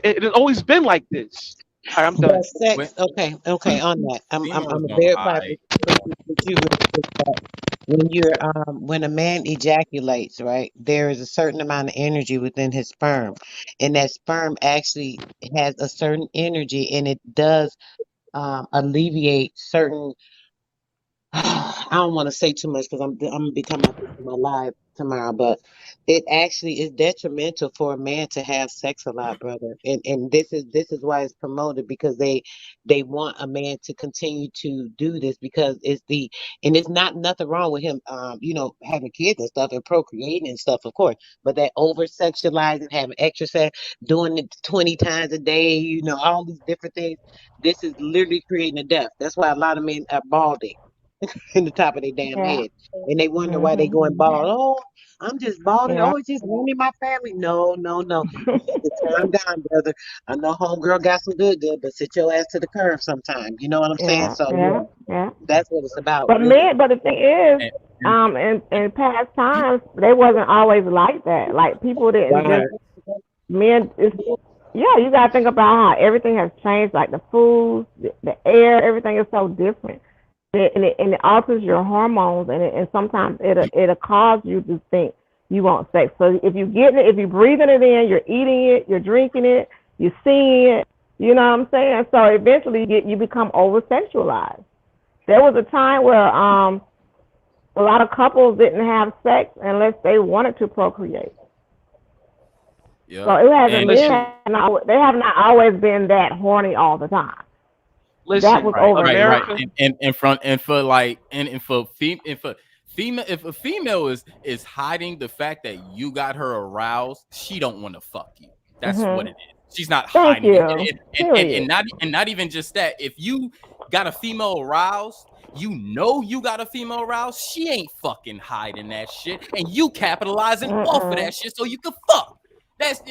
It has always been like this. All right, I'm But done. When sex, okay, on that. I'm females a don't verify hide. with you real quick that when a man ejaculates, right, there is a certain amount of energy within his sperm. And that sperm actually has a certain energy and it does alleviate certain I don't want to say too much because I'm gonna be talking about this in my live tomorrow, but it actually is detrimental for a man to have sex a lot, brother. And this is why it's promoted because they want a man to continue to do this because and it's not nothing wrong with him having kids and stuff and procreating and stuff, of course, but that over sexualizing, having extra sex, doing it 20 times a day, all these different things. This is literally creating a death. That's why a lot of men are balding in the top of their damn Yeah. head. And they wonder why they Mhm. going bald. Oh, I'm just balding. Yeah. Oh, it's just ruining my family. No, no, no. You need to calm down, brother. I know homegirl got some good, but sit your ass to the curb sometime. You know what I'm saying? Yeah. So Yeah. yeah, Yeah. that's what it's about, But really. men, but the thing is, And, and in past times, they wasn't always like that. Like people didn't Right. just men. It's yeah. You gotta think about how everything has changed. Like the food, the air, everything is so different. And it alters your hormones, and sometimes it'll cause you to think you want sex. So if you getting it, if you're breathing it in, you're eating it, you're drinking it, you're seeing it. You know what I'm saying? So eventually you become over sexualized. There was a time where a lot of couples didn't have sex unless they wanted to procreate. So yep. it hasn't And men Listen, have not, they have not always been that horny all the time. That listen, was Right, over. right, right. America. And from and for like and for female, if a female is hiding the fact that you got her aroused, she don't want to fuck you. That's what Mhm. it is. She's not Thank hiding it. you. And Period. not even just that. If you got a female aroused, you know you got a female aroused, she ain't fucking hiding that shit. And you capitalizing off of that Mm-mm. shit so you can fuck.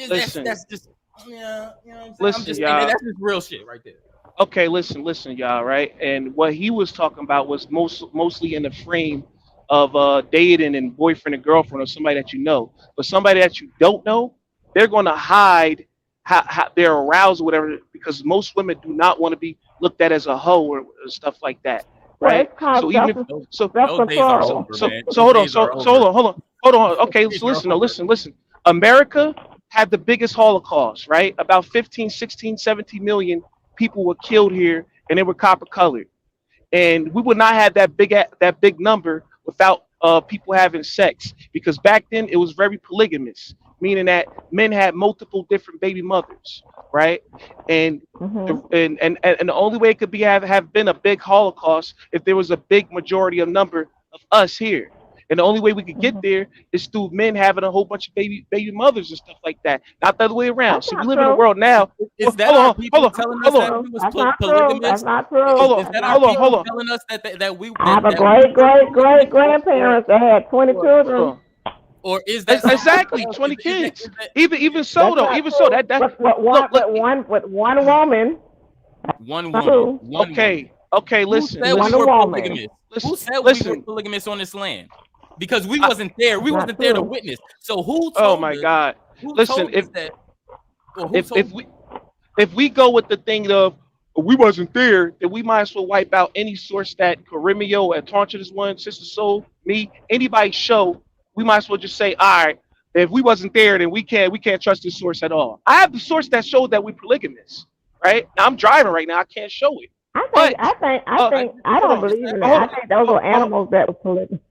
Listen, That's just yeah, you know what I'm saying? I'm listen, just saying that y'all. that's just real shit right there. Okay, listen, y'all, right? And what he was talking about was mostly in the frame of dating and boyfriend and girlfriend or somebody that you know. But somebody that you don't know, they're going to hide how their arousal, whatever, because most women do not want to be looked at as a hoe or stuff like that, Well, right? it's called So even if Those, so self those days are control. over, man. so Those hold on, days are so over. hold on. Those Okay, days so are listen, no, over. listen. America had the biggest Holocaust, right? About 15, 16, 17 million people were killed here, and they were copper colored, and we would not have that big number without people having sex, because back then it was very polygamous, meaning that men had multiple different baby mothers, right? And Mhm. and the only way it could be have been a big Holocaust if there was a big majority of number of us here. And the only way we could get Mhm. there is through men having a whole bunch of baby mothers and stuff like that, not the other way around. That's See, we not live in a true. world now. Is Well, that our people telling us hold on, that we True. was That's not true. That's polygamous? not true. Is That's that our not hold people true. on, telling us that we I have a that we great were great great polygamous, grandparents that had 20 hold children. on. or is that something Exactly, else? 20 Is kids. that Even so That's though, not even so true. that But one look, with one woman. one Not woman? true. One woman. okay, Who listen, said we One listen, were woman. polygamous? Who listen, said we were listen. polygamous on this land? Because we I, wasn't there. We That's not wasn't there to true. witness. So who oh told my us? God. Who Listen, told us that? Or who if told we if we go with the thing of we wasn't there, then we might as well wipe out any source that Carimio and Tauncha is one, Sister Soul, me, anybody show. We might as well just say, all right, if we wasn't there, then we can't trust this source at all. I have the source that showed that we polygamous, right? Now I'm driving right now, I can't show it, I think but I think I uh, I think I hold don't on, believe in hold that. on, I think those hold are on. animals that were polygamous.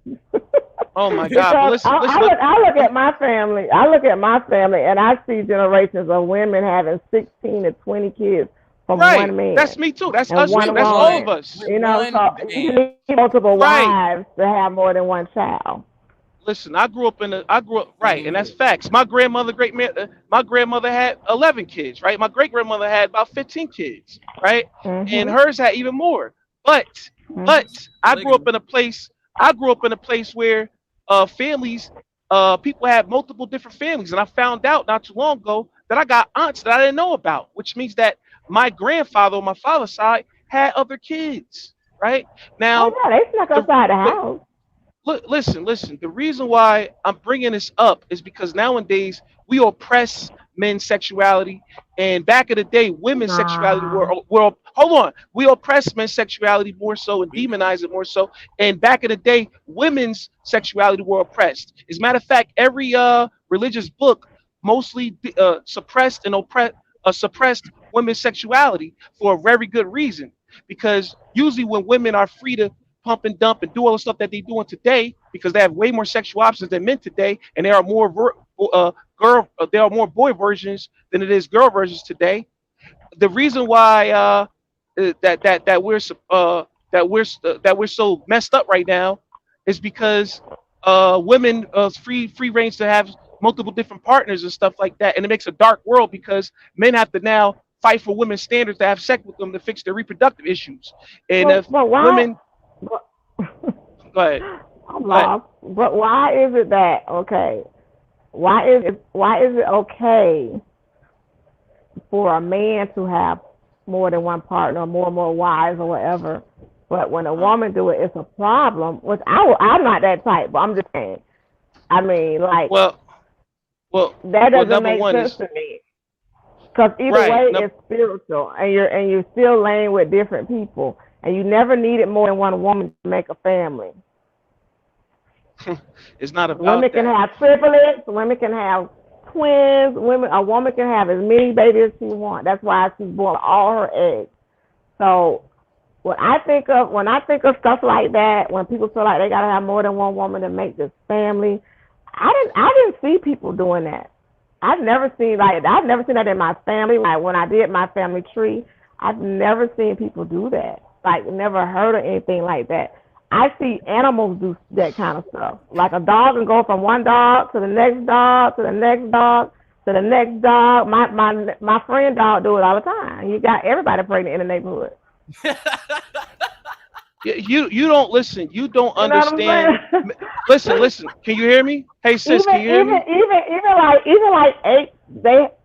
Oh my God! But Because listen, listen. I look at my family. I look at my family, and I see generations of women having 16 to 20 kids from Right, one that's man me too. That's and us too. one That's all woman. of us. with You know, one so you man. need multiple Right. wives to have more than one child. Listen, I grew up right, Same and that's here. facts. My grandmother had 11 kids, right? My great grandmother had about 15 kids, right? And Mhm. hers had even more. But Mhm. but Polygamy. I grew up in a place where families people had multiple different families, and I found out not too long ago that I got aunts that I didn't know about, which means that my grandfather on my father's side had other kids, right? Oh Now, yeah, they snuck the outside the house. listen. The reason why I'm bringing this up is because nowadays we oppress men's sexuality, and back in the day, women's sexuality Nah. were hold on, we oppress men's sexuality more so and We demonize it more so. And back in the day, women's sexuality were oppressed. As a matter of fact, every religious book mostly suppressed and suppressed women's sexuality for a very good reason. Because usually when women are free to pump and dump and do all the stuff that they're doing today, because they have way more sexual options than men today, and there are more there are more boy versions than it is girl versions today. The reason why that we're that we're so messed up right now is because women free range to have multiple different partners and stuff like that, and it makes a dark world because men have to now fight for women's standards to have sex with them to fix their reproductive issues. And if But why? women, But, go ahead, I'm go ahead. lost. But why is it that okay? Why is it okay for a man to have more than one partner, or more wives, or whatever? But when a Uh, woman do it, it's a problem. Which I'm not that type, but I'm just saying. I mean, like well, well, that doesn't number make one sense is to me. Because either right. way, it's spiritual, and you're still laying with different people, and you never needed more than one woman to make a family. It's not Women about can that. have triplets. Women can have twins. A woman can have as many babies as she wants. That's why she's born all her eggs. So when I think of stuff like that, when people feel like they gotta have more than one woman to make this family, I didn't see people doing that. I've never seen that in my family. Like when I did my family tree, I've never seen people do that. Like, never heard of anything like that. I see animals do that kind of stuff. Like a dog can go from one dog to the next dog to the next dog to the next dog. My friend dog do it all the time. You got everybody pregnant in the neighborhood. You don't listen. You don't You know what understand. I'm saying? Listen. Can you hear me? Hey sis, even can you hear me? even like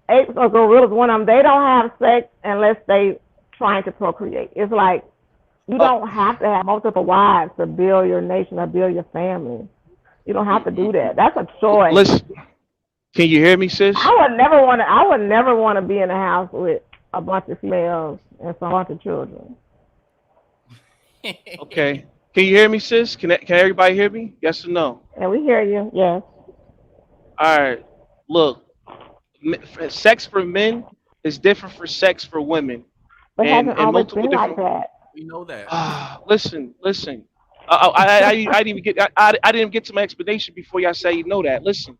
apes or gorillas, one of them, they don't have sex unless they trying to procreate. It's like you Uh, don't have to have multiple wives to build your nation or build your family. You don't have to do that. That's a choice. listen. Can you hear me, sis? I would never want to be in a house with a bunch of females and some bunch of children. Okay. Can you hear me, sis? Can everybody hear me? Yes or no? And we hear you, yes. All right. Look, sex for men is different for sex for women, But it and hasn't always multiple been like different. that. We know that. Listen. I didn't even get. I didn't get to my explanation before y'all say you know that. Listen,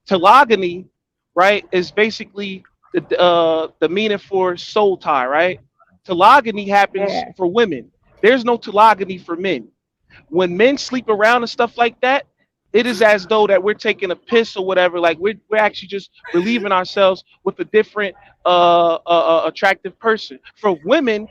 telogamy, right, is basically the meaning for soul tie, right? Telogamy happens Yeah. for women. There's no telogamy for men. When men sleep around and stuff like that, it is as though that we're taking a piss or whatever. Like we're actually just relieving ourselves with a different attractive person. For women,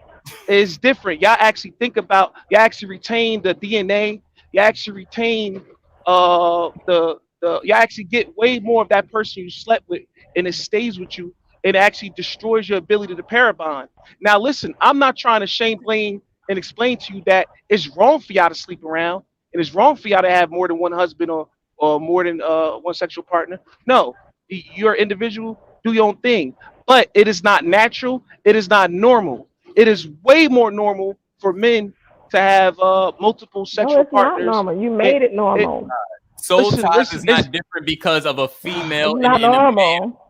it's different. Y'all actually think about. Y'all actually retain the DNA. You actually retain the. You actually get way more of that person you slept with, and it stays with you. It actually destroys your ability to pair bond. Now, listen, I'm not trying to shame, blame, and explain to you that it's wrong for y'all to sleep around and it's wrong for y'all to have more than one husband or more than one sexual partner. No, you're an individual, do your own thing. But it is not natural. It is not normal. It is way more normal for men to have multiple No, sexual it's not partners. normal. You It, made it it normal. Soul listen, ties listen. is not different because of a It's female not and a man. normal.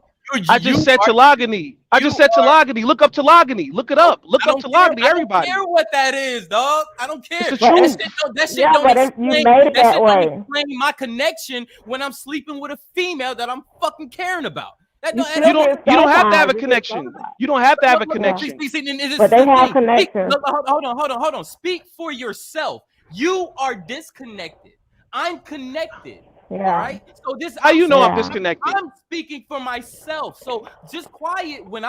I You just said are telogamy. I you just said are telogamy. Look up telogamy. Look it no, up. Look I up don't care. telogamy. I don't care Everybody. what that is, dog. I don't It's care. the But That it's, shit truth. don't that shit yeah, don't but if you explain made it that that shit don't way, explain my connection when I'm sleeping with a female that I'm fucking caring about. That you don't that You still don't don't get you soul don't have to have ties. a You get soul connection. ties. You don't have to have a Yeah. connection. and this But is they the have thing. connections. Hold on. Speak for yourself. You are disconnected. I'm connected. All Yeah. right. So this How you know I'm Yeah. disconnected? I'm speaking for myself. So just quiet when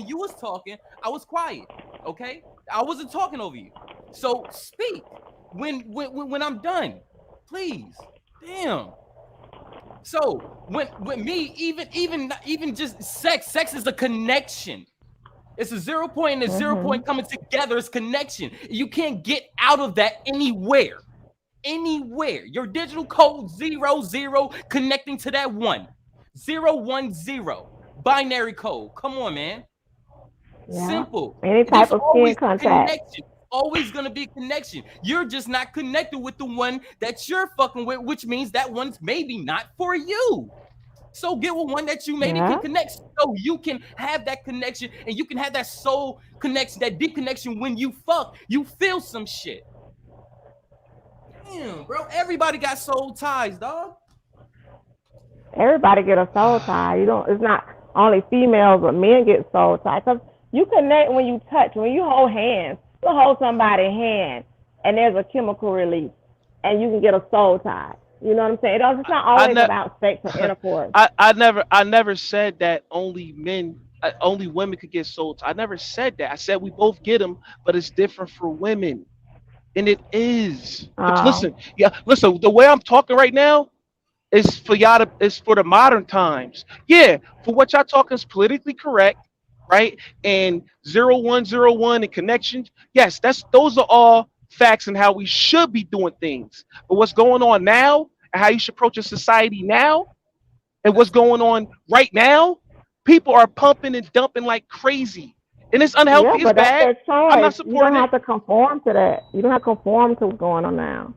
you was talking, I was quiet. Okay? I wasn't talking over you. So speak when I'm done. Please. Damn. So when me, even just sex is a connection. It's a 0 point and a zero Mhm. point coming together. It's connection. You can't get out of that anywhere. Anywhere. Your digital code 00 connecting to that 1 0 1 0 binary code. Come on, man. Yeah. Simple. Any There's type of skin always a contact. connection. Always gonna be a connection. You're just not connected with the one that you're fucking with, which means that one's maybe not for you. So get with one that you maybe Yeah. can connect, so you can have that connection and you can have that soul connection, that deep connection. When you fuck, you feel some shit. Damn, bro. Everybody got soul ties, dog. Everybody get a soul tie. You don't. It's not only females, but men get soul ties. Cause you connect when you touch. When you hold hands, you hold somebody's hand, and there's a chemical release, and you can get a soul tie. You know what I'm saying? It's not I always never about sex or intercourse. I never said that only women could get soul ties. I never said that. I said we both get them, but it's different for women. And it is. But Um, listen, yeah, listen, the way I'm talking right now, it's for the modern times. Yeah, for what y'all talking is politically correct, right? And 0101 and connections. Yes, those are all facts and how we should be doing things. But what's going on now and how you should approach a society now and what's That's going on right now, people are pumping and dumping like crazy. And it's yeah, unhealthy, it's but that's bad. their I'm not choice. You don't supporting it. have to conform to that. You don't have to conform to what's going on now.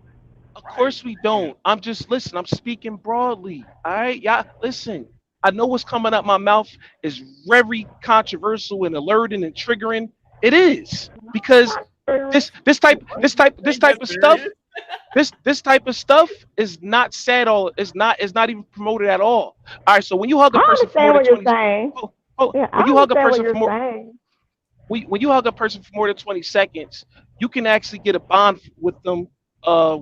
Of right. course we don't. I'm just listen. I'm speaking broadly. All right, y'all. Listen. I know what's coming out my mouth is very controversial and alerting and triggering. It is because this type this type this Ain't that type of stuff serious? this type of stuff is not said all. It's not even promoted at all. All right. So when you hug a I person for more understand than what you're 20, saying. oh, Yeah, I when you hug a understand what person for you're more saying. when you hug a person for more than 20 seconds, you can actually get a bond with them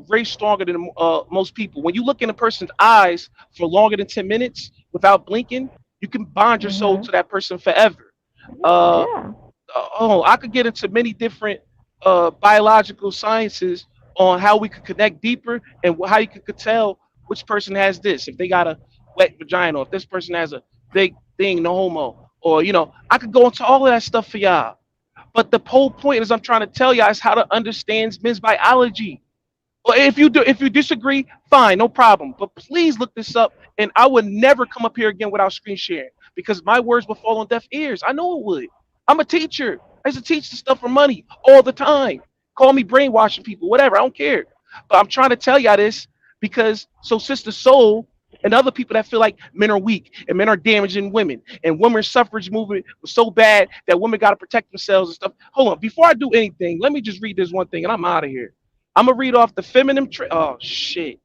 way stronger than most people. When you look in a person's eyes for longer than 10 minutes without blinking, you can bond your soul Mhm. to that person forever. Uh, Yeah. I could get into many different biological sciences on how we could connect deeper and how you could tell which person has this. If they got a wet vagina, or if this person has a big thing, no homo, or I could go into all of that stuff for y'all. But the whole point is, I'm trying to tell y'all is how to understand men's biology. Well, if you disagree, fine, no problem. But please look this up, and I would never come up here again without screen sharing because my words will fall on deaf ears. I know it would. I'm a teacher. I used to teach this stuff for money all the time. Call me brainwashing people, whatever. I don't care. But I'm trying to tell y'all this because so Sister Soul and other people that feel like men are weak and men are damaging women and women's suffrage movement was so bad that women got to protect themselves and stuff. Hold on, before I do anything, let me just read this one thing and I'm out of here. I'm gonna read off the feminine oh shit.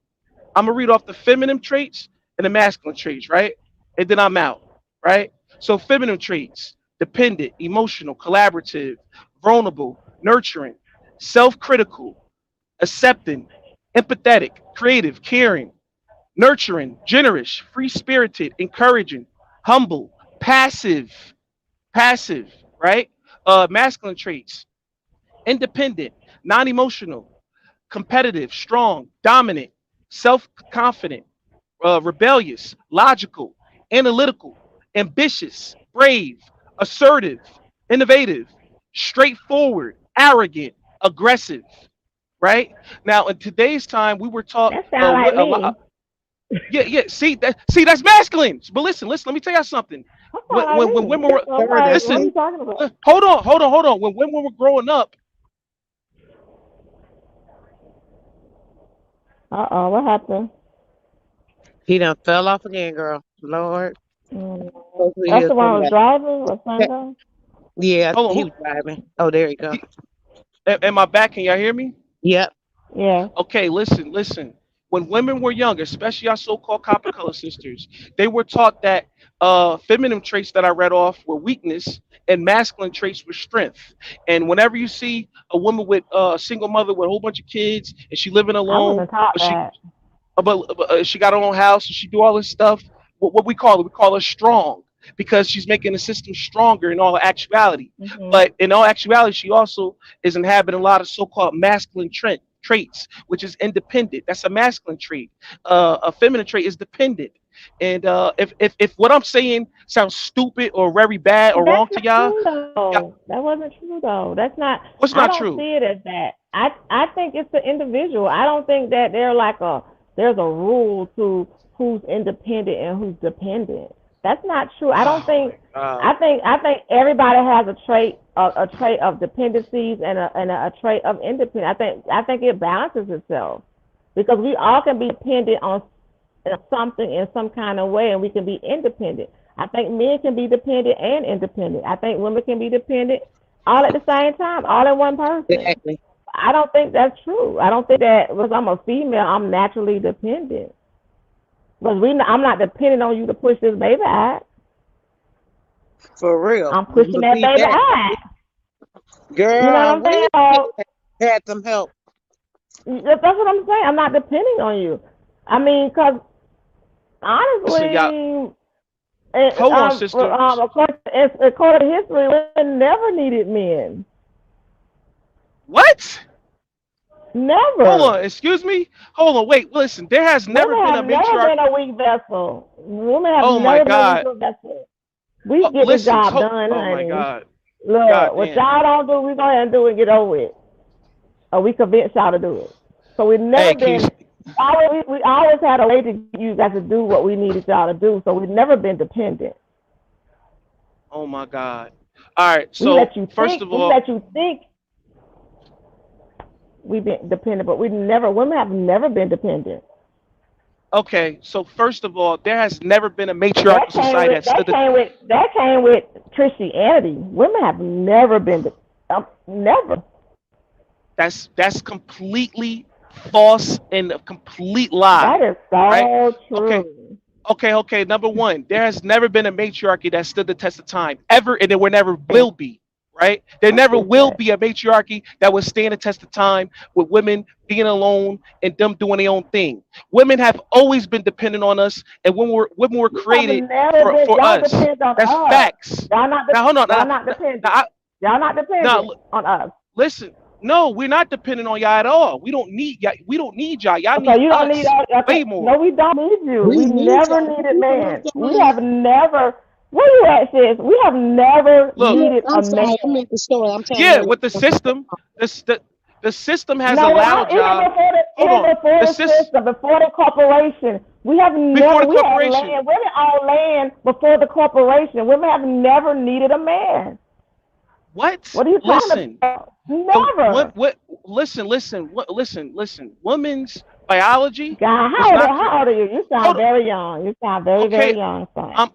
I'm gonna read off the feminine traits and the masculine traits, right? And then I'm out, right? So feminine traits: dependent, emotional, collaborative, vulnerable, nurturing, self-critical, accepting, empathetic, creative, caring, nurturing, generous, free-spirited, encouraging, humble, passive, passive, right? Masculine traits: independent, non-emotional, competitive, strong, dominant, self confident, rebellious, logical, analytical, ambitious, brave, assertive, innovative, straightforward, arrogant, aggressive. Right now, in today's time, we were taught That sound like a lot. me. Yeah, yeah. See, that's masculine. But listen. Let me tell you something. That When, sound like when, when me. women were, I'm Sir, like, that's what are listen, you me. talking about? hold on. When women were growing up, What happened? He done fell off again, girl. Lord. Mm. Hopefully That's he'll the one come who was back. driving or something. Yeah, hold on. he was driving. Oh, there you go. Am I back? Can y'all hear me? Yep. Yeah. Okay, listen. When women were younger, especially our so-called copper color sisters, they were taught that feminine traits that I read off were weakness and masculine traits were strength. And whenever you see a woman with a single mother with a whole bunch of kids and she living I alone, wasn't taught but that. she got her own house and she do all this stuff. What we call her strong because she's making the system stronger in all actuality. Mhm. But in all actuality, she also is inhabiting a lot of so-called masculine traits, which is independent. That's a masculine trait. A feminine trait is dependent. And if what I'm saying sounds stupid or very bad But or that's wrong to not y'all, true though. That wasn't true though. That's not. what's I not don't true? see it as that. I think it's the individual. I don't think that there's a rule to who's independent and who's dependent. That's not true. I don't Oh think. my god. I think everybody has a trait of dependencies and a trait of independence. I think it balances itself because we all can be dependent on something in some kind of way, and we can be independent. I think men can be dependent and independent. I think women can be dependent all at the same time, all in one person. Exactly. I don't think that's true. I don't think that because I'm a female, I'm naturally dependent. Because I'm not dependent on you to push this baby out. For real. I'm pushing that Believe baby that. out. You know what Girl, I'm saying? we So had some help. that's what I'm saying. I'm not depending on you. I mean, because Listen, y'all. honestly, Hold on, sisters. according to history, women never needed men. What? Hold Never. on, excuse me. Hold on, wait. Listen, there has never Women been have a never matriarch. been a weak vessel. Women have Oh my never been a weak God. vessel. We get the Listen. job done, Oh my honey. God. God Look, what damn. y'all don't do, we go ahead and do it and get over it. Or we convince y'all to do it. So we've never Hey, can you? been, we always had a way to get you guys to do what we needed y'all to do. So we've never been dependent. Oh my God. All right. We So let you first think, of we all, let you think we've been dependent, but women have never been dependent. okay. So first of all, there has never been a That matriarchal came society with that stood the. Christianity. Women have never been never. That's completely false and a complete That lie. is Right? so Okay. true. Okay. Number one, there has never been a matriarchy that stood the test of time ever, and there will never Yes. will be. right? There I never get will that. be a matriarchy that will stand the test of time with women being alone and them doing their own thing. Women have always been dependent on us, and when women were You have created never been. for Y'all us. depend on That's us. facts. Y'all not. Now hold on. Y'all not dependent. Now, Y'all not now dependent on us. listen. No, we're not dependent on y'all at all. We don't need y'all. We don't need y'all. Y'all Okay, need you don't need us us. Okay, way more. no, we don't need you. We We need never y'all. needed People man. lose their We mind. have never. Where you at, sis? We have never Look, Look, needed I'm a sorry. man. I meant the story. I'm trying to yeah, hurry with the up. system, the system has No, allowed y'all. Hold even on, before the the system system, before the corporation, we have before never. the We had corporation. land. Women owned land before the corporation. Women have never needed a man. What? What are you talking Listen, about? what? Never. Listen. Women's biology God, was not. how old are you? You sound Hold on. very young. You sound very, Okay, very young, son.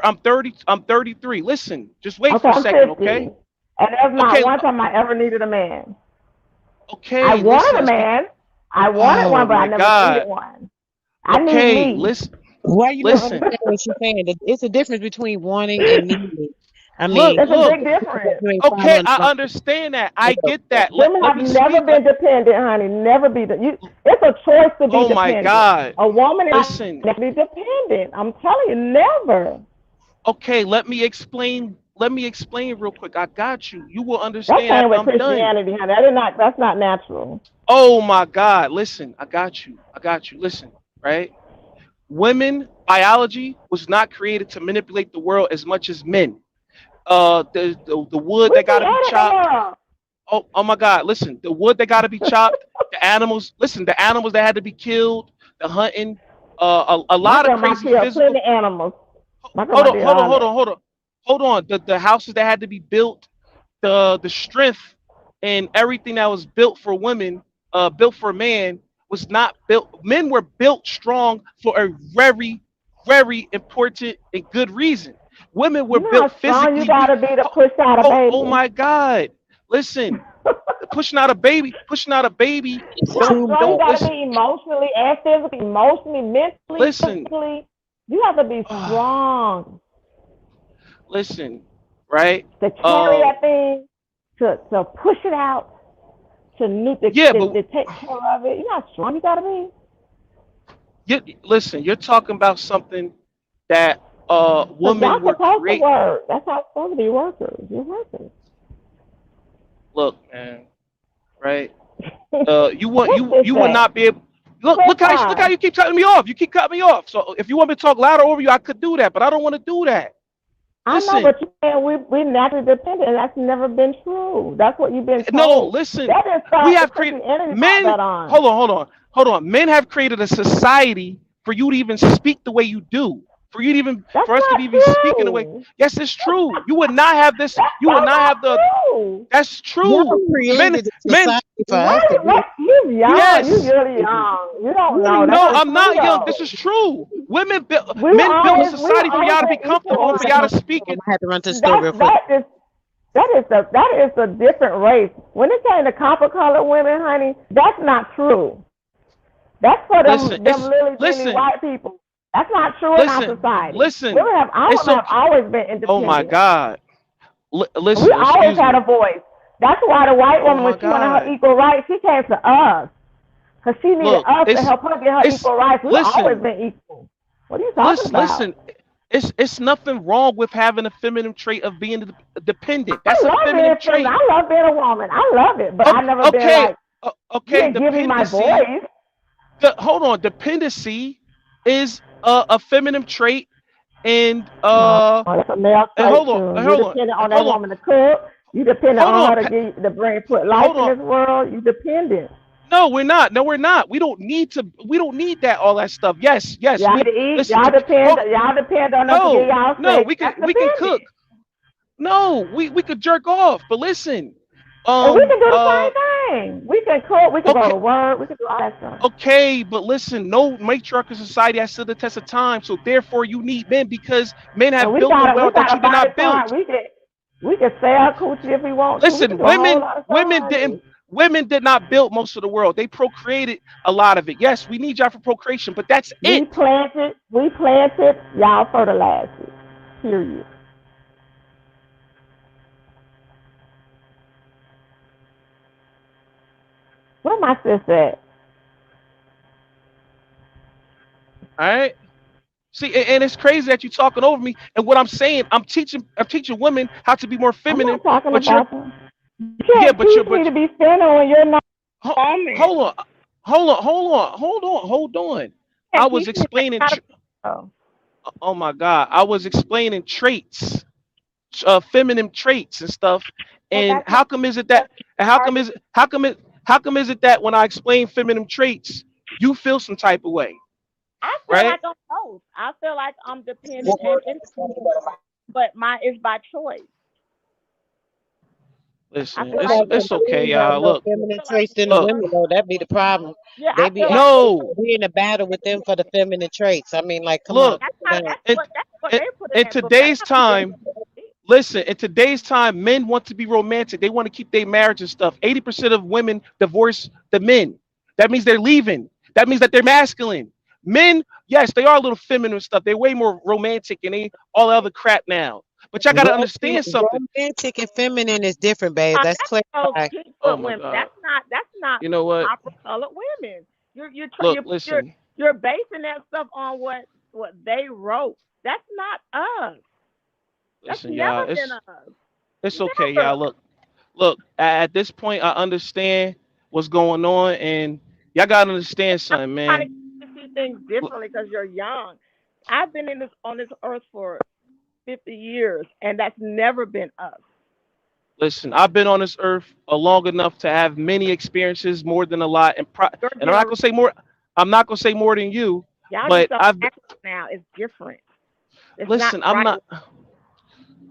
I'm 30. I'm 33. Listen, just wait Okay, for a I'm second, 50. okay? And there's not Okay, one time I ever needed a man. I okay. wanted Listen, a let's be. man. I wanted Oh one, but I my never needed God. one. I need Okay, me. listen, Why you don't listen. understand what she's saying? It's a difference between wanting and needing. I Look, mean, It's a look. big difference. you ain't Okay, following I the understand that. I Bible. get that. Women Let have me never speak. been dependent, honey. Never be. It's a choice to be Oh my dependent. God. A woman is not Listen. never be dependent. I'm telling you, never. Okay, let me explain. Let me explain real quick. I got you. You will That's understand saying after with I'm done. Christianity, honey. That is not. That's not natural. Oh my God. Listen, I got you. I got you. Listen, right? Women biology was not created to manipulate the world as much as men. The wood We that got to be created the chopped. world. Oh my God! Listen, the wood that got to be chopped, the animals. Listen, the animals that had to be killed, the hunting, a My lot of grandma crazy killed physical. plenty of animals. My Hold grandma on, did hold on, all hold that. on, hold on, hold on. The houses that had to be built, the strength and everything that was built for women, built for man, was not built. Men were built strong for a very important and good reason. Women were You know built how strong you physically weak. gotta be to push out a Oh baby. my God! Listen, pushing out a baby. You know how too strong you much. gotta Listen, be emotionally and physically, emotionally, mentally, listen, physically. You have to be uh, strong listen, right? to carry Uh, that thing, to push it out, yeah, but to take care of it. You know how strong you gotta be. listen, you're talking about something that Cause women y'all were supposed to create. work. That's how it's supposed to be workers. You're workers. Look, man, right? What's this You would at? not be able. What Look how time? you keep cutting me off. You keep cutting me off. So if you want me to talk louder over you, I could do that, but I don't want to do that. I know, Listen, but you saying we naturally dependent, and that's never been true. That's what you've been no, told. listen. That didn't We start. The have created Christianity brought men. that on. Hold on. Men have created a society for you to even speak the way you do. That's For us to not be even speaking the way. true. Yes, it's true. You would not have this. You would That's not not have the. true. That's Y'all true. Men, created a men. society for us to What? be. What? You young. You Yes. really young. You don't What are know. you That's No, not I'm talking true not young. about? This though. is true. We were Men built a always we were society for y'all always to be been equal, comfortable and for y'all honey. to speak I'm it. gonna have to run to the store That's real quick. that is a different race. When it came to copper colored women, honey, that's not true. That's for Listen, them it's lily dilly listen, white people. That's not true in our listen, society. listen. Our It's women have okay. always been Oh my independent. God. We Listen, always excuse had a me. voice. That's why the white Oh woman, when my she wanted her God. equal rights, she came to us. Because she needed Look, us to help her get her it's equal rights. We've always listen, been equal. What are you talking about? listen. It's nothing wrong with having a feminine trait of being dependent. I That's a love being feminine feminine. trait. I love being a woman. I love it. But I never been Okay, like, you okay. didn't give me my Dependency. voice. Hold on. Dependency is a feminine trait, and No, that's a male trait too. You dependent on that hold on, woman to cook. You dependent hold on on, her to bring put life hold in on. this world. You dependent. No, we're not. No, we're not. We don't need to. We don't need that. All that stuff. Yes. Y'all We to eat. listen to. Y'all depend on us to get No, y'all no. sex. That's We can dependent. cook. No, we could jerk off. But listen, And we um, can do the uh, same thing. We can cook. We can go okay, to work. We can do all that stuff. okay. But listen, no matriarchal society has stood the test of time. So therefore, you need men because men And have built a we world that got you a did body not build. part. We can sell coochie if we want to. We can Listen, do a whole lot of stuff, honey. women did not build most of the world. They procreated a lot of it. Yes, we need y'all for procreation, but that's it. We planted, y'all fertilized it. Period. Where my sis at? All right. See, and it's crazy that you're talking over me. And what I'm saying, I'm teaching women how to be more I'm feminine. not talking But you're, about them. You yeah, can't but you're, teach me but to be feminine when you're not ho- a woman. hold on, hold on. You I can't was teach me explaining. how to. Oh, Oh my God, I was explaining traits, feminine traits and stuff. well, And that's not how come is it that? And hard to. how come is it that when I explain feminine traits, you feel some type of way, I feel right? like I'm both. I feel like I'm dependent and independent, but my is by choice. I Listen, feel it's like Sometimes it's the okay, men got y'all. more Look, feminine feel like traits than the look, women, though. That be the problem. yeah, I They be feel like no, we in a battle with them for the feminine traits. I mean, like, come on, look, that's calm how down. that's what in, they put in in that book. That's today's not what time, they did. listen, in today's time, men want to be romantic. They want to keep their marriage and stuff. 80% of women divorce the men. That means they're leaving. That means that they're masculine. Men, yes, they are a little feminine and stuff. They're way more romantic and they all the other crap now. But y'all gotta understand something. Romantic and feminine is different, babe. Let's That's those clarify. Oh Bigfoot my women. God. That's not You know what? copper colored women. You're try- Look, listen, you're basing that stuff on what they wrote. That's not us. That's listen, never y'all. been It's us. it's okay, y'all. Never. Look. At this point, I understand what's going on, and y'all gotta understand I'm something, trying to man. get you to see things differently because you're young. I've been in this on this earth for 50 years, and that's never been us. Listen, I've been on this earth long enough to have many experiences, more than a lot, Your and I'm not generation, gonna say more. I'm not gonna say more than you, y'all just but so I've accurate now. It's different. It's not listen. I'm right. not.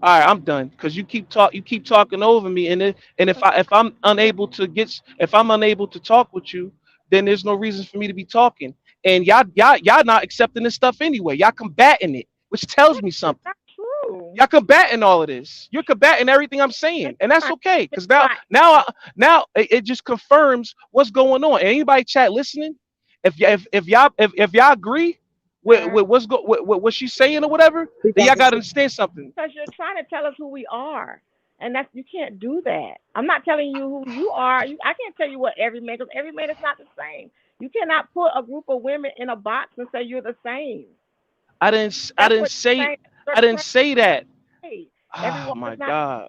All right, I'm done because you keep talking over me, and if I'm unable to talk with you, then there's no reason for me to be talking. And y'all not accepting this stuff anyway. Y'all combating it, which tells me It's something. not true. Y'all combating all of this. You're combating everything I'm saying, and that's Right. okay. It's Cause now, right. now, now it just confirms what's going on. And anybody chat listening, if y'all agree with with what she's saying or whatever, then y'all gotta understand something. Because you're trying to tell us who we are, and that's you can't do that. I'm not telling you who you are. I can't tell you what every man, because every man is not the same. You cannot put a group of women in a box and say you're the same. I That's didn't what say you're saying. You're I didn't trying say that. to say. Oh Everyone is my not. God.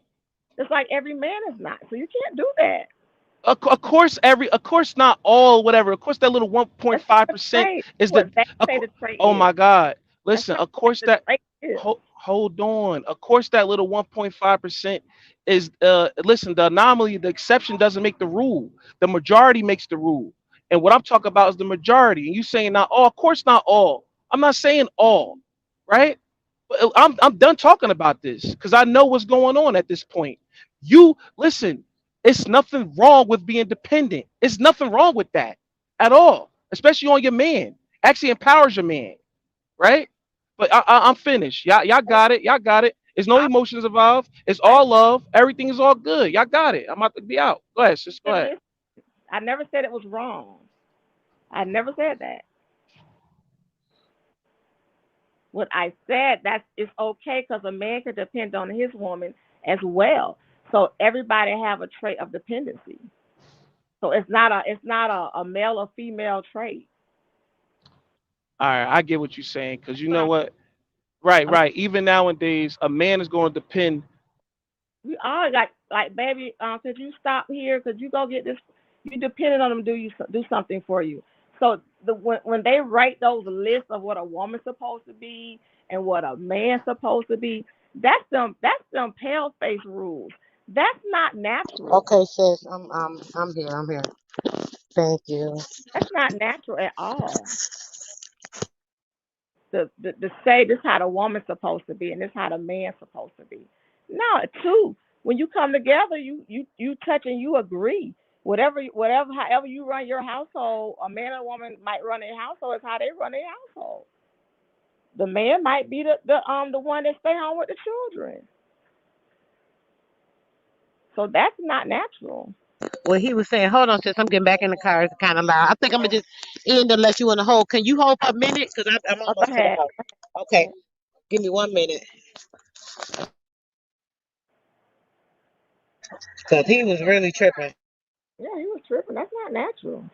It's like every man is not. So you can't do that. Of course, of course, not all, whatever. Of course, that little That's not the 1.5% trait. is What the. they Of say cour- the trait oh my is. God! That's Listen, not of what course the that. trait is. Hold on. Of course, that little 1.5% is. Listen, the anomaly, the exception doesn't make the rule. The majority makes the rule. And what I'm talking about is the majority. And you saying not all? Of course, not all. I'm not saying all, right? I'm done talking about this because I know what's going on at this point. You listen, it's nothing wrong with being dependent. It's nothing wrong with that at all, especially on your man. Actually empowers your man, right? But I'm finished. Y'all got it. Y'all got it. There's no I, emotions involved. It's I all love. Everything is all good. Y'all got it. I'm about to be out. Go ahead, sis. Go ahead. listen. I never said it was wrong. I never said that. What I said that it's okay because a man can depend on his woman as well. So everybody have a trait of dependency. So it's not a male or female trait. All right, I get what you're saying because you But know what? Right, I'm, right. Even nowadays, a man is going to depend. we all got like baby. Could you stop here? Could you go get this? You depending on them do something for you. So when they write those lists of what a woman's supposed to be and what a man's supposed to be, that's them pale face rules. That's not natural. Okay, sis, I'm here. I'm here. Thank you. That's not natural at all. The say this how the woman's supposed to be and this how the man's supposed to be. No, two. When you come together, you touch and you agree. Whatever, however you run your household, a man and a woman might run their household. It's how they run their household. The man might be the one that stay home with the children. So that's not natural. Well, he was saying, hold on, sis, I'm getting back in the car. It's kind of loud. I think I'm gonna just end and let you in the hold. Can you hold for a minute? Because I'm Oh, go almost to the ahead. house. Okay, give me 1 minute. Because he was really tripping. Yeah, he was tripping. That's not natural.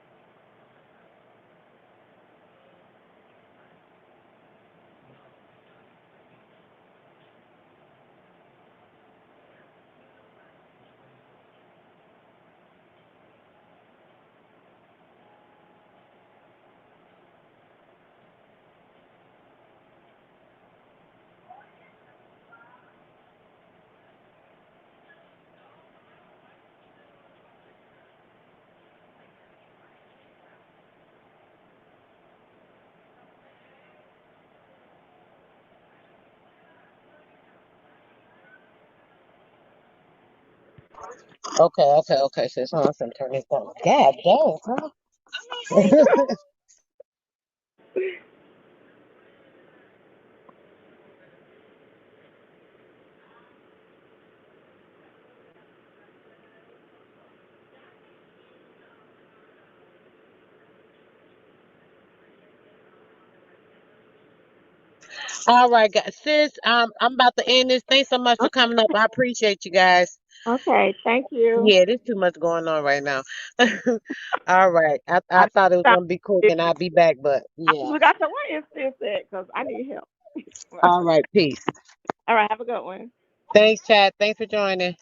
Okay. Sis, hold on, I'm turn this down. God dang, huh? All right, guys. Sis, I'm about to end this. Thanks so much for coming up. I appreciate you guys. Okay, thank you. Yeah, there's too much going on right now. All right. I I thought it was know gonna be quick and I'll be back, but I yeah. look out the way and still said because I need help. All right, peace. All right, have a good one. Thanks, chat. Thanks for joining.